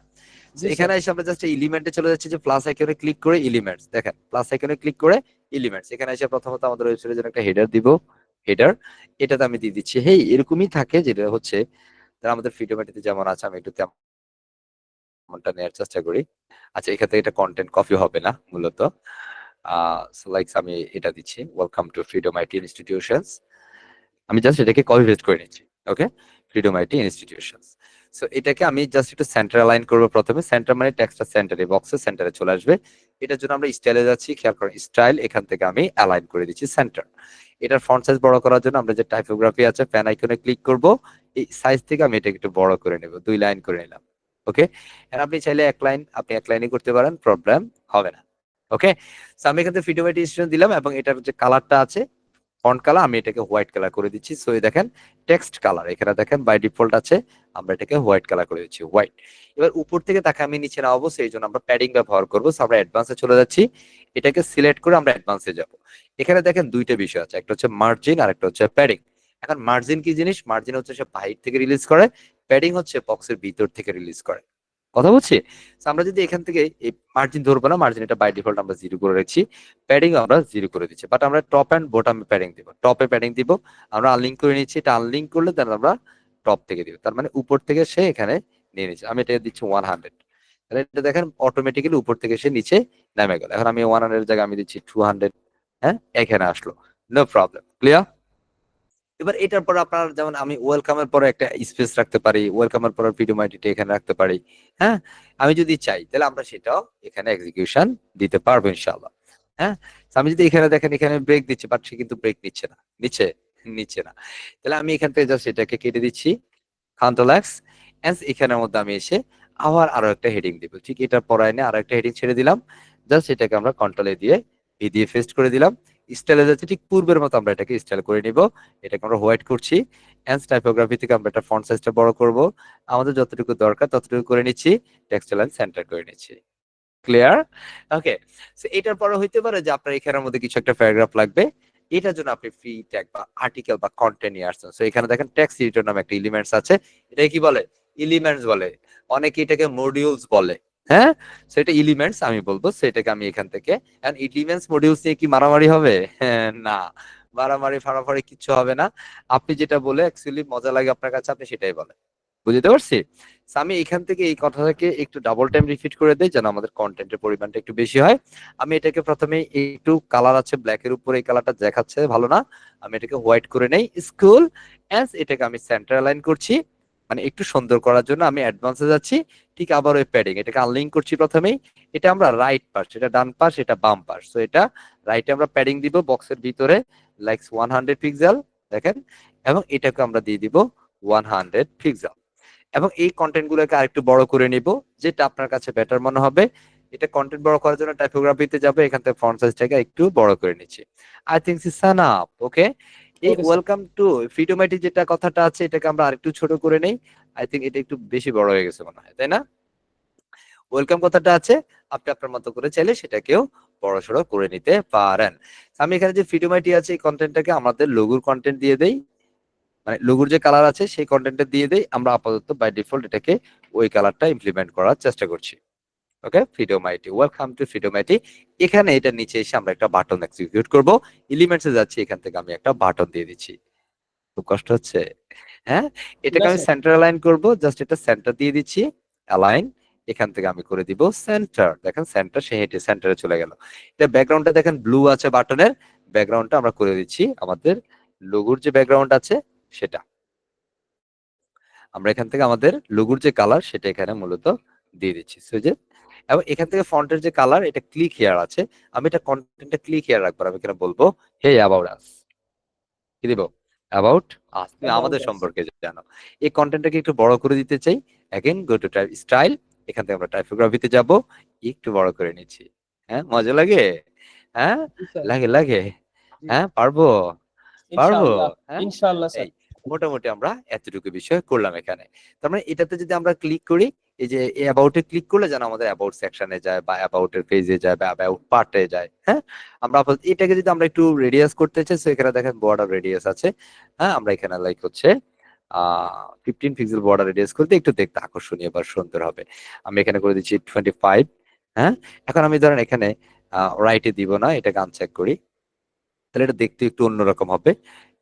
এখানে এসে আমরা জাস্ট এলিমেন্টে চলে যাচ্ছি, যে প্লাস আইকনে ক্লিক করে এলিমেন্টস, দেখেন প্লাস আইকনে ক্লিক করে এলিমেন্টস, এখানে এসে প্রথমত আমাদের ওয়েবসাইটের জন্য একটা হেডার দিব। হেডার এটাতে আমি দিয়ে দিচ্ছি, হেই এরকমই থাকে, যেটা হচ্ছে তারা আমাদের ফিডোমেটিতে যেমন আছে, আমি একটু তেমনটা নেওয়ার চেষ্টা করি। আচ্ছা, এখান থেকে এটা কন্টেন্ট কপি হবে না মূলত। আমি এটা দিচ্ছি, welcome to freedom IT institutions. আমি জাস্ট এটাকে কপি পেস্ট করে নিচ্ছি। ওকে, ফ্রিডম আইটি ইনস্টিটিউশনস। সো এটাকে আমি জাস্ট একটু সেন্টার অ্যালাইন করব। প্রথমে সেন্টার মানে টেক্সটটা সেন্টারে, বক্সে সেন্টারে চলে আসবে। এটার জন্য আমরা স্টাইলে যাচ্ছি, খেয়াল করেন স্টাইল, এখান থেকে আমি অ্যালাইন করে দিচ্ছি সেন্টার। এটার ফন্ট সাইজ বড় করার জন্য আমরা যে টাইপোগ্রাফি আছে প্যান আইকনে ক্লিক করব, এই সাইজ থেকে আমি এটাকে একটু বড় করে নেব, 2 লাইন করে নিলাম। ওকে, আর আপনি চাইলে এক লাইন, আপনি এক লাইনই করতে পারেন, প্রবলেম হবে না। ওকে, সো আমি এখান থেকে ফ্রিডম আইটি ইনস্টিটিউশন দিলাম, এবং এটার যে কালারটা আছে ফন্ট কালার, আমি এটাকে হোয়াইট কালার করে দিচ্ছি। সো এই দেখেন টেক্সট কালার এখানে দেখেন বাই ডিফল্ট আছে, আমরা এটাকে হোয়াইট কালার করে দিচ্ছি, হোয়াইট। এবার উপর থেকে তাকে আমি নিচে নামাবো, সেই জন্য আমরা প্যাডিং ব্যবহার করবো। সো আমরা অ্যাডভান্সে চলে যাচ্ছি, এটাকে সিলেক্ট করে আমরা অ্যাডভান্সে যাব। এখানে দেখেন দুইটা বিষয় আছে, একটা হচ্ছে মার্জিন আর একটা হচ্ছে প্যাডিং। এখন মার্জিন কি জিনিস? মার্জিন হচ্ছে সে বাহির থেকে রিলিজ করে, প্যাডিং হচ্ছে বক্সের ভিতর থেকে রিলিজ করে। কথা বলছি? আমরা যদি এখান থেকে এই মার্জিন ধরবো না, মার্জিন এটা বাই ডিফল্ট আমরা 0 করে রাখছি, প্যাডিং আমরা 0 করে দিচ্ছি। বাট আমরা টপ এন্ড বটমে প্যাডিং দিব, টপে প্যাডিং দিব, আমরা আনলিঙ্ক করে নিচ্ছি। এটা আনলিঙ্ক করলে দেন আমরা টপ থেকে দিব, তার মানে উপর থেকে সে এখানে নিয়ে নিচ্ছে। আমি এটা দিচ্ছি 100। তাহলে এটা দেখেন অটোমেটিক্যালি উপর থেকে এসে নিচে নেমে গেল। এখন আমি 100 এর জায়গায় আমি দিচ্ছি 200, হ্যাঁ এখানে আসলো, নো প্রবলেম। ক্লিয়ার? এবার এটার পর আপনার যেমন আমি ওয়েলকামের পরে একটা স্পেস রাখতে পারি, ওয়েলকামের পরে ভিডিওমাইটিটা এখানে রাখতে পারি। হ্যাঁ, আমি যদি চাই তাহলে আমরা সেটাও এখানে এক্সিকিউশন দিতে পারবো ইনশাআল্লাহ। হ্যাঁ, তো আমি যদি এখানে দেখেন এখানে ব্রেক দিচ্ছি, বাট সে কিন্তু ব্রেক নিচ্ছে না, নিচ্ছে না। তাহলে আমি এখান থেকে জাস্ট এটাকে কেটে দিচ্ছি, কন্ট্রোল এক্স, এন্ড এখানের মধ্যে আমি এসে আবার আরো একটা হেডিং দিব। ঠিক এটার পরে এনে আরো একটা হেডিং ছেড়ে দিলাম, জাস্ট এটাকে আমরা কন্ট্রোল এ দিয়ে ভি দিয়ে পেস্ট করে দিলাম। স্টাইলে যাচ্ছে ঠিক পূর্বের মতো আমরা এটাকে স্টাইল করে নিব। এটাকে আমরা হোয়াইট করছি, এন্ড টাইপোগ্রাফি থেকে আমরা এটা ফন্ট সাইজটা বড় করব, আমাদের যতটুকু দরকার ততটুকু করে নিচ্ছি, টেক্সট লাইন সেন্টার করে নিচ্ছি। ক্লিয়ার? ওকে, সো এটার পরে হইতে পারে যে আপনার এখানের মধ্যে কিছু একটা প্যারাগ্রাফ লাগবে, এটার জন্য আপনি ফ্রি ট্যাগ বা আর্টিকেল বা কন্টেন্ট নিয়ে আসছেন। সো এখানে দেখেন টেক্সট এডিটর নামে একটা এলিমেন্টস আছে, এটা কি বলে? এলিমেন্টস বলে, অনেকে এটাকে মডিউলস বলে। হ্যাঁ, সেটা এলিমেন্টস আমি বলবো, সেটাকে আমি এখান থেকে এলিমেন্টস মডিউলস নিয়ে কি মারামারি হবে? হ্যাঁ, না, মারামারি ফাড়াফাড়ি কিচ্ছু হবে না। আপনি যেটা বলে অ্যাকচুয়ালি মজা লাগে আপনার কাছে, আপনি সেটাই বলেন। বুঝতে পারছি? So, আমি এখান থেকে এই কথাটাকে একটু ডাবল টাইম রিপিট করে দেই যেন আমাদের কন্টেন্টের পরিমাণটা একটু বেশি হয়। আমি এটাকে প্রথমে একটু কালার আছে ব্ল্যাকের উপরে, এই কালারটা দেখাচ্ছে ভালো না, আমি এটাকে হোয়াইট করে নেই। স্কুল অ্যাজ এটাকে আমি সেন্টার অ্যালাইন করছি, মানে একটু সুন্দর করার জন্য আমি অ্যাডভান্সে যাচ্ছি। ঠিক আবার ওই প্যাডিং এটাকে আনলিঙ্ক করছি প্রথমেই। এটা আমরা রাইট পাশ, এটা ডান পাশ, এটা বাম পাশ। সো এটা রাইটে আমরা প্যাডিং দিব বক্সের ভিতরে লাইক 100 পিক্সেল, দেখেন, এবং এটাকে আমরা দিয়ে দিব 100 পিক্সেল। এবং এই কন্টেন্ট গুলোকে আরেকটু বড় করে নিব, যেটা আপনার কাছে বেটার মনে হবে। এটা কন্টেন্ট বড় করার জন্য টাইপোগ্রাফিতে যাবে, এখান থেকে ফন্ট সাইজটাকে একটু বড় করে নিচ্ছি। I think it's enough. Okay, এই Okay, sir. Welcome to Freedom IT যেটা কথাটা আছে, এটাকে আমরা আরেকটু ছোট করে নেই। আই থিংক এটা একটু বেশি বড় হয়ে গেছে মনে হয়, তাই না? ওয়েলকাম কথাটা আছে, আপনি আপনার মতো করে চাইলে সেটাকেও বড় সড়ো করে নিতে পারেন। আমি এখানে যে ফ্রিডোমাইটি আছে এই কন্টেন্টটাকে আমাদের লোগোর কন্টেন্ট দিয়ে দেই, মানে লোগোর যে কালার আছে সেই কন্টেন্টটা দিয়ে দেই। আমরা আপাতত বাই ডিফল্ট এটাকে ওই কালারটা ইমপ্লিমেন্ট করার চেষ্টা করছি। ওকে, ফ্রিডোমাইটি, ওয়েলকাম টু ফ্রিডোমাইটি। এখানে এটা নিচে এসে আমরা একটা বাটন এক্সিকিউট করব। এলিমেন্টসে যাচ্ছি, এখান থেকে আমি একটা বাটন দিয়ে দিচ্ছি। খুব কষ্ট হচ্ছে? হ্যাঁ, এটাকে না, আমি স্যার। সেন্টার অ্যালাইন করব, জাস্ট এটা সেন্টার দিয়ে দিচ্ছি, অ্যালাইন। এখান থেকে আমি করে দিব সেন্টার, দেখেন সেন্টার, সে হেঁটে সেন্টারে চলে গেল। এটা ব্যাকগ্রাউন্ডটা দেখেন ব্লু আছে, বাটনের ব্যাকগ্রাউন্ডটা আমরা করে দিচ্ছি আমাদের লোগোর যে ব্যাকগ্রাউন্ড আছে সেটা। আমরা এখান থেকে আমাদের লোগোর যে কালার সেটা এখানে মূলত দিয়ে দিচ্ছি। সো যে, এবং এখান থেকে ফন্টের যে কালার এটা ক্লিক হেয়ার আছে, আমি এটা কন্টেন্টটা ক্লিক হেয়ার রাখবো। আমি এখানে বলবো হে অ্যাবাউট আস, কি দিব? অ্যাবাউট আস, তুমি About আমাদের us. সম্পর্কে জানো। এই কন্টেন্টটাকে একটু বড় করে দিতে চাই। Again go to type style, এখান থেকে আমরা টাইপোগ্রাফিতে যাব, একটু বড় করে নিচ্ছি। হ্যাঁ, মজা লাগে? হ্যাঁ, জি, স্যার। লাগে। জি, হ্যাঁ, পারবো, পারবো। ইনশাআল্লাহ। হ্যাঁ, ইনশাআল্লাহ, স্যার। এই মোটামুটি আমরা এতটুকু বিষয় করলাম এখানে। তার মানে এটাতে যদি আমরা ক্লিক করি, এই যে অ্যাবাউট এ ক্লিক করলে যেন আমাদের অ্যাবাউট সেকশনে যায় বা অ্যাবাউট এর পেজে যায় বা অ্যাবাউট পার্টে যায়। হ্যাঁ, আমরা আপাতত এটাকে যদি আমরা একটু রেডিয়াস করতে চাই, সো এখানে দেখেন বর্ডার রেডিয়াস আছে। হ্যাঁ, আমরা এখানে লাইক হচ্ছে 15 পিক্সেল বর্ডার রেডিয়াস করতে একটু দেখতে আকর্ষণীয় বা সুন্দর হবে। আমি এখানে করে দিচ্ছি 25। হ্যাঁ, এখন আমি ধরেন এখানে রাইটে দিব না, এটাকে আনচেক করি, তাহলে এটা দেখতে একটু অন্যরকম হবে।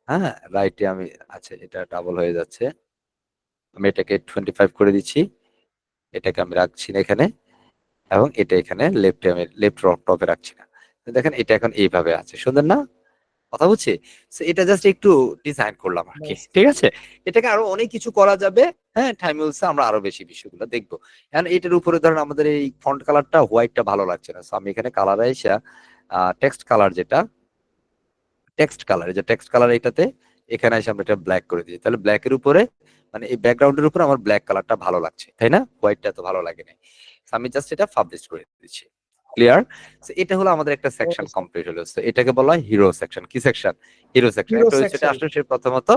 হ্যাঁ, রাইটে আমি, আচ্ছা এটা ডাবল হয়ে যাচ্ছে, আমি এটাকে 25 করে দিচ্ছি, এটাকে আমি রাখছি না এখানে, এবং এটা এখানে লেফটে আমি লেফট টপে রাখছি না। তো দেখেন এটা এখন এইভাবে আছে, সুন্দর না? কথা বুঝছি? So, এটা জাস্ট একটু ডিজাইন করলাম আর কি, Nice. ঠিক আছে? এটাকে আরো অনেক কিছু করা যাবে। হ্যাঁ, টাইম হচ্ছে আমরা আরো বেশি বিষয়গুলো দেখবো। এখন এটার উপরে ধরেন আমাদের এই ফন্ট কালারটা হোয়াইটটা ভালো লাগছে না, সো আমি এখানে কালার আইসা টেক্সট কালার যেটা, টেক্সট কালার, এই যে টেক্সট কালার এটাতে, এখানে এসে আমরা এটা ব্ল্যাক করে দিই। তাহলে ব্ল্যাকের উপরে, মানে এই ব্যাকগ্রাউন্ডের উপরে আমার ব্ল্যাক কালারটা ভালো লাগছে, তাই না? হোয়াইটটা তো ভালো লাগে না। আমি জাস্ট এটা পাবলিশ করে দিচ্ছি। ক্লিয়ার? সো এটা হলো আমাদের একটা সেকশন Okay, sir. কমপ্লিট হলো। সো এটাকে বলা হয় হিরো সেকশন। কি সেকশন? Hero section. Hero একটা ওয়েবসাইটে section. আসলে সে প্রথমত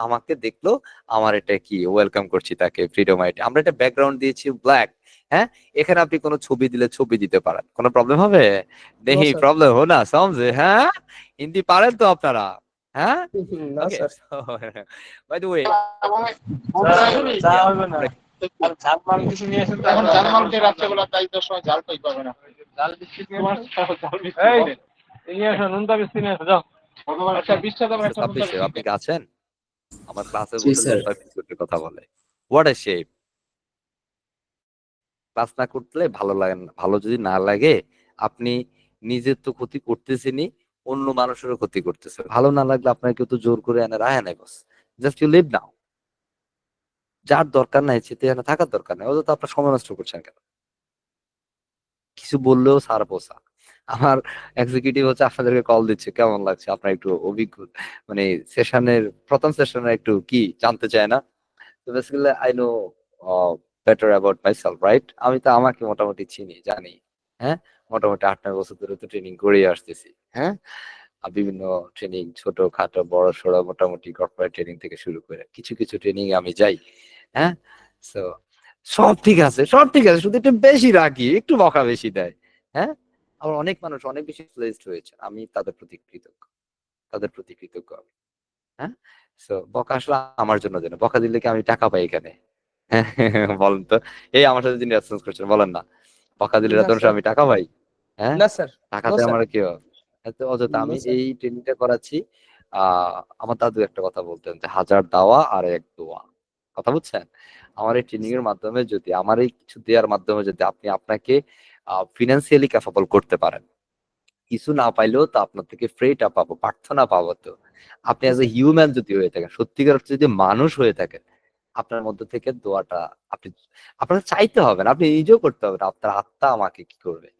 আমাকে দেখলো, আমার এটা কি ওয়েলকাম করছি তাকে ফ্রিডম আইডি। আমরা এটা ব্যাকগ্রাউন্ড দিয়েছি ব্ল্যাক। হ্যাঁ, এখানে আপনি কোনো ছবি দিলে ছবি দিতে পারেন, কোনো প্রবলেম হবে? No, নেই sir. প্রবলেম হো না সমঝে? হ্যাঁ, হিন্দি পারেন তো আপনারা? হ্যাঁ, No, okay. sir. By the way, চা হবে না। আর ঝাল মাল কিছু নিয়ে এসেন তো? এখন ঝাল মাল দিয়ে রাত্রেবেলা তাই তো সময় ঝাল পাই পাবে না। ঝাল বিস্কিট নিয়ে ঝাল বিস্কিট নিয়ে এসো, নুনতা বিস্কিট নিয়ে এসো, যাও। আচ্ছা, 20 টাকা একটা নুনতা সাব্বির আপনি বিস্কিট। কি আছেন? আমার ক্লাসে জি বসে স্যার। বিস্কুটের কথা বলে। What a shape! ক্লাস না করলে ভালো লাগে না, ভালো যদি না লাগে আপনি নিজের তো ক্ষতি করতেছেনই, অন্য মানুষেরও ক্ষতি করতেছে। ভালো না লাগলে আপনাকে কেউ তো জোর করে এনে রায় নাই বস, জাস্ট ইউ লিভ নাও। যার দরকার নাই সেতে এখানে থাকার দরকার নেই, অযথা আপনার সময় নষ্ট করছেন কেন? কিছু বললেও সার পোষা। আমার এক্সিকিউটিভ হচ্ছে আপনাদেরকে কল দিচ্ছে, কেমন লাগছে আপনার একটু অভিজ্ঞ, মানে সেশনের প্রথম সেশনের একটু কি জানতে চায় না। তো basically I know better about my self, right? আমি তো আমাকে মোটামুটি চিনি, জানি। হ্যাঁ, মোটামুটি 8-9 বছর ধরে তো ট্রেনিং করেই আসতেছি। হ্যাঁ, আর বিভিন্ন ট্রেনিং ছোট খাটো বড় সড়ো মোটামুটি কর্পোরেট ট্রেনিং থেকে শুরু করে কিছু কিছু ট্রেনিং আমি যাই। হ্যাঁ, সো সব ঠিক আছে, সব ঠিক আছে, শুধু একটু বেশি রাগি, একটু বকা বেশি দেয়। হ্যাঁ, আবার অনেক মানুষ অনেক বেশি প্লেসড হয়েছে, আমি তাদের প্রতি কৃতজ্ঞ, তাদের প্রতি কৃতজ্ঞ আমি। হ্যাঁ, সো বকা আসলে আমার জন্য যেন, বকা দিলে কি আমি টাকা পাই এখানে? হ্যাঁ, বলেন তো, এই আমার সাথে যিনি রেসপন্স করছেন বলেন না, বকা দিলে না এত স্যার, আমি টাকা পাই? হ্যাঁ, না স্যার, নো টাকাতে স্যার, আমার কি হবে? এত অযথা নো আমি স্যার। এই ট্রেনিংটা করাচ্ছি। আমার দাদু একটা কথা বলতেন যে 1000 দাওয়া আর 1 দোয়া। কথা বুঝছেন? আমার এই ট্রেনিং এর মাধ্যমে যদি, আমার এই কিছু দেওয়ার মাধ্যমে যদি আপনি আপনাকে ফিনান্সিয়ালি ক্যাপাবল করতে পারেন, কিছু না পাইলেও তো আপনার থেকে ফ্রেটা পাবো, প্রার্থনা পাবো তো। আপনি জি অ্যাজ এ স্যার, হিউম্যান যদি হয়ে থাকেন, সত্যিকার অর্থে যদি মানুষ হয়ে থাকেন, আপনার মধ্য থেকে দোয়াটা আপনি, আপনার চাইতে হবে না, আপনি নিজেও করতে হবে না, আপনার আত্মা আমাকে কি করবে?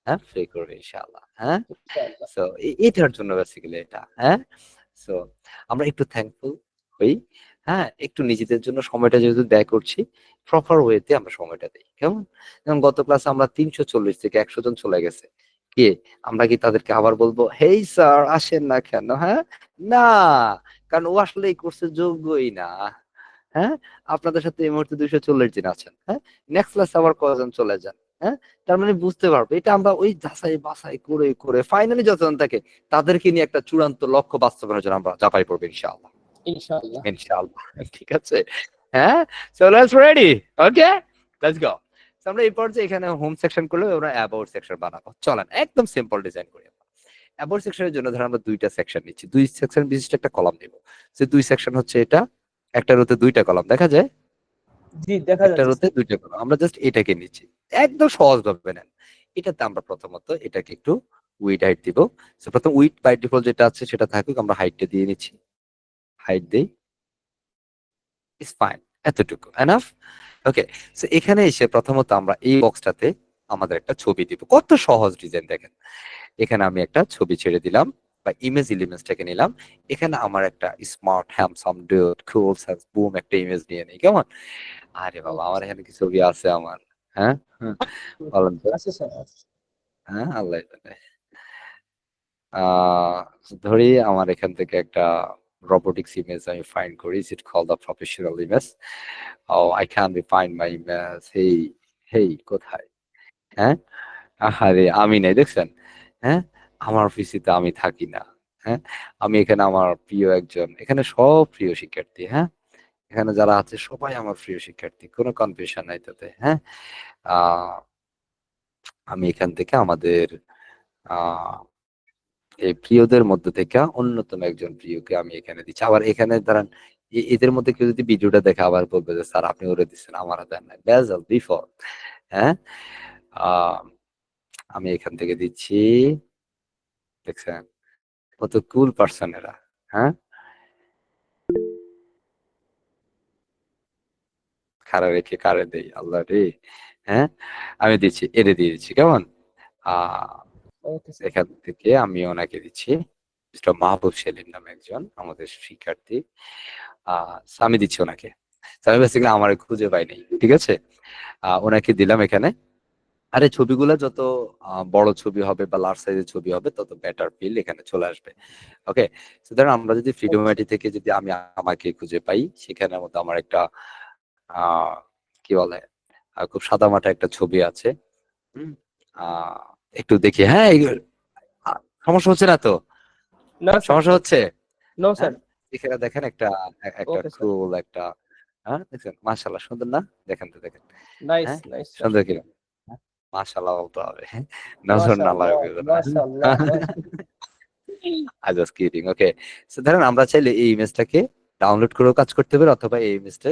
হ্যাঁ, প্রে করবে ইনশাআল্লাহ। হ্যাঁ, ইনশাআল্লাহ। সো এটার জন্য বেসিক্যালি এটা। হ্যাঁ, সো আমরা একটু থ্যাঙ্কফুল হই। হ্যাঁ, একটু নিজেদের জন্য সময়টা যেহেতু ব্যয় করছি, প্রপার ওয়েতে আমরা সময়টা দেই। কেমন? যেমন গত ক্লাসে আমরা 340 থেকে 100 জন চলে গেছে। কি আমরা কি তাদেরকে আবার বলবো, হেই স্যার আসেন না কেন? হ্যাঁ, না, কারণ ও আসলে এই কোর্সের যোগ্যই না। হ্যাঁ, আপনাদের সাথে এই মুহূর্তে 240 জন আছেন। হ্যাঁ, নেক্সট ক্লাসে আবার কয়জন চলে যান। হ্যাঁ, তার মানে বুঝতে পারবে এটা আমরা ওই যাচাই বাছাই করে করে ফাইনালি যতজন থাকে তাদেরকে নিয়ে একটা চূড়ান্ত লক্ষ্য বাস্তবায়নের জন্য আমরা ঝাঁপাই পড়বো ইনশাআল্লাহ। ইনশাআল্লাহ। ইনশাআল্লাহ। ঠিক আছে? হ্যাঁ, so let's ready. Okay, let's go. So আমরা এই পর্যায়ে এখানে হোম সেকশন করলে আমরা অ্যাবাউট সেকশন বানাবো। চলেন একদম সিম্পল ডিজাইন করি। অ্যাবাউট সেকশনের জন্য ধর আমরা দুইটা সেকশন নিচ্ছি, দুই সেকশন বিশিষ্ট একটা কলাম নিব। সে দুই সেকশন হচ্ছে এটা, একটা রোতে দুইটা কলাম দেখা যায়, জি, দেখা একটা যাচ্ছে রোতে স্যার। দুইটা কলাম, আমরা জাস্ট এটাকে নিচ্ছি, একদম সহজ ভাবে নেন। এটাতে আমরা প্রথমত এটাকে একটু উইড হাইট দিব। সো প্রথম উইড বাই ডিফল্ট যেটা আছে সেটা থাকুক, আমরা হাইটটা দিয়ে নিচ্ছি, হাইট দেই, ইজ ফাইন, এতটুকু এনাফ। ওকে, সো এখানে এসে প্রথমত আমরা এই বক্সটাতে আমাদের একটা ছবি দিব, কত সহজ ডিজাইন দেখেন। এখানে আমি একটা ছবি ছেড়ে দিলাম বা ইমেজ এলিমেন্টসটাকে নিলাম, এখানে আমার একটা স্মার্ট হ্যান্ডসাম ডুড কুল সেন্স বুম একটা ইমেজ নিয়ে নেই, কেমন? আরে বাবা, ওকে আমার স্যার। এখানে কি ছবি আছে আমার? হ্যাঁ, হ্যাঁ, বলেন তো। আছে স্যার, আছে। হ্যাঁ, আল্লাহ জানে। আহ ধরি আমার এখান থেকে একটা রোবোটিক্স ইমেজ আমি ফাইন্ড করি, is it call the professional image? Oh I can be find my image. Hey, hey কোথায়? হ্যাঁ, আহারে আমি নাই দেখছেন? হ্যাঁ, আমার অফিসে আমি থাকি না। হ্যাঁ, আমি এখানে আমার প্রিয় একজন, এখানে সব প্রিয় শিক্ষার্থী। হ্যাঁ, এখানে যারা আছে সবাই আমার প্রিয় শিক্ষার্থী, কোনো কনফিউশন নাই তাতে। হ্যাঁ, আহ আমি এখান থেকে আমাদের আহ এই প্রিয়দের মধ্যে থেকে অন্যতম একজন প্রিয়কে আমি এখানে দিচ্ছি। আবার এখানে দাঁড়ান, এদের মধ্যে কেউ যদি ভিডিওটা দেখে আবার বলবে যে স্যার আপনি ওরে দিচ্ছেন, আমার দেন নাই, বেজাল বিফল। হ্যাঁ, আহ আমি এখান থেকে দিচ্ছি, দেখছেন কত কুল পার্সন এরা। হ্যাঁ, খারা রেখে কারে দেই আল্লাহ রে। হ্যাঁ, আমি দিচ্ছি, এরে দিয়ে দিচ্ছি, কেমন? আহ ওকে স্যার। এখান থেকে আমি ওনাকে দিচ্ছি, মিস্টার মাহবুব সেলিম নামে একজন আমাদের শিক্ষার্থী। so আমি দিচ্ছি ওনাকে। So আমি বেসিক্যালি আমার খুঁজে পাই নাই, ঠিক আছে? ওনাকে দিলাম এখানে। আরে ছবিগুলো যত বড় ছবি হবে বা লার্জ সাইজের ছবি হবে তত বেটার ফিল এখানে চলে আসবে। ওকে, সুতরাং আমরা যদি ওকে স্যার। ফ্রিডোমাইটি থেকে যদি আমি আমাকে খুঁজে পাই, সেখানের মধ্যে আমার একটা আহ কি বলে খুব সাদামাটা একটা ছবি আছে। হুম, আহ একটু দেখি। হ্যাঁ, সমস্যা হচ্ছে না তো? না স্যার, সমস্যা হচ্ছে? নো হ্যাঁ, স্যার। এখানে দেখেন একটা একটা ওকে স্যার। কুল একটা, হ্যাঁ দেখছেন মাশাআল্লাহ সুন্দর না? দেখেন তো দেখেন। নাইস, হ্যাঁ, নাইস স্যার। সুন্দর কিরকম? হ্যাঁ, মাশাআল্লাহ বলতে হবে। হ্যাঁ, নজর না মাশাআল্লাহ, লাগবে যেন। মাশাআল্লাহ, I was kidding. Okay. So ধরেন আমরা চাইলে এই ইমেজটাকে ডাউনলোড করেও কাজ করতে পারি, অথবা এই ইমেজটা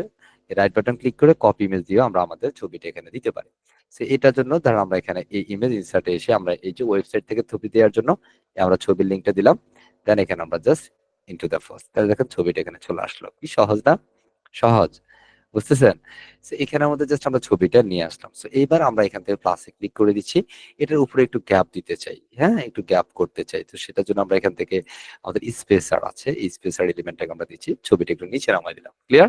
রাইট বাটন ক্লিক করে কপি ইমেজ দিয়েও আমরা আমাদের ছবিটা এখানে দিতে পারি। সো এটার জন্য ধর আমরা এখানে এই ইমেজ ইনসার্টে এসে আমরা এই যে ওয়েবসাইট থেকে ছবি দেওয়ার জন্য আমরা ছবির লিঙ্কটা দিলাম, দেন এখানে আমরা জাস্ট ইনটু দ্য ফার্স্ট, তাহলে দেখেন ছবিটা এখানে চলে আসলো। কি সহজ না? সহজ, বুঝতেছেন? সো এখানের মধ্যে জাস্ট আমরা ছবিটা নিয়ে আসলাম। সো এইবার আমরা এখান থেকে প্লাসে ক্লিক করে দিচ্ছি। এটার উপরে একটু গ্যাপ দিতে চাই, হ্যাঁ, একটু গ্যাপ করতে চাই। তো সেটার জন্য আমরা এখান থেকে আমাদের স্পেসার আছে, এই স্পেসার এলিমেন্টটাকে আমরা দিচ্ছি, ছবিটা একটু নিচে নামাই দিলাম। ক্লিয়ার?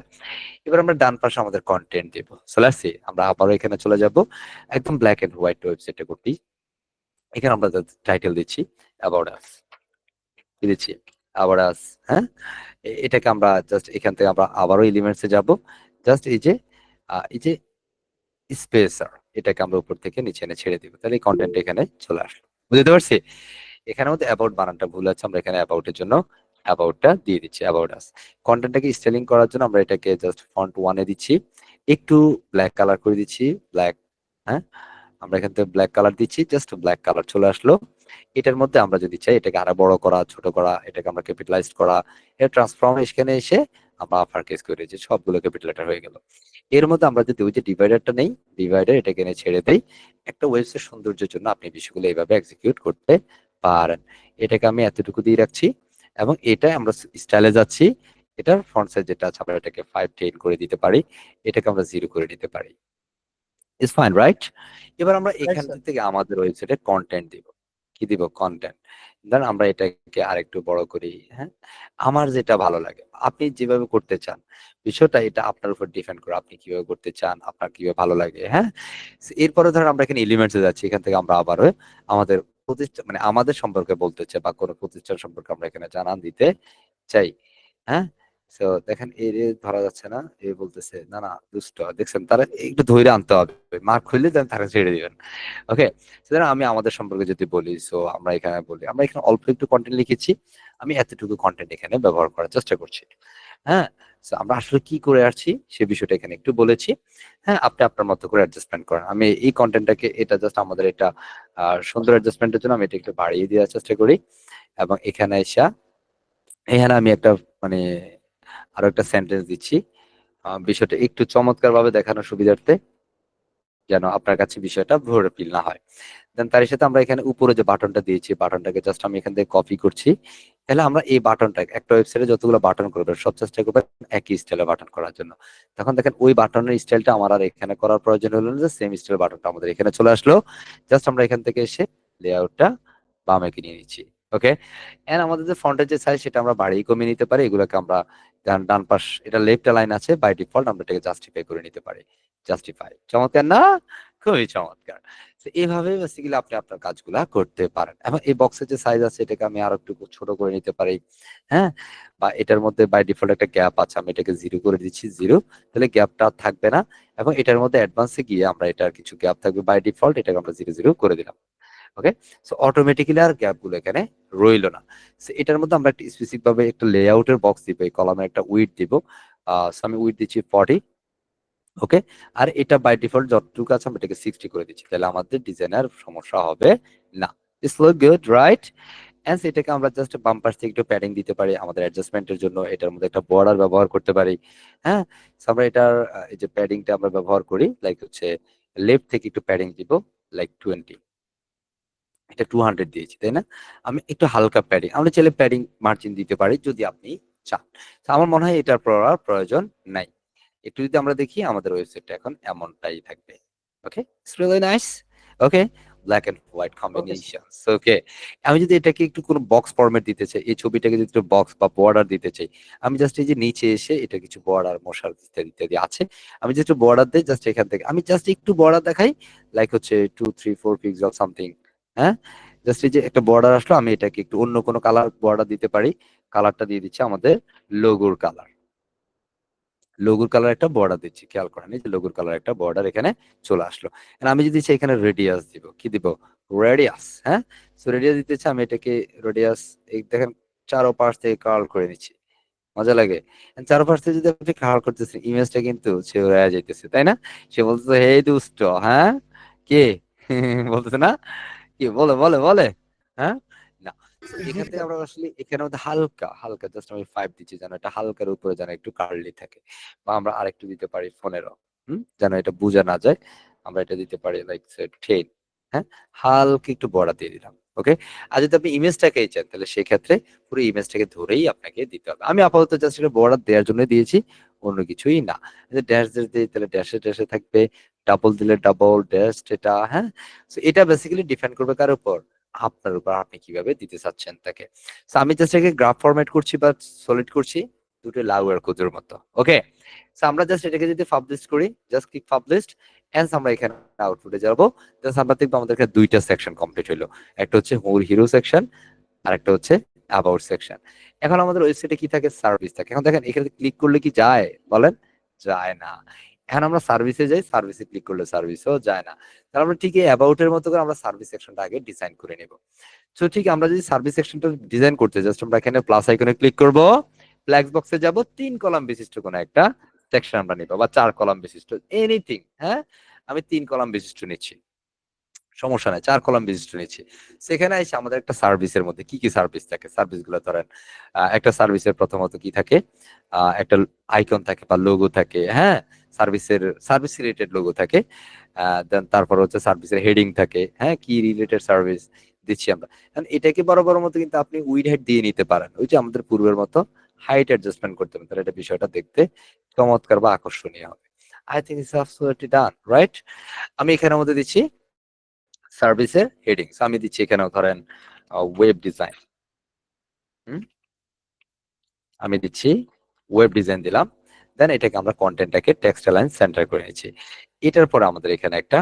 এবার আমরা ডান পাশে আমাদের কন্টেন্ট দেব। চলে আসছি, আমরা আবারও এখানে চলে যাব, একদম ব্ল্যাক এন্ড হোয়াইট ওয়েবসাইটে করতেই। এখানে আমরা টাইটেল দিচ্ছি অ্যাবাউট আস, কি দিচ্ছি? অ্যাবাউট আস, হ্যাঁ। এটাকে আমরা জাস্ট এখান থেকে আমরা আবারও এলিমেন্টসে যাব, জাস্ট এই যে স্পেসার, এটাকে আমরা উপর থেকে নিচে এনে ছেড়ে দিব, তাহলে এই কন্টেন্ট এখানে চলে আসলো। বুঝতে পারছি? এখানে মধ্যে অ্যাবাউট বানানটা ভুল আছে, আমরা এখানে অ্যাবাউটের জন্য অ্যাবাউটটা দিয়ে দিচ্ছি, অ্যাবাউট আস। কন্টেন্টটাকে স্টাইলিং করার জন্য আমরা এটাকে জাস্ট ফন্ট 1 এ দিচ্ছি, একটু ব্ল্যাক কালার করে দিচ্ছি, ব্ল্যাক, হ্যাঁ, আমরা এখান থেকে ব্ল্যাক কালার দিচ্ছি, জাস্ট ব্ল্যাক কালার চলে আসলো। এটার মধ্যে আমরা যদি চাই এটাকে আরো বড় করা, ছোট করা, এটাকে আমরা ক্যাপিটালাইজড করা, এর ট্রান্সফরমেশনে এসে আমরা আপার কেস করে দিচ্ছি, সবগুলো ক্যাপিটাল লেটার হয়ে গেল। এর মধ্যে আমরা যদি ওই যে ডিভাইডারটা নেই, ডিভাইডার এটাকে এনে ছেড়ে দেই, একটা ওয়েবসাইট সৌন্দর্যের জন্য আপনি বিষয়গুলো এইভাবে এক্সিকিউট করতে পারেন। এটাকে আমি এতটুকু দিয়ে রাখছি এবং এটা আমরা স্টাইলে যাচ্ছি। এটার ফন্ট সাইজ যেটা আছে আমরা এটাকে 510 করে দিতে পারি, এটাকে আমরা 0 করে দিতে পারি। Is fine, right? এবার আমরা এখান sir. থেকে আমাদের ওয়েবসাইটে কন্টেন্ট দিব। কি দিব? কন্টেন্ট। দেন আমরা এটাকে আরেকটু বড় করি, হ্যাঁ? আমার যেটা ভালো লাগে, আপনি যেভাবে করতে চান, বিষয়টা এটা আপনার উপর ডিপেন্ড করে আপনি কিভাবে করতে চান, আপনার কিভাবে ভালো লাগে, হ্যাঁ? এরপরে ধরেন আমরা এখানে এলিমেন্টস এ যাচ্ছি, এখান থেকে আমরা আবারও আমাদের প্রতিষ্ঠান মানে আমাদের সম্পর্কে বলতে চাই বা কোনো প্রতিষ্ঠান সম্পর্কে আমরা এখানে জানান দিতে চাই, হ্যাঁ? সো দেখেন এর ধরা যাচ্ছে না, এ বলতেছে না না দুষ্ট, দেখছেন তারা একটু ধৈর্য আনতে হবে, মার্ক খুললে দেন তারা ছেড়ে দিবেন। ওকে, সেটা আমি আমাদের সম্পর্কে যদি বলি, সো আমরা এখানে বলি আমরা এখানে অল্প একটু কন্টেন্ট লিখেছি, আমি এতটুকু কন্টেন্ট এখানে ব্যবহার করার চেষ্টা করছি, হ্যাঁ। সো আমরা আসলে কি করে আসছি সে বিষয়টা এখানে একটু বলেছি, হ্যাঁ, আপনি আপনার মতো করে অ্যাডজাস্টমেন্ট করেন। আমি এই কন্টেন্টটাকে এটা জাস্ট আমাদের এটা সুন্দর অ্যাডজাস্টমেন্টের জন্য আমি এটা একটু বাড়িয়ে দেওয়ার চেষ্টা করি এবং এখানে এখানে আমি একটা মানে আরো একটা সেন্টেন্স দিচ্ছি, বিষয়টা একটু চমৎকার ভাবে দেখানোর সুবিধার্থে, যেন আপনার কাছে বিষয়টা ভোর ফিল না হয়। দেন তার সাথে আমরা এখানে উপরে যে বাটনটা দিয়েছি, বাটনটাকে জাস্ট আমি এখান থেকে কপি করছি। তাহলে আমরা এই বাটনটা একটা ওয়েবসাইটে যতগুলো বাটন করবে সব চেষ্টা করবেন একই স্টাইলে বাটন করার জন্য। তখন দেখেন ওই বাটনের স্টাইলটা আমার আর এখানে করার প্রয়োজন হলো না, যে সেম স্টাইল বাটনটা আমাদের এখানে চলে আসলো। জাস্ট আমরা এখান থেকে এসে লেআউটটা বামে নিয়ে নিচ্ছি। ওকে, এন্ড আমাদের যে ফন্টের যে সাইজ সেটা আমরা বাড়িয়ে কমিয়ে নিতে পারি। এগুলোকে আমরা ডান পাশ এটা লেফট লাইন আছে, বাই ডিফল্ট আমরা এটাকে জাস্টিফাই করে নিতে পারি। জাস্টিফাই, চমৎকার না? খুবই চমৎকার। তো এইভাবে বেসিক্যালি আপনি আপনার কাজগুলা করতে পারেন। এবং এই বক্সের যে সাইজ আছে এটাকে আমি আরো একটু ছোট করে নিতে পারি, হ্যাঁ? বা এটার মধ্যে বাই ডিফল্ট একটা গ্যাপ আছে, আমি এটাকে 0 করে দিচ্ছি, 0, তাহলে গ্যাপটা থাকবে না। এবং এটার মধ্যে অ্যাডভান্সে গিয়ে আমরা এটার কিছু গ্যাপ থাকবে বাই ডিফল্ট, এটাকে আমরা 0 0 করে দিলাম। ওকে, সো অটোমেটিক্যালি আর গ্যাপ গুলো এখানে রইলো না। সো এটার মধ্যে আমরা একটা স্পেসিফিক ভাবে একটা লেআউটের বক্স দিব, এই কলামে একটা উইডথ দিব। সো আমি উইডথ দিচ্ছি 40। ওকে, আর এটা বাই ডিফল্ট যতটুকু আছে আমরা এটাকে 60 করে দিচ্ছি, তাহলে আমাদের ডিজাইনার সমস্যা হবে না। It's look good, right? And এটাকে আমরা জাস্ট বাম পাশ থেকে একটু প্যাডিং দিতে পারি আমাদের অ্যাডজাস্টমেন্টের জন্য, এটার মধ্যে একটা বর্ডার ব্যবহার করতে পারি, হ্যাঁ। সো আমরা এটার এই যে প্যাডিংটা আমরা ব্যবহার করি, লাইক হচ্ছে লেফট থেকে একটু প্যাডিং দিব, লাইক 20, এটা 200 দিয়েছি, তাই না? আমি একটু হালকা প্যাডিং, আমরা চাইলে প্যাডিং মার্জিন দিতে পারি যদি আপনি চান। তো আমার মনে হয় এটার পড়ার প্রয়োজন নাই। একটু যদি আমরা দেখি আমাদের ওয়েবসাইটটা এখন এমনটাই থাকবে। Okay, it's really nice. Okay, black and white combination. Okay, আমি যদি এটাকে একটু কোনো বক্স ফরম্যাট দিতে চাই, এই ছবিটাকে যদি একটু বক্স বা বর্ডার দিতে চাই, আমি জাস্ট এই যে নিচে এসে এটা কিছু বর্ডার মশার ইত্যাদি ইত্যাদি আছে, আমি জাস্ট বর্ডার দেই, জাস্ট এখান থেকে আমি জাস্ট একটু বর্ডার দেখাই, লাইক হচ্ছে 2 3 4 পিক্সেল সামথিং, হ্যাঁ। জাস্ট এই যে একটা বর্ডার আসলো, আমি এটাকে একটু অন্য কোনো কালার বর্ডার দিতে পারি, কালারটা দিয়ে দিচ্ছি আমাদের লোগোর কালার, লোগোর কালার একটা বর্ডার দিচ্ছি, খেয়াল করেন এই যে লোগোর কালার একটা বর্ডার এখানে চলে আসলো। আর আমি যদি চাই এখানে রেডিয়াস দিব, কি দিব? রেডিয়াস, হ্যাঁ। সো রেডিয়াস দিতে চাই, আমি এটাকে রেডিয়াস এই দেখেন চারোপাশ থেকে কার্ল করে নিচ্ছি, মজা লাগে। And চারপাশ থেকে যদি আপনি কার্ল করতেছেন, ইমেজটা কিন্তু সে উড়ে যাইতেছে, তাই না? সে বলতেছে হে দুষ্ট, হ্যাঁ, কে? বলতেছে না? কি বলে বলে বলে, হ্যাঁ? না, so এখান থেকে আমরা আসলে এখানে মধ্যে হালকা হালকা জাস্ট আমি 5 দিচ্ছি, যেন এটা হালকার উপরে যেন একটু কার্লি থাকে, বা আমরা আরেকটু দিতে পারি 15, যেন এটা বোঝা না যায়, আমরা এটা দিতে পারি লাইক 10, হ্যাঁ, হালকা একটু বর্ডার দিয়ে দিলাম। ওকে, আর যদি আপনি ইমেজটাকেই চান তাহলে সেক্ষেত্রে পুরো ইমেজটাকে ধরেই আপনাকে দিতে হবে। আমি আপাতত জাস্ট এটা বর্ডার দেওয়ার জন্য দিয়েছি, অন্য কিছুই না। ড্যাশ দিই তাহলে ড্যাশে ড্যাশে থাকবে, ডাবল দিলে ডাবল ড্যাশ, এটা হ্যাঁ। তো এটা বেসিক্যালি ডিপেন্ড করবে কার উপর, আপনার উপর, আপনি কিভাবে দিতে চাচ্ছেন তাকে। তো আমি জাস্ট এটাকে গ্রাফ ফরম্যাট করছি বা সলিড করছি, দুটো লাউ আর কুজোর মতো। ওকে, তো আমরা জাস্ট এটাকে যদি পাবলিশ করি, জাস্ট ক্লিক পাবলিশ, এন্ড আমরা এখানে আউটপুটে যাবো। জাস্ট আমরা দেখবো আমাদেরকে দুইটা সেকশন কমপ্লিট হলো, একটা হচ্ছে মূল হিরো সেকশন আর একটা হচ্ছে অ্যাবাউট সেকশন। এখন আমাদের ওয়েবসাইটে কি থাকে, সার্ভিস থাকে। এখন দেখেন এখানে ক্লিক করলে কি যায় বলেন, যায় না। এখন আমরা সার্ভিসে যাই, সার্ভিসে ক্লিক করলে সার্ভিসও যায় না। তাহলে আমরা ঠিক এই অ্যাবাউটের মতো করে আমরা সার্ভিস সেকশনটা আগে ডিজাইন করে নেব। সো ঠিক আমরা যদি সার্ভিস সেকশনটা ডিজাইন করতে জাস্ট আমরা এখানে প্লাস আইকনে ক্লিক করব, ফ্ল্যাক্স বক্সে যাব, 3 কলাম বিশিষ্ট কোন একটা সেকশন আমরা নিব, বা 4 কলাম বিশিষ্ট এনিথিং। হ্যাঁ, আমি 3 কলাম বিশিষ্ট নিচ্ছি, সমস্যা নাই, 4 কলাম বিশিষ্ট নিচ্ছি। সেখানে এসে আমাদের একটা সার্ভিসের মধ্যে কি কি সার্ভিস থাকে, সার্ভিসগুলো ধরেন একটা সার্ভিসের প্রথমত কি থাকে, একটা আইকন থাকে বা লোগো থাকে, হ্যাঁ, সার্ভিস রিলেটেড লোগো থাকে। দেন তারপর হচ্ছে সার্ভিসের হেডিং থাকে, হ্যাঁ, কি রিলেটেড সার্ভিস দিচ্ছি আমরা। এটাকে বড় বড় মতো কিন্তু আপনি উইড হাইট দিয়ে নিতে পারেন, ওই যে আমাদের পূর্বের মতো হাইট অ্যাডজাস্টমেন্ট করতে পারেন, তাহলে এটা বিষয়টা দেখতে চমৎকার বা আকর্ষণীয় হবে। I think it's absolutely done, right? আমি এখানের মধ্যে দিচ্ছি সার্ভিসের হেডিং, আমি দিচ্ছি এখানেও ধরেন ওয়েব ডিজাইন, আমি দিচ্ছি ওয়েব ডিজাইন দিলাম। দেন এটাকে আমরা কন্টেন্টটাকে টেক্সট লাইন সেন্টার করে নিচ্ছি। এটার পর আমাদের এখানে একটা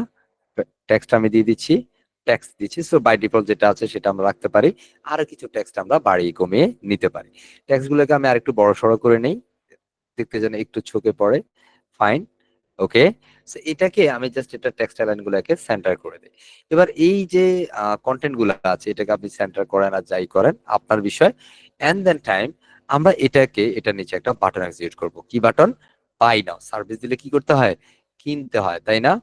টেক্সট আমি দিয়ে দিচ্ছি, টেক্সট দিচ্ছি। সো বাই ডিফল্ট যেটা আছে সেটা আমরা রাখতে পারি, আর কিছু টেক্সট আমরা বাড়িয়ে কমিয়ে নিতে পারি। টেক্সটগুলোকে আমি আরেকটু বড় সড়ো করে নেই, দেখতে যেন একটু চোখে পড়ে। ফাইন, ওকে। সো এটাকে আমি জাস্ট এটা টেক্সট লাইন গুলোকে সেন্টার করে দিই। এবার এই যে কন্টেন্ট গুলো আছে এটাকে আপনি সেন্টার করেন আর যাই করেন আপনার বিষয়। এন্ড দেন টাইম আমরা এটাকে, এটা নিচে একটা বাটন এক্সিকিউট করব। কি বাটন? By now. সার্ভিস দিলে কি করতে হয়? কিনতে হয়, তাই না?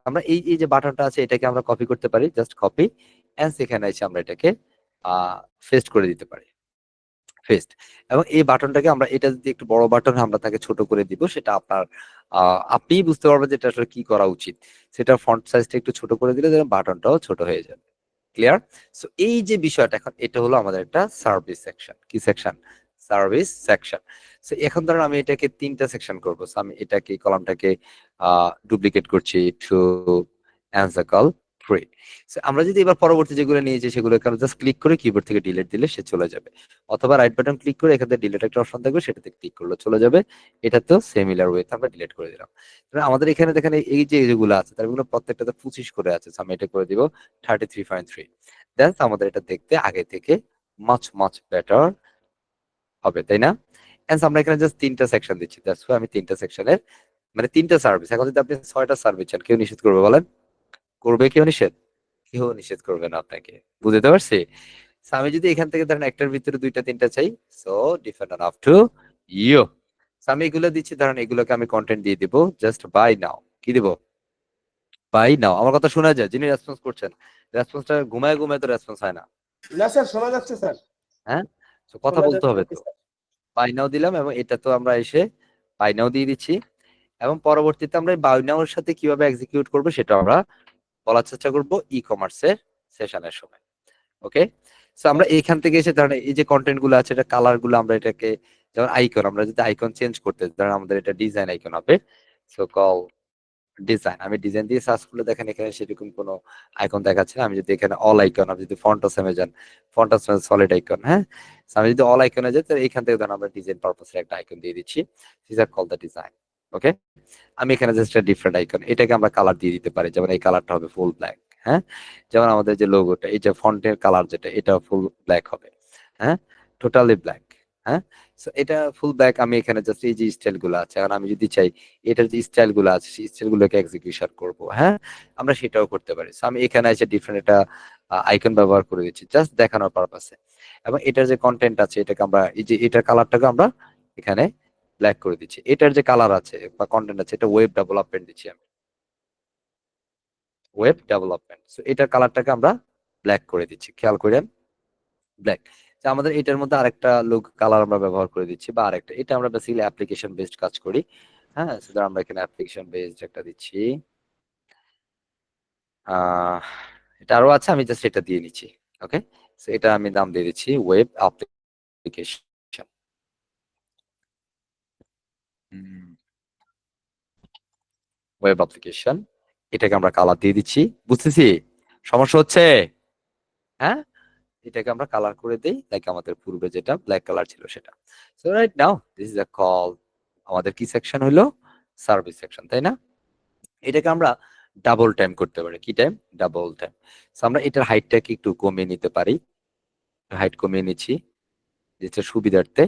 আমরা এই এই যে বাটনটা আছে এটাকে আমরা কপি করতে পারি, জাস্ট কপি, এন্ড সেখানে এসে আমরা এটাকে পেস্ট করে দিতে পারি, পেস্ট। এবং এই বাটনটাকে আমরা, এটা যদি একটু বড় বাটন আমরা তাকে ছোট করে দিব, সেটা আপনার আপনিই বুঝতে পারবেন যে এটা আসলে কি করা উচিত। সেটা ফন্ট সাইজটা একটু ছোট করে দিলে যেন বাটনটাও ছোট হয়ে যাবে। ক্লিয়ার? সো এই যে বিষয়টা, এখন এটা হলো আমাদের একটা সার্ভিস সেকশন। কি সেকশন? Service section. সো এখন ধরুন আমি এটাকে 3টা সেকশন করব। সো আমি এটাকে, কলামটাকে ডুপ্লিকেট করছি টু অ্যান্সার কল 3। সো আমরা যদি এবার পরবর্তী যেগুলো নিয়েছি সেগুলোকে আমরা জাস্ট ক্লিক করে কিবোর্ড থেকে ডিলিট দিলে সে চলে যাবে, অথবা রাইট বাটন ক্লিক করে এখানে ডিলিট একটা অপশন থাকবে সেটাতে ক্লিক করলে চলে যাবে। এটা তো সিমিলার ওয়েতে আমরা ডিলিট করে দিলাম। আমাদের এখানে দেখেন এই যে যেগুলো আছে তারগুলো প্রত্যেকটাতে 25 করে আছে। সো আমি এটা করে দিব 33.3। দেন আমাদের এটা দেখতে আগে থেকে মাচ মাচ বেটার হবে, তাই না? এন্ড আমরা এখানে জাস্ট 3টা সেকশন দিচ্ছি। দ্যাটস ওয়াই আমি 3টা সেকশনের, মানে 3টা সার্ভিস। এখন যদি আপনি 6টা সার্ভিস চান, কেউ নিষেধ করবে বলেন? করবে কেউ নিষেধ? কেউ নিষেধ করবে না আপনাকে। বুঝতে পারছি? সো আমি যদি এখান থেকে ধরেন একটার ভিতরে 2টা 3টা চাই, so depend on up to you. So আমি এগুলো দিচ্ছি, ধরেন এগুলোকে আমি কন্টেন্ট দিয়ে দিব জাস্ট বাই নাও। কি দিব? বাই নাও। আমার কথা শোনা যায়? যিনি রেসপন্স করছেন, রেসপন্সটা ঘুমায় ঘুমায় তো রেসপন্স হয় না। না স্যার, শোনা যাচ্ছে স্যার। হ্যাঁ, তো কথা শোনা বলতে যাচ্ছে, হবে ওকে তো। স্যার। বাই নাও দিলাম এবং এটা তো আমরা এসে বাই নাও দিয়ে দিচ্ছি, এবং পরবর্তীতে আমরা বাই নাও এর সাথে কিভাবে এক্সিকিউট করব সেটা আমরা বলার চেষ্টা করব ই কমার্সের সেশনের সময়। ওকে, সো আমরা এইখান থেকে এসে ধরেন এই যে কন্টেন্ট গুলো আছে, এটা কালার গুলো আমরা এটাকে, যেমন আইকন, আমরা যদি আইকন চেঞ্জ করতে ধরেন আমাদের এটা ডিজাইন আইকন হবে। সো কল ডিজাইন, আমি ডিজাইন দিয়ে সার্চ করলে দেখেন এখানে সেরকম কোনো আইকন দেখাচ্ছে না। আমি যদি এখানে অল আইকন, আমি যদি ফন্টাসমে যান, ফন্টাসমে সলিড আইকন, হ্যাঁ, So আমি যদি অল আইকনে যাই তাহলে এখান থেকে ধরেন আমরা ডিজাইন পারপাসের একটা আইকন দিয়ে দিচ্ছি, this are call the design. Okay, আমি এখানে জাস্ট একটা ডিফারেন্ট আইকন, এটাকে আমরা কালার দিয়ে দিতে পারি, যেমন এই কালারটা হবে ফুল ব্ল্যাক। হ্যাঁ, যেমন আমাদের যে লোগোটা, এই যে ফন্টের কালার যেটা, এটা ফুল ব্ল্যাক হবে। হ্যাঁ, টোটালি ব্ল্যাক। হ্যাঁ, সো এটা ফুল ব্ল্যাক। আমি এখানে জাস্ট এই যে স্টাইল গুলো আছে, এখন আমি যদি চাই এটার যে স্টাইল গুলো আছে সেই স্টাইল গুলোকে এক্সিকিউশন করব, হ্যাঁ, আমরা সেটাও করতে পারি। সো আমি এখানে এসে ডিফারেন্ট একটা আইকন ব্যবহার করে দিচ্ছি জাস্ট দেখানোর পারপাসে। এবং এটার যে কন্টেন্ট আছে এটাকে আমরা, এই যে এটার কালারটাকে আমরা এখানে ব্ল্যাক করে দিচ্ছি। এটার যে কালার আছে বা কন্টেন্ট আছে এটা ওয়েব ডেভেলপমেন্ট দিচ্ছি আমি, ওয়েব ডেভেলপমেন্ট। সো এটার কালারটাকে আমরা ব্ল্যাক করে দিচ্ছি, খেয়াল করেন, ব্ল্যাক। আমাদের এটার মধ্যে আরেকটা লুক কালার আমরা ব্যবহার করে দিচ্ছি, বা আরেকটা, এটা আমরা বেসিক্যালি অ্যাপ্লিকেশন বেসড কাজ করি। হ্যাঁ, সুতরাং আমরা এখানে অ্যাপ্লিকেশন বেসড একটা দিচ্ছি, আহ, এটা আরো আছে, আমি জাস্ট এটা দিয়ে নিচ্ছি। ওকে, এটা আমি নাম দিয়ে দিচ্ছি ওয়েব অ্যাপ্লিকেশন। ওয়েব অ্যাপ্লিকেশন, এটাকে আমরা কালার দিয়ে দিচ্ছি। বুঝতেছি সমস্যা হচ্ছে? হ্যাঁ, এটাকে আমরা কালার করে দেই লাইক আমাদের পূর্বে যেটা ব্ল্যাক কালার ছিল সেটা। So right now this is a call, আমাদের কি সেকশন হলো? সার্ভিস সেকশন, তাই না? এটাকে আমরা ডাবল টাইম করতে পারি। কি টাইম? Double time. সো আমরা এটার হাইটটাকে একটু কমিয়ে নিতে পারি। হাইট কমিয়ে নিচ্ছি যেটা সুবিধার্থে।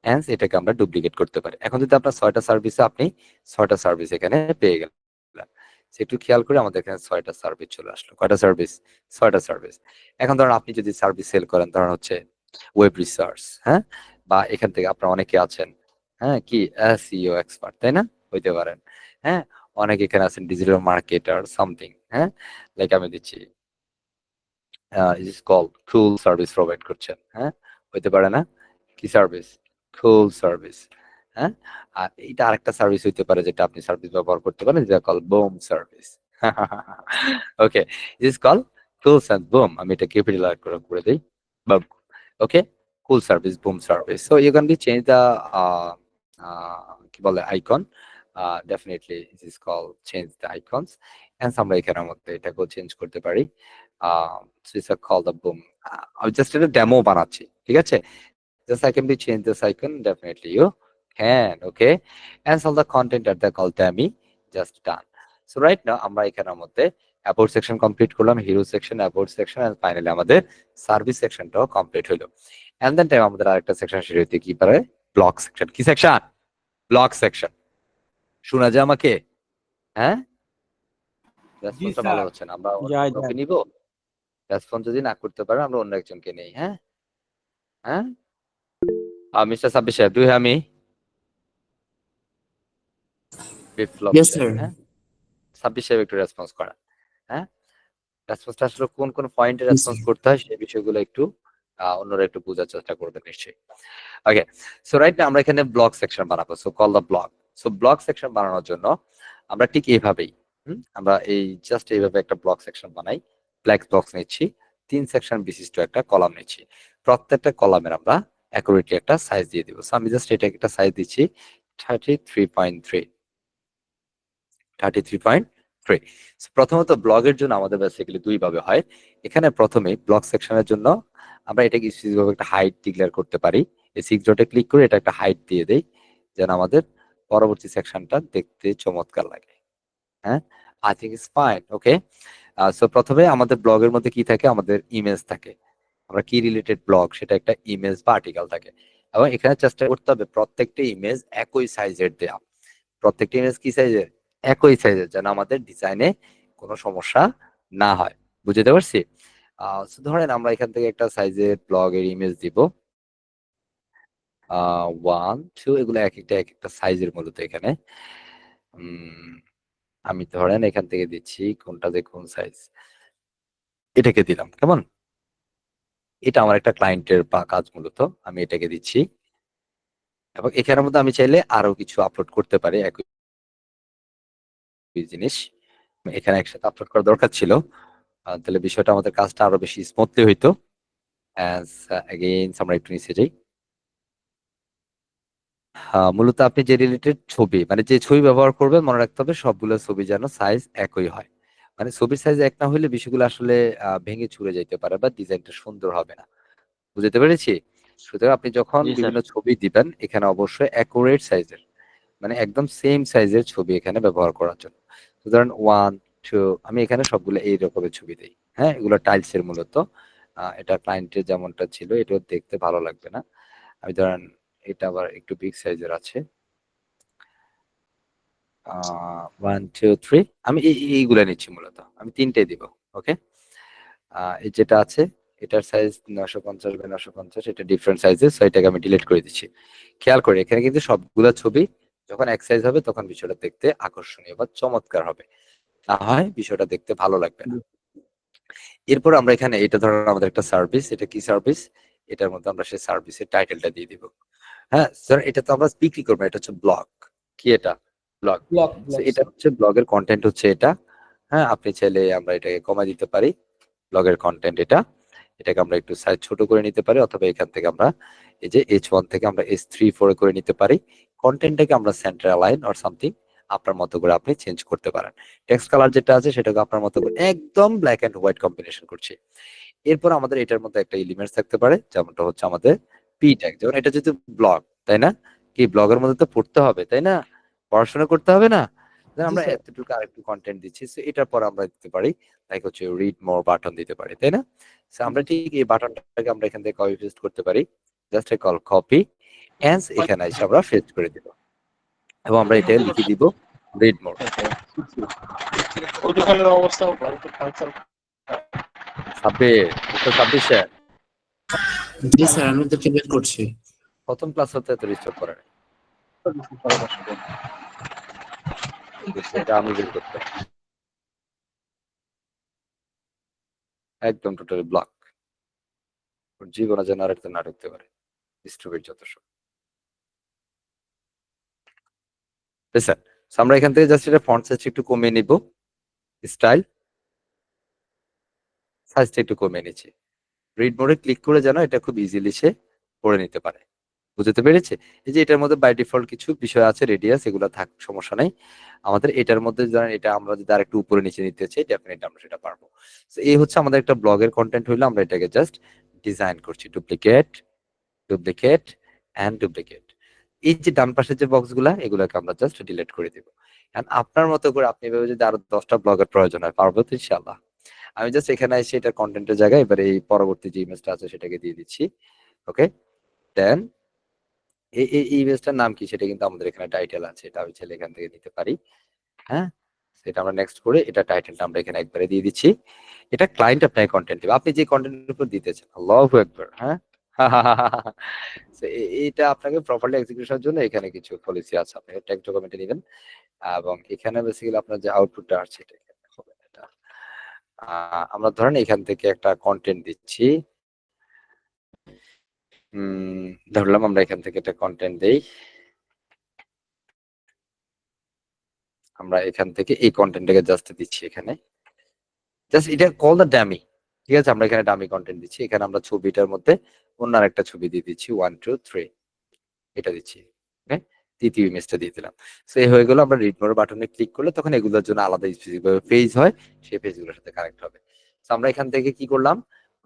হ্যান্স এটাকে আমরা ডুপ্লিকেট করতে পারি। এখন যদি আপনার 6টা সার্ভিসে আপনি 6টা সার্ভিস এখানে পেয়ে গেলেন। একটু খেয়াল করে আমাদের এখানে 6টা সার্ভিস চলে আসলো। কয়টা সার্ভিস? 6টা সার্ভিস। এখন ধরুন আপনি যদি সার্ভিস সেল করেন, ধরুন হচ্ছে ওয়েব রিসার্চ, হ্যাঁ, বা এখান থেকে আপনার অনেকে আছেন, হ্যাঁ, কি এসইও এক্সপার্ট, তাই না? হইতে পারেন। হ্যাঁ, অনেকে এখানে আছেন ডিজিটাল মার্কেটার সামথিং, হ্যাঁ, লাইক আমি দিচ্ছি is call cool service provide করছেন, হ্যাঁ, হইতে পারে না? কি সার্ভিস? কুল সার্ভিস, হ্যাঁ। আর এটা আরেকটা সার্ভিস হইতে পারে যেটা আপনি সার্ভিস ব্যবহার করতে পারেন, যেটা call boom service. Okay, is call cool service boom. আমি এটা ক্যাপিটাল করে দেই, boom. Okay, cool service boom service. So you can be change the কি বলে icon, definitely it is call change the icons. And আমরা এখানের মধ্যে এটাকেও চেঞ্জ করতে পারি। So it's a call the boom. আমি জাস্ট একটা ডেমো বানাচ্ছি, ঠিক আছে? Just I can be change this icon, definitely you can, okay? And all the content at the call dummy, just done. So right now আমরা এখানের মধ্যে about section complete করলাম, hero section, about section, and finally আমাদের service sectionটাও complete হলো। And then time আমাদের আরেকটা section শুরু হইতে কি পারে? block section। কি section? block section। শোনা যায় আমাকে? হ্যাঁ? রেসপন্সটা ভালো হচ্ছে না। আমরা ওকে নিব। রেসপন্স যদি না করতে পারে আমরা অন্য একজনকে নেই, হ্যাঁ? হ্যাঁ? মিস্টার সাব্বির সাহেব, do you hear me? Biplab Yes, সাহেব, sir. হ্যাঁ? সাব্বির সাহেব একটু রেসপন্স করেন, হ্যাঁ? রেসপন্সটা আসলে কোন কোন পয়েন্টে Yes, রেসপন্স sir. করতে হয় সেই বিষয়গুলো একটু অন্যরা একটু বোঝার চেষ্টা করবেন নিশ্চয়ই। ওকে, সো রাইট আমরা এখানে ব্লক সেকশন বানাবো। So call the block. So block section বানানোর জন্য আমরা ঠিক এইভাবেই আমরা এই জাস্ট এইভাবে একটা ব্লক সেকশন বানাই। ব্ল্যাক বক্স নিচ্ছি, 3 সেকশন বিশিষ্ট একটা কলাম নিচ্ছি। প্রত্যেকটা কলামের আমরা অ্যাকুরেটলি একটা সাইজ দিয়ে দিব। সো আমি জাস্ট এটাকে একটা সাইজ দিচ্ছি 33.3। 33.3। প্রথমত ব্লগের জন্য আমাদের বেসিক্যালি দুই ভাবে হয়। এখানে প্রথমে ব্লগ সেকশনের জন্য আমরা এটাকে স্পেসিফিক একটা হাইট ডিক্লেয়ার করতে পারি। এই 6 ডটে ক্লিক করে এটা একটা হাইট দিয়ে দেই, যেন আমাদের পরবর্তী সেকশনটা দেখতে চমৎকার লাগে। হ্যাঁ, I think it's fine. Okay, so প্রথমে আমাদের ব্লগের মধ্যে কি থাকে? আমাদের ইমেজ থাকে। আমরা কি রিলেটেড ব্লগ সেটা একটা ইমেজ বা আর্টিকেল থাকে, এবং এখানে চেষ্টা করতে হবে প্রত্যেকটা ইমেজ একই সাইজের দেয়া। প্রত্যেকটা ইমেজ কি সাইজের? একই সাইজের, যেন আমাদের ডিজাইনে কোনো সমস্যা না হয়। বুঝতে পারছি? ধরেন আমরা এখান থেকে একটা সাইজের ব্লগের ইমেজ দিব, 1 2 এগুলো এক একটা সাইজের মূলত এখানে। আমি ধরেন এখান থেকে দিচ্ছি, কোনটা যে কোন সাইজ, এটাকে দিলাম, কেমন? এটা আমার একটা ক্লায়েন্টের কাজ মূলত, আমি এটাকে দিচ্ছি। এবং এখানের মধ্যে আমি চাইলে আরো কিছু আপলোড করতে পারি একই জিনিস। এখানে একসাথে আপলোড করা দরকার ছিল, তাহলে বিষয়টা আমাদের কাজটা আরো বেশি স্মুথলি হইতো। আমরা একটু নিচে যাই। মূলত আপনি যে রিলেটেড ছবি, মানে যে ছবি ব্যবহার করবেন, মনে রাখতে হবে সবগুলো ছবি যেন সাইজ একই হয়। মানে ছবির সাইজ এক না হলে বিষয়গুলো আসলে ভেঙে চুরে যাইতে পারে বা ডিজাইনটা সুন্দর হবে না। বুঝতে পেরেছি? সুতরাং আপনি যখন বিভিন্ন ছবি দিবেন, এখানে অবশ্যই অ্যাকুরেট সাইজের, মানে একদম সেম সাইজের ছবি এখানে ব্যবহার করার জন্য। ধরেন 1 2, আমি এখানে সবগুলো এই রকমের ছবি দেই। হ্যাঁ, এগুলো টাইলসের মূলত। এটা ক্লায়েন্টের যেমনটা ছিল এটাও দেখতে ভালো লাগবে না। আমি ধরেন এটা আবার একটু বিগ সাইজের আছে। 1 2 3, আমি এইগুলা নিচ্ছি মূলত। আমি 3টাই দিব। ওকে, এই যেটা আছে এটার সাইজ 950 বাই 950, এটা ডিফারেন্ট সাইজের, সো এটাকে আমি ডিলিট করে দিচ্ছি। খেয়াল করে এখানে কিন্তু সবগুলা ছবি যখন এক সাইজ হবে তখন বিষয়টা দেখতে আকর্ষণীয় বা চমৎকার হবে, না হয় বিষয়টা দেখতে ভালো লাগবে না। এরপর আমরা এখানে এটা ধরুন আমাদের একটা সার্ভিস, এটা কি সার্ভিস? এটার মধ্যে আমরা সেই সার্ভিসের টাইটেলটা দিয়ে দিব। হ্যাঁ স্যার, এটা তো আমরা বিক্রি করবো, এটা হচ্ছে ব্লগ। কি এটা? ব্লগ। ব্লক এটা হচ্ছে ব্লগের কন্টেন্ট হচ্ছে এটা। হ্যাঁ, আপনি চাইলে আমরা এটাকে কমায় দিতে পারি। ব্লগের কন্টেন্ট এটাকে আমরা একটু সাইজ ছোট করে নিতে পারি, অথবা এখান থেকে আমরা এই যে H1 থেকে আমরা H3 4 করে নিতে পারি। কন্টেন্টটাকে আমরা সেন্টার অ্যালাইন অর সামথিং আপনার মতো করে আপনি চেঞ্জ করতে পারেন। টেক্সট কালার যেটা আছে সেটাকে আপনার মতো করে একদম ব্ল্যাক এন্ড হোয়াইট কম্বিনেশন করছি। এরপর আমাদের এটার মধ্যে একটা এলিমেন্টস থাকতে পারে, যেমনটা হচ্ছে আমাদের পি ট্যাগ। যেমন এটা যেহেতু ব্লগ, তাই না? কি ব্লগের মধ্যে তো পড়তে হবে, তাই না? পড়াশোনা করতে হবে না? Then জি আমরা স্যার। এতটুকু আরেকটু কন্টেন্ট দিচ্ছি। সো এটার পর আমরা দিতে পারি লাইক হচ্ছে রিড মোর বাটন দিতে পারি, তাই না? সো আমরা ঠিক এই বাটনটাকে আমরা এখান থেকে কপি পেস্ট করতে পারি। জাস্ট কল কপি এন্ড এখানে এসে আমরা পেস্ট করে দিব এবং আমরা এটা লিখে দিব রিড মোর। ওই দোকানের অবস্থা ভালো তো function. Sabbir, mister Sabbir sir, জি স্যার, আমি ওদেরকে বের করছি। প্রথম ক্লাস হতে এত রিস্টার্ট করে নাই। এটা আমি বের করতে একদম টোটালি ব্লক। জীবনে যেন আরেকটা না ঢুকতে পারে। ডিস্ট্রিবিউট যত সব। স্যার, আমরা এখান থেকে জাস্ট এটা ফন্ট সাইজ একটু কমিয়ে নিব। স্টাইল সাইজটা একটু কমিয়ে নিচ্ছি। রিড মোডে ক্লিক করে যেন এটা খুব ইজিলি সে পড়ে নিতে পারে। বুঝতে পেরেছে? এই যে এটার মধ্যে বাই ডিফল্ট কিছু বিষয় আছে, রেডিয়াস, এগুলো থাক, সমস্যা নাই। আমাদের এটার মধ্যে ধরেন এটা আমরা যদি আরেকটু উপরে নিচে নিতে চাই, ডেফিনেটলি আমরা সেটা পারবো। সো এই হচ্ছে আমাদের একটা ব্লগের কন্টেন্ট হইলো, আমরা এটাকে জাস্ট ডিজাইন করছি। Duplicate, duplicate and duplicate. এই যে ডান পাশের যে বক্সগুলা, এগুলোকে আমরা জাস্ট ডিলিট করে দিব। এন্ড আপনার মতো করে আপনি এভাবে যদি আরো 10টা ব্লগের প্রয়োজন হয়, পারবো তো ইনশাআল্লাহ। আমি জাস্ট এখানে এসে এটা কন্টেন্টের জায়গায় এবারে এই পরবর্তী যে ইমেজটা আছে সেটাকে দিয়ে দিচ্ছি। ওকে, দেন এই ইমেজটার নাম কি সেটা কিন্তু আমাদের এখানে টাইটেল আছে, এটা আমি চাইলে এখান থেকে নিতে পারি। হ্যাঁ, সেটা আমরা নেক্সট করে এটা টাইটেলটা আমরা এখানে একবারে দিয়ে দিচ্ছি। এটা ক্লায়েন্ট আপনাকে কন্টেন্ট দিবে, আপনি যে কন্টেন্টের উপর দিতেছেন। আল্লাহু আকবার। হ্যাঁ, So, এটা আপনাকে প্রপারলি এক্সিকিউশনের জন্য এখানে কিছু পলিসি আছে, আপনি টেক্সট ডকুমেন্টে নেবেন এবং এখানে বেসিক্যালি আপনার যে আউটপুটটা আসছে এটা এখানে হবে না, এটা আমরা ধরেন এখান থেকে একটা কন্টেন্ট দিচ্ছি। ধরলাম আমরা এখান থেকে একটা কন্টেন্ট দেই, আমরা এখান থেকে এই কন্টেন্টটাকে জাস্ট দিচ্ছি এখানে, জাস্ট এটা কল দ্য ডামি। ঠিক আছে, আমরা এখানে ডামি কন্টেন্ট দিচ্ছি, এখানে আমরা ছবিটার মধ্যে অন্য আরেকটা ছবি দিয়ে দিচ্ছি 1 2 3, এটা দিচ্ছি। ওকে, তৃতীয় ইমেজটা দিয়ে দিলাম। সো এই হয়ে গেল। আমরা রিড মোর বাটনে ক্লিক করলে তখন এগুলোর জন্য আলাদা স্পেসিফিক পেজ হয়, সেই পেজগুলোর সাথে কানেক্ট হবে। সো আমরা এখান থেকে কি করলাম,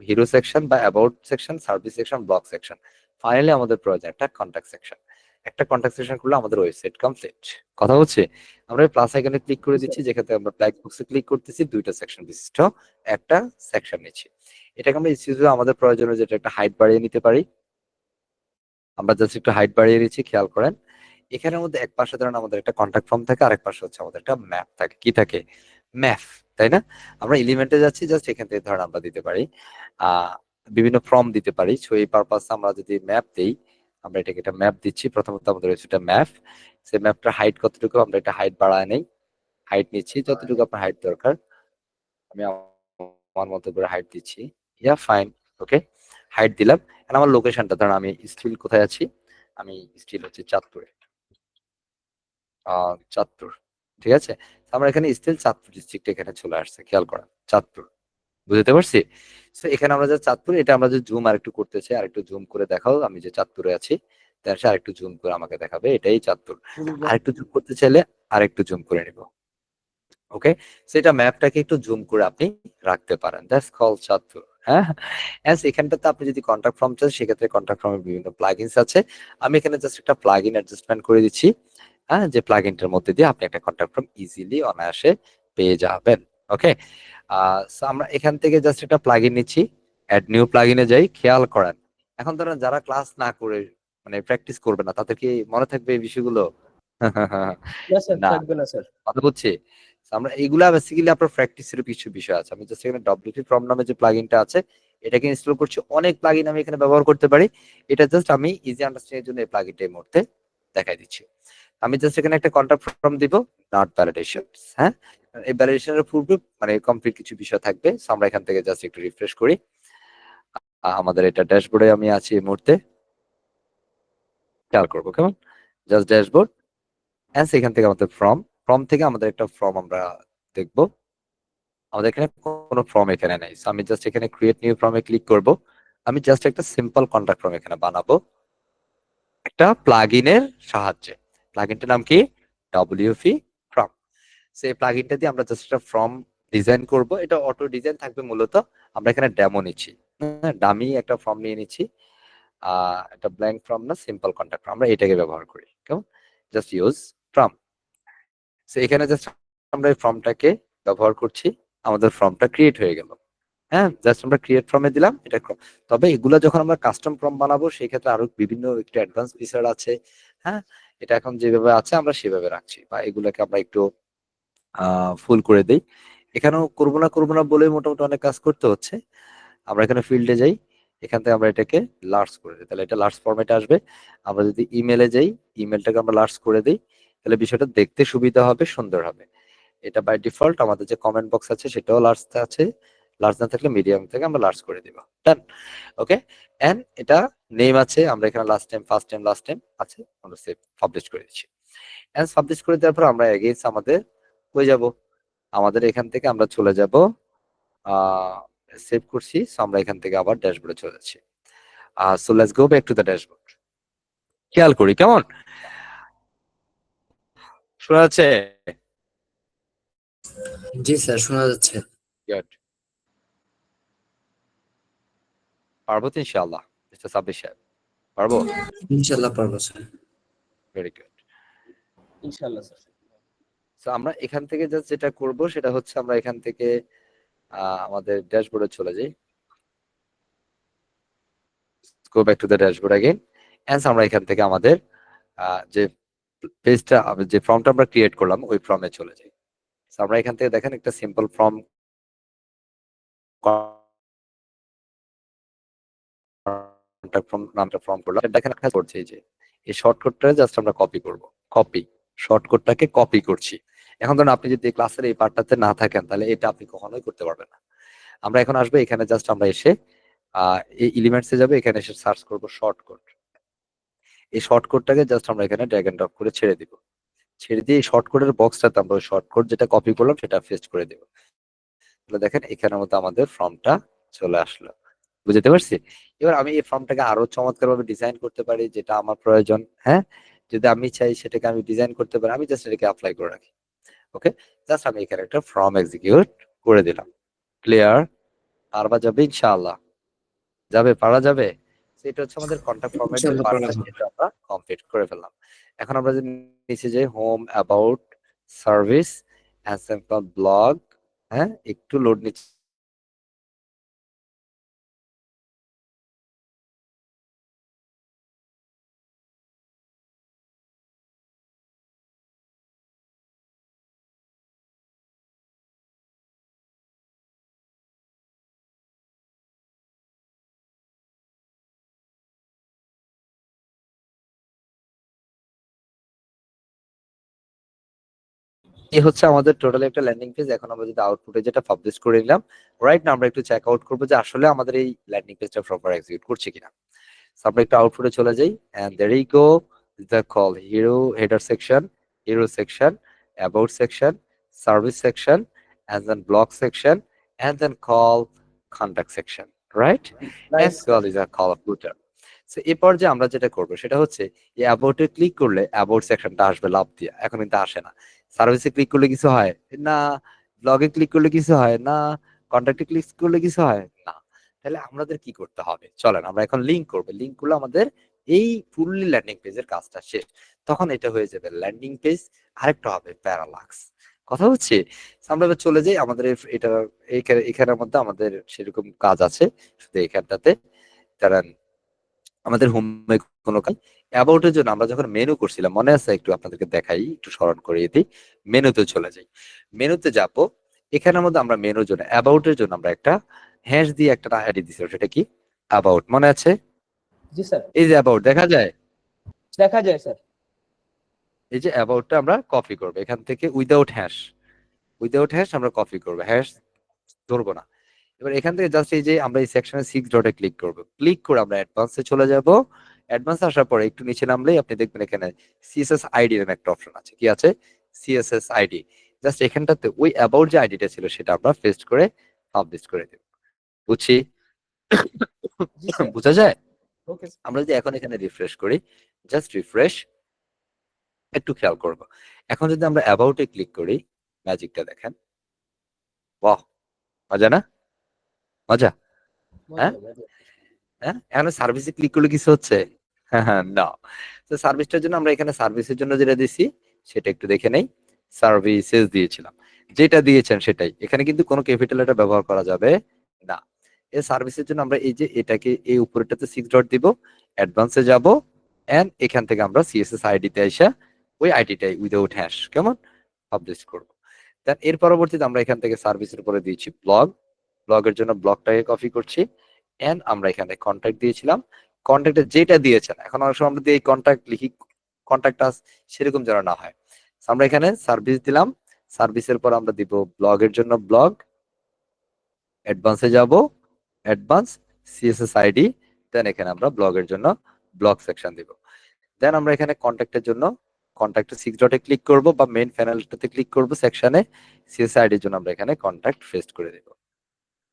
হিরো সেকশন বা about section, service section, blog section, finally আমাদের প্রয়োজন একটা কন্টাক্ট সেকশন। একটা কন্টাক্ট সেকশন করলে আমাদের ওয়েবসাইট কমপ্লিট। কথা হচ্ছে, আমরা প্লাস আইকনে ক্লিক করে দিচ্ছি, যেখান থেকে আমরা ব্ল্যাক বক্সে ক্লিক করতেছি, দুইটা সেকশন বিশিষ্ট একটা সেকশন নিচ্ছি। এটাকে আমরা স্পেসিফিক আমাদের প্রয়োজনে যেটা একটা হাইট বাড়িয়ে নিতে পারি। আমরা জাস্ট একটু হাইট বাড়িয়ে দিচ্ছি, খেয়াল করেন। এখানের মধ্যে এক পাশে ধরেন আমাদের একটা কন্টাক্ট ফর্ম থাকে, আরেক পাশে হচ্ছে আমাদের একটা ম্যাপ থাকে। কি থাকে? ম্যাপ, তাই না? আমরা এলিমেন্টে যাচ্ছি, জাস্ট এখান থেকে ধরেন আমরা দিতে পারি বিভিন্ন ফর্ম দিতে পারি। সো এই পারপাস আমরা যদি ম্যাপ দেই, আমরা এটাকে একটা ম্যাপ দিচ্ছি। প্রথমত আমাদের হচ্ছে একটা ম্যাপ, সেই ম্যাপটার হাইট কতটুকু, আমরা এটা হাইট বাড়ায় নেই, হাইট নিচ্ছি যতটুকু আপনার হাইট দরকার। আমি আমার মতো করে হাইট দিচ্ছি। ইয়া ফাইন, ওকে, হাইট দিলাম। এখন আমার লোকেশনটা ধরেন আমি স্টিল কোথায় আছি, আমি স্টিল হচ্ছে চাঁদপুরে, চাঁদপুর। ঠিক আছে, আমরা এখানে স্টিল চাঁদপুর ডিস্ট্রিক্ট এখানে চলে আসছে, খেয়াল করা, চাঁদপুর। বুঝতে পারছি? তো এখানে আমরা যে চাঁদপুর, এটা আমরা যে জুম আরেকটু করতে চাই, আরেকটু জুম করে দেখাও, আমি যে চাঁদপুরে আছি তার সাথে আরেকটু জুম করে আমাকে দেখাবে এটাই চাঁদপুর। আরেকটু জুম করতে চাইলে আরেকটু জুম করে নিব। ওকে, সেটা ম্যাপটাকে একটু জুম করে আপনি রাখতে পারেন, দ্যাটস কল চাঁদপুর। হ্যাঁ, এস এখানটাতে আপনি যদি কন্টাক্ট ফর্ম চান, সেক্ষেত্রে কন্টাক্ট ফর্মের বিভিন্ন প্লাগইনস আছে। আমি এখানে জাস্ট একটা প্লাগইন অ্যাডজাস্টমেন্ট করে দিচ্ছি। হ্যাঁ, যে প্লাগইনটার মধ্যে দিয়ে আপনি একটা কন্টাক্ট ফর্ম ইজিলি অনায়াসে পেয়ে যাবেন। ওকে, সো আমরা এখান থেকে জাস্ট একটা প্লাগইন নিচ্ছি, অ্যাড নিউ প্লাগইনে যাই। খেয়াল করেন, এখন ধরেন যারা ক্লাস না করে মানে প্র্যাকটিস করবে না, তাদের কি মনে থাকবে এই বিষয়গুলো? না স্যার, না, থাকবে না স্যার। কথা বুঝছি। আমরা এইগুলা বেসিক্যালি আপনার প্র্যাকটিসের কিছু বিষয় আছে। আমি জাস্ট এখানে ডব্লিউপি ফর্ম নামে যে প্লাগইনটা আছে এটাকে ইনস্টল করছি। অনেক প্লাগইন আমি এখানে ব্যবহার করতে পারি, এটা জাস্ট আমি ইজি আন্ডারস্ট্যান্ডিং এর জন্য এই প্লাগইনটা এই মুহূর্তে দেখাই দিচ্ছি। আমি জাস্ট এখানে একটা কন্টাক্ট ফর্ম দিব, নট ভ্যালিডেশন। হ্যাঁ, এই ভ্যালিডেশনের পূর্বে মানে কমপ্লিট কিছু বিষয় থাকবে। সো আমরা এখান থেকে জাস্ট একটু রিফ্রেশ করি। আমাদের এটা ড্যাশবোর্ডে আমি আছি এই মুহূর্তে, খেয়াল করবো কেমন, জাস্ট ড্যাশবোর্ড। এন্ড এখান থেকে আমাদের ফর্ম থেকে আমাদের একটা ফর্ম আমরা দেখবো। আমাদের এখানে কোনো ফর্ম এখানে নাই। সো আমি জাস্ট এখানে ক্রিয়েট নিউ ফর্মে ক্লিক করব। আমি জাস্ট একটা সিম্পল কন্টাক্ট ফর্ম এখানে বানাবো একটা প্লাগইনের সাহায্যে। প্লাগইনটার নাম কি? WP form. সেই প্লাগইনটা দিয়ে আমরা জাস্ট একটা ফর্ম ডিজাইন করব। এটা অটো ডিজাইন থাকবে মূলত। আমরা এখানে ডেমো নিচ্ছি, হ্যাঁ, ডামি একটা ফর্ম নিয়ে নিচ্ছি। একটা ব্ল্যাঙ্ক ফর্ম না, সিম্পল কন্টাক্ট ফর্ম, আমরা এটাকে ব্যবহার করি। কেমন? Just use form. সো এখানে জাস্ট আমরা এই ফর্মটাকে ব্যবহার করছি, আমাদের ফর্মটা ক্রিয়েট হয়ে গেল। হ্যাঁ, জাস্ট আমরা ক্রিয়েট ফর্মে দিলাম এটা। তবে এগুলা যখন আমরা কাস্টম ফর্ম বানাবো সেই ক্ষেত্রে আরো বিভিন্ন একটু অ্যাডভান্স ফিচার আছে। হ্যাঁ, এটা এখন যেভাবে আছে আমরা সেভাবে রাখছি, বা এগুলোকে আমরা একটু ফুল করে দেই। এখানেও করবো না বলে মোটামুটি অনেক কাজ করতে হচ্ছে। আমরা এখানে ফিল্ডে যাই, এখান থেকে আমরা এটাকে লার্জ করে দিই, তাহলে এটা লার্জ ফরম্যাটে আসবে। আমরা যদি ইমেলে যাই, ইমেলটাকে আমরা লার্জ করে দিই, তাহলে বিষয়টা দেখতে সুবিধা হবে, সুন্দর হবে। এটা বাই ডিফল্ট আমাদের যে কমেন্ট বক্স আছে সেটাও লার্জ আছে, লার্জ না থাকলে মিডিয়াম থেকে আমরা লার্জ করে দিব। ডান। ওকে, এন্ড এটা নেম আছে, আমরা এখানে last time, first time, last time আছে, আমরা সেভ পাবলিশ করে দিচ্ছি। এন্ড পাবলিশ করে দেওয়ার পর আমরা এগেইনস্ট আমাদের হয়ে যাব, আমাদের এখান থেকে আমরা চলে যাব, সেভ করছি। সো আমরা এখান থেকে আবার ড্যাশবোর্ডে চলে যাচ্ছি। So let's go back to the dashboard. খেয়াল করি, কেমন শোনা যাচ্ছে? জি স্যার, শোনা যাচ্ছে। গুড। পারবো তো ইনশাআল্লাহ, মিস্টার সাব্বির সাহেব? পারবো? ইনশাআল্লাহ পারবো স্যার। Very good. ইনশাআল্লাহ স্যার। সো আমরা এখান থেকে জাস্ট যেটা করব সেটা হচ্ছে আমরা এখান থেকে আমাদের ড্যাশবোর্ডে চলে যাই। Go back to the dashboard again. And আমরা এখান থেকে আমাদের যে পেজটা, যে ফর্মটা আমরা ক্রিয়েট করলাম ওই ফর্মে চলে যাই। সো আমরা এখান থেকে দেখেন একটা সিম্পল ফর্ম কন্টাক্ট ফর্ম নামটা ফর্ম করলাম। দেখেন কাজ করছে, এই যে এই শর্টকাটটা জাস্ট আমরা কপি করব। কপি, শর্টকাটটাকে কপি করছি। এখন ধরুন আপনি যদি ক্লাসের এই পার্টটাতে না থাকেন তাহলে এটা আপনি কখনোই করতে পারবেন না। আমরা এখন আসবো এখানে, জাস্ট আমরা এসে এই এলিমেন্টসে যাবে, এখানে এসে সার্চ করব শর্টকাট। এই শর্টকাটটাকে জাস্ট আমরা এখানে ড্র্যাগ এন্ড ড্রপ করে ছেড়ে দিব। ছেড়ে দিয়ে এই শর্টকাটের বক্সটাতে আমরা ওই শর্টকাট যেটা কপি করলাম সেটা পেস্ট করে দেব। তাহলে দেখেন এখানের মতো আমাদের ফর্মটা চলে আসলো। বুঝতে পারছি? এবার আমি এই ফর্মটাকে আরো চমৎকার ভাবে ডিজাইন করতে পারি, যেটা আমার প্রয়োজন। হ্যাঁ, যদি আমি চাই সেটাকে আমি ডিজাইন করতে পারি, আমি জাস্ট এটাকে অ্যাপ্লাই করে রাখি। ওকে, জাস্ট আমি এখানে একটা ফর্ম এক্সিকিউট করে দিলাম। ক্লিয়ার? পারবা যাবে ইনশাআল্লাহ? যাবে, পারা যাবে? So, এটা হচ্ছে আমাদের কন্টাক্ট ফরম্যাট যে ইনশাআল্লাহ পারা পার্টটা, যাবে। সেটা আমরা কমপ্লিট করে ফেললাম। এখন আমরা যদি নিচে যাই, home, about, service, and simple blog. হ্যাঁ, একটু লোড নিচ্ছে। এই হচ্ছে আমাদের টোটালি একটা ল্যান্ডিং পেজ। এখন আমরা যদি আউটপুটে যেটা পাবলিশ করে নিলাম, রাইট না, আমরা একটু চেক আউট করবো যে আসলে আমাদের এই ল্যান্ডিং পেজটা প্রপার এক্সিকিউট করছে কিনা। So, আমরা একটু আউটপুটে চলে যাই, and there you go, the call hero header section, hero section, about section, service section, and then block section, and then call contact section, right? And call is a call footer. So এরপর যে আমরা যেটা করবো সেটা হচ্ছে এই অ্যাবাউটে click করলে about সেকশনটা আসবে লাভ দিয়ে, এখন কিন্তু আসে না। সার্ভিসে ক্লিক করলে কিছু হয় না, ব্লগে ক্লিক করলে কিছু হয় না, কন্ট্যাক্টে ক্লিক করলে কিছু হয় না। তাহলে আমাদের কি করতে হবে? চলেন আমরা এখন লিংক করবো। লিংক করলে আমাদের এই ফুললি ল্যান্ডিং পেজের কাজটা শেষ। তখন এটা হয়ে যাবে ল্যান্ডিং পেজ, আরেকটা হবে প্যারালাক্স। কথা হচ্ছে? আমরা এবার চলে যাই আমাদের এটা এখানের মধ্যে আমাদের সেরকম কাজ আছে শুধু এখানটাতে। কারণ আমাদের হোমে কোনো কাজ অ্যাবাউটের জন্য আমরা যখন মেনু করছিলাম মনে আছে? একটু আপনাদেরকে দেখাই, একটু স্মরণ করিয়ে দিই। মেনুতে চলে যাই, মেনুতে যাবো। এখানের মধ্যে আমরা মেনুর জন্য অ্যাবাউটের জন্য আমরা একটা হ্যাশ দিয়ে একটা আইডি দিছি, সেটা কি অ্যাবাউট, মনে আছে? জি স্যার। এই যে অ্যাবাউট দেখা যায়, দেখা যায় স্যার। এই যে অ্যাবাউটটা আমরা কপি করবো এখান থেকে উইদাউট হ্যাশ, উইদাউট হ্যাশ আমরা কপি করবো, হ্যাশ ধরবো না। এবার এখান থেকে জাস্ট এই যে আমরা এই সেকশনে 6 ডটে ক্লিক করব, ক্লিক করে আমরা অ্যাডভান্সে চলে যাব। অ্যাডভান্স আসার পরে একটু নিচে নামলেই আপনি দেখবেন এখানে সিএসএস আইডি এর একটা অপশন আছে। কি আছে? CSS ID. জাস্ট এখানটাতে ওই অ্যাবাউট যে আইডিটা ছিল সেটা আমরা পেস্ট করে পাবলিশ করে দেব। বুঝছি? জি স্যার। বোঝা যায়? ওকে আমরা যদি এখন এখানে রিফ্রেশ করি, জাস্ট রিফ্রেশ, একটু খেয়াল করব। এখন যদি আমরা অ্যাবাউট এ ক্লিক করি, ম্যাজিকটা দেখেন। বাহ! মজা না? মজা? হ্যাঁ? হ্যাঁ? এখানে সার্ভিসে ক্লিক করলে কিছু হচ্ছে? না। তো সার্ভিসটার জন্য আমরা এখানে সার্ভিসের জন্য যেটা দিছি সেটা একটু দেখে নেই। সার্ভিসেস দিয়েছিলাম। যেটা দিয়েছেন সেটাই। এখানে কিন্তু কোনো ক্যাপিটাল লেটার ব্যবহার করা যাবে না। এই সার্ভিসের জন্য আমরা এই যে এটাকে এই উপরেরটাতে 6 ডট দিব, অ্যাডভান্সে যাব এন্ড এখান থেকে আমরা সিএসএস আইডি তে আইসা ওই আইডিটাই উইথআউট হ্যাশ কেমন পাবলিশ করব। দেন এর পরবর্তীতে আমরা এখান থেকে সার্ভিসের উপরে দিয়েছি ব্লগ। ব্লগের জন্য ব্লগটাকে কপি করছি এন্ড আমরা এখানে কন্টাক্ট দিয়েছিলাম। কন্টাক্টে যেটা দিয়েছেন এখন অনেক সময় আমরা এই কন্টাক্ট লিখি কন্টাক্ট আস সেরকম যেন না হয়। So, আমরা এখানে সার্ভিস দিলাম, সার্ভিসের পর আমরা দিব ব্লগের জন্য ব্লগ, অ্যাডভান্সে যাব, অ্যাডভান্স সিএসএস আইডি, দেন এখানে আমরা ব্লগের জন্য ব্লগ সেকশন দিব। দেন আমরা এখানে কন্টাক্টের জন্য কন্টাক্টে 6 ডটে ক্লিক করব বা মেইন প্যানেলটাতে ক্লিক করব সেকশনে, সিএসএস আইডির জন্য আমরা এখানে কন্টাক্ট পেস্ট করে দেব।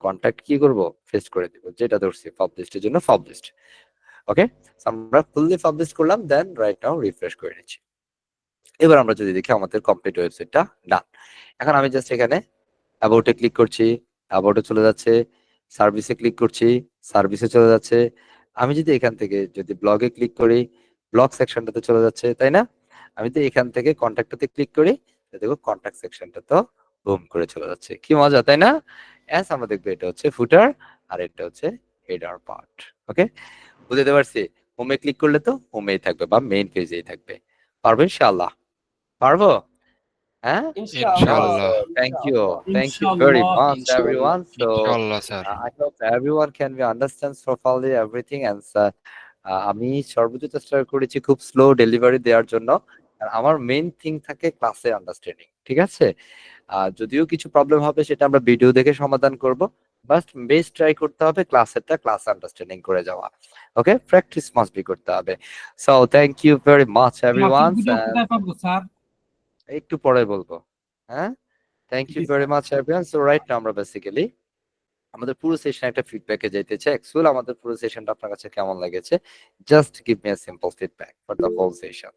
কন্টাক্ট কি করব পেস্ট করে দিব, যেটা ধরছি পাবলিশডের জন্য পাবলিশড। ওকে, আমরা ফুললি পাবলিশ করলাম, দেন রাইট নাও রিফ্রেশ করে নিচ্ছি। এবার আমরা যদি দেখি আমাদের কমপ্লিট ওয়েবসাইটটা ডান। এখন আমি জাস্ট এখানে অ্যাবাউটে ক্লিক করছি, অ্যাবাউটে চলে যাচ্ছে, সার্ভিসে ক্লিক করছি, সার্ভিসে চলে যাচ্ছে। আমি যদি এখান থেকে যদি ব্লগে ক্লিক করি, ব্লগ সেকশনটাতে চলে যাচ্ছে, তাই না? আমি যদি এখান থেকে কন্ট্যাক্টটাতে ক্লিক করি, দেখো কন্ট্যাক্ট সেকশনটা তো বুম করে চলে যাচ্ছে। কি মজা, তাই না? এস আমরা দেখবো এটা হচ্ছে ফুটার আর এটা হচ্ছে হেডার পার্ট। ওকে, বুঝতে পারছি? হোমে ক্লিক করলে তো হোমেই থাকবে বা মেইন পেজেই থাকবে। পারবো ইনশাআল্লাহ? পারবো? হ্যাঁ? ইনশাআল্লাহ। Thank you. Thank you very much, ইনশাআল্লাহ। everyone. So ইনশাআল্লাহ sir. I hope everyone can be understand properly everything and আমি সর্বোচ্চ চেষ্টা করেছি খুব স্লো ডেলিভারি দেওয়ার জন্য। আর আমার মেইন থিং থাকে ক্লাসে আন্ডারস্ট্যান্ডিং। ঠিক আছে? যদিও কিছু প্রবলেম হবে সেটা আমরা ভিডিও দেখে সমাধান করব। বাট বেস্ট ট্রাই করতে হবে ক্লাসেরটা ক্লাস আন্ডারস্ট্যান্ডিং করে যাওয়া। ওকে? প্র্যাকটিস মাস্ট বি করতে হবে। So thank you very much everyone. Sir একটু পরে বলবো। হ্যাঁ? Thank you very much everyone. So right now আমরা বেসিক্যালি আমাদের পুরো সেশন একটা ফিডব্যাকে যাইতে চাই। অ্যাকচুয়ালি আমাদের পুরো সেশনটা আপনার কাছে কেমন লেগেছে? Just give me a simple feedback for the whole session.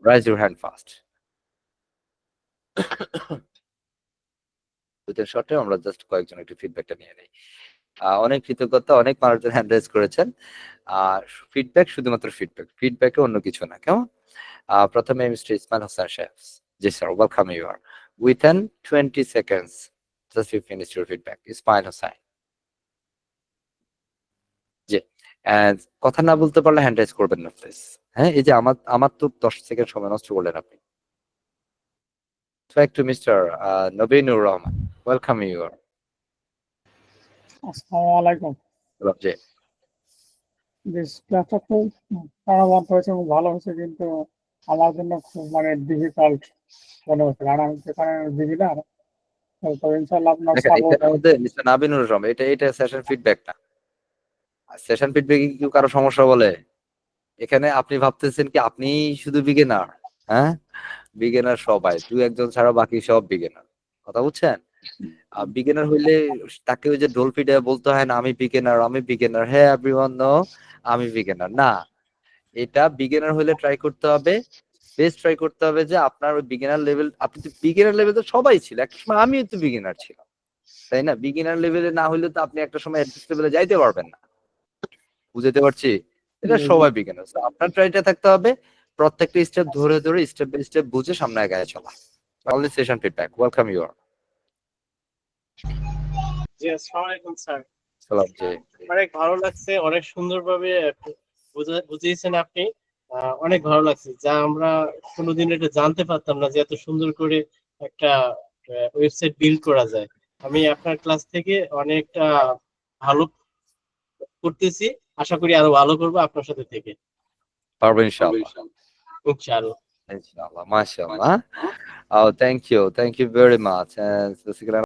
Raise your hand first. দুইটা শর্টে আমরা জাস্ট কয়েকজন একটু ফিডব্যাকটা নিয়ে নেই। অনেক কৃতজ্ঞতা, অনেক মানুষজন হ্যান্ড রেজ করেছেন। আর ফিডব্যাক শুধুমাত্র ফিডব্যাক। ফিডব্যাকে অন্য কিছু না। কেমন? প্রথমে মিস্টার ইসমাইল হোসেন সাহেব। জি sir, welcome you are. Within 20 seconds, just you finish your feedback. Ismail Hossain. G, and কথা না বলতে পারলে হ্যান্ড রাইজ করবেন না প্লিজ। হ্যাঁ, এই যে আমার তো 10 সেকেন্ড সময় নষ্ট করলেন আপনি। Back to Mr. Nobinur Rahman. Welcome you are. আসসালামু আলাইকুম। জি, বেশ ক্লাসটা খুব প্রাণবন্ত হয়েছে এবং ভালো হয়েছে, কিন্তু আমার জন্য খুব ডিফিকাল্ট মনে হচ্ছে, কারণ আমি সেখানে বিগিনার। তো ইনশাআল্লাহ আপনার দেখেন সাপোর্ট। এটার মধ্যে মিস্টার নাবিনুর রহমান, এটা সেশন ফিডব্যাক না। সেশন ফিডব্যাকে কি কারো সমস্যা বলে? এখানে আপনি ভাবতেছেন কি আপনি শুধু বিগিনার? হ্যাঁ, বিগিনার সবাই, দুই একজন ছাড়া বাকি সব বিগিনার। কথা বুঝছেন? বিগিনার হইলে তাকে ওই যে ঢোল পিটায় বলতে হয় না আমি বিগিনার, হ্যাঁ এভরিওয়ান নো আমি বিগিনার না। এটা বিগিনার হইলে ট্রাই করতে হবে, বেস্ট ট্রাই করতে হবে যে আপনার ওই বিগিনার লেভেল, আপনি তো বিগিনার লেভেল তো সবাই ছিল একটা সময়, আমিও তো বিগিনার ছিলাম, তাই না? বিগিনার লেভেলে না হইলে তো আপনি একটা সময় অ্যাডভান্স লেভেলে যাইতে পারবেন না। বুঝতে পারছি? এটা সবাই বিগিনার। আপনার ট্রাইটা থাকতে হবে প্রত্যেকটা স্টেপ ধরে ধরে স্টেপ বাই স্টেপ বুঝে সামনে আগায় চলা। Only session feedback. Welcome you are. জি, আসসালামু আলাইকুম স্যার। সালাম জি। অনেক ভালো লাগছে, অনেক সুন্দরভাবে বুঝিয়েছেন আপনি। অনেক ভালো লাগছে, যা আমরা কোনোদিন এটা জানতে পারতাম না যে এত সুন্দর করে একটা ওয়েবসাইট বিল্ড করা যায়। আমি আপনার ক্লাস থেকে অনেকটা ভালো করতেছি, আশা করি আরো ভালো করবো আপনার সাথে থেকে। পারবো ইনশাআল্লাহ। ইনশাআল্লাহ। Inshallah, mashallah. Oh, thank you very much. And basically,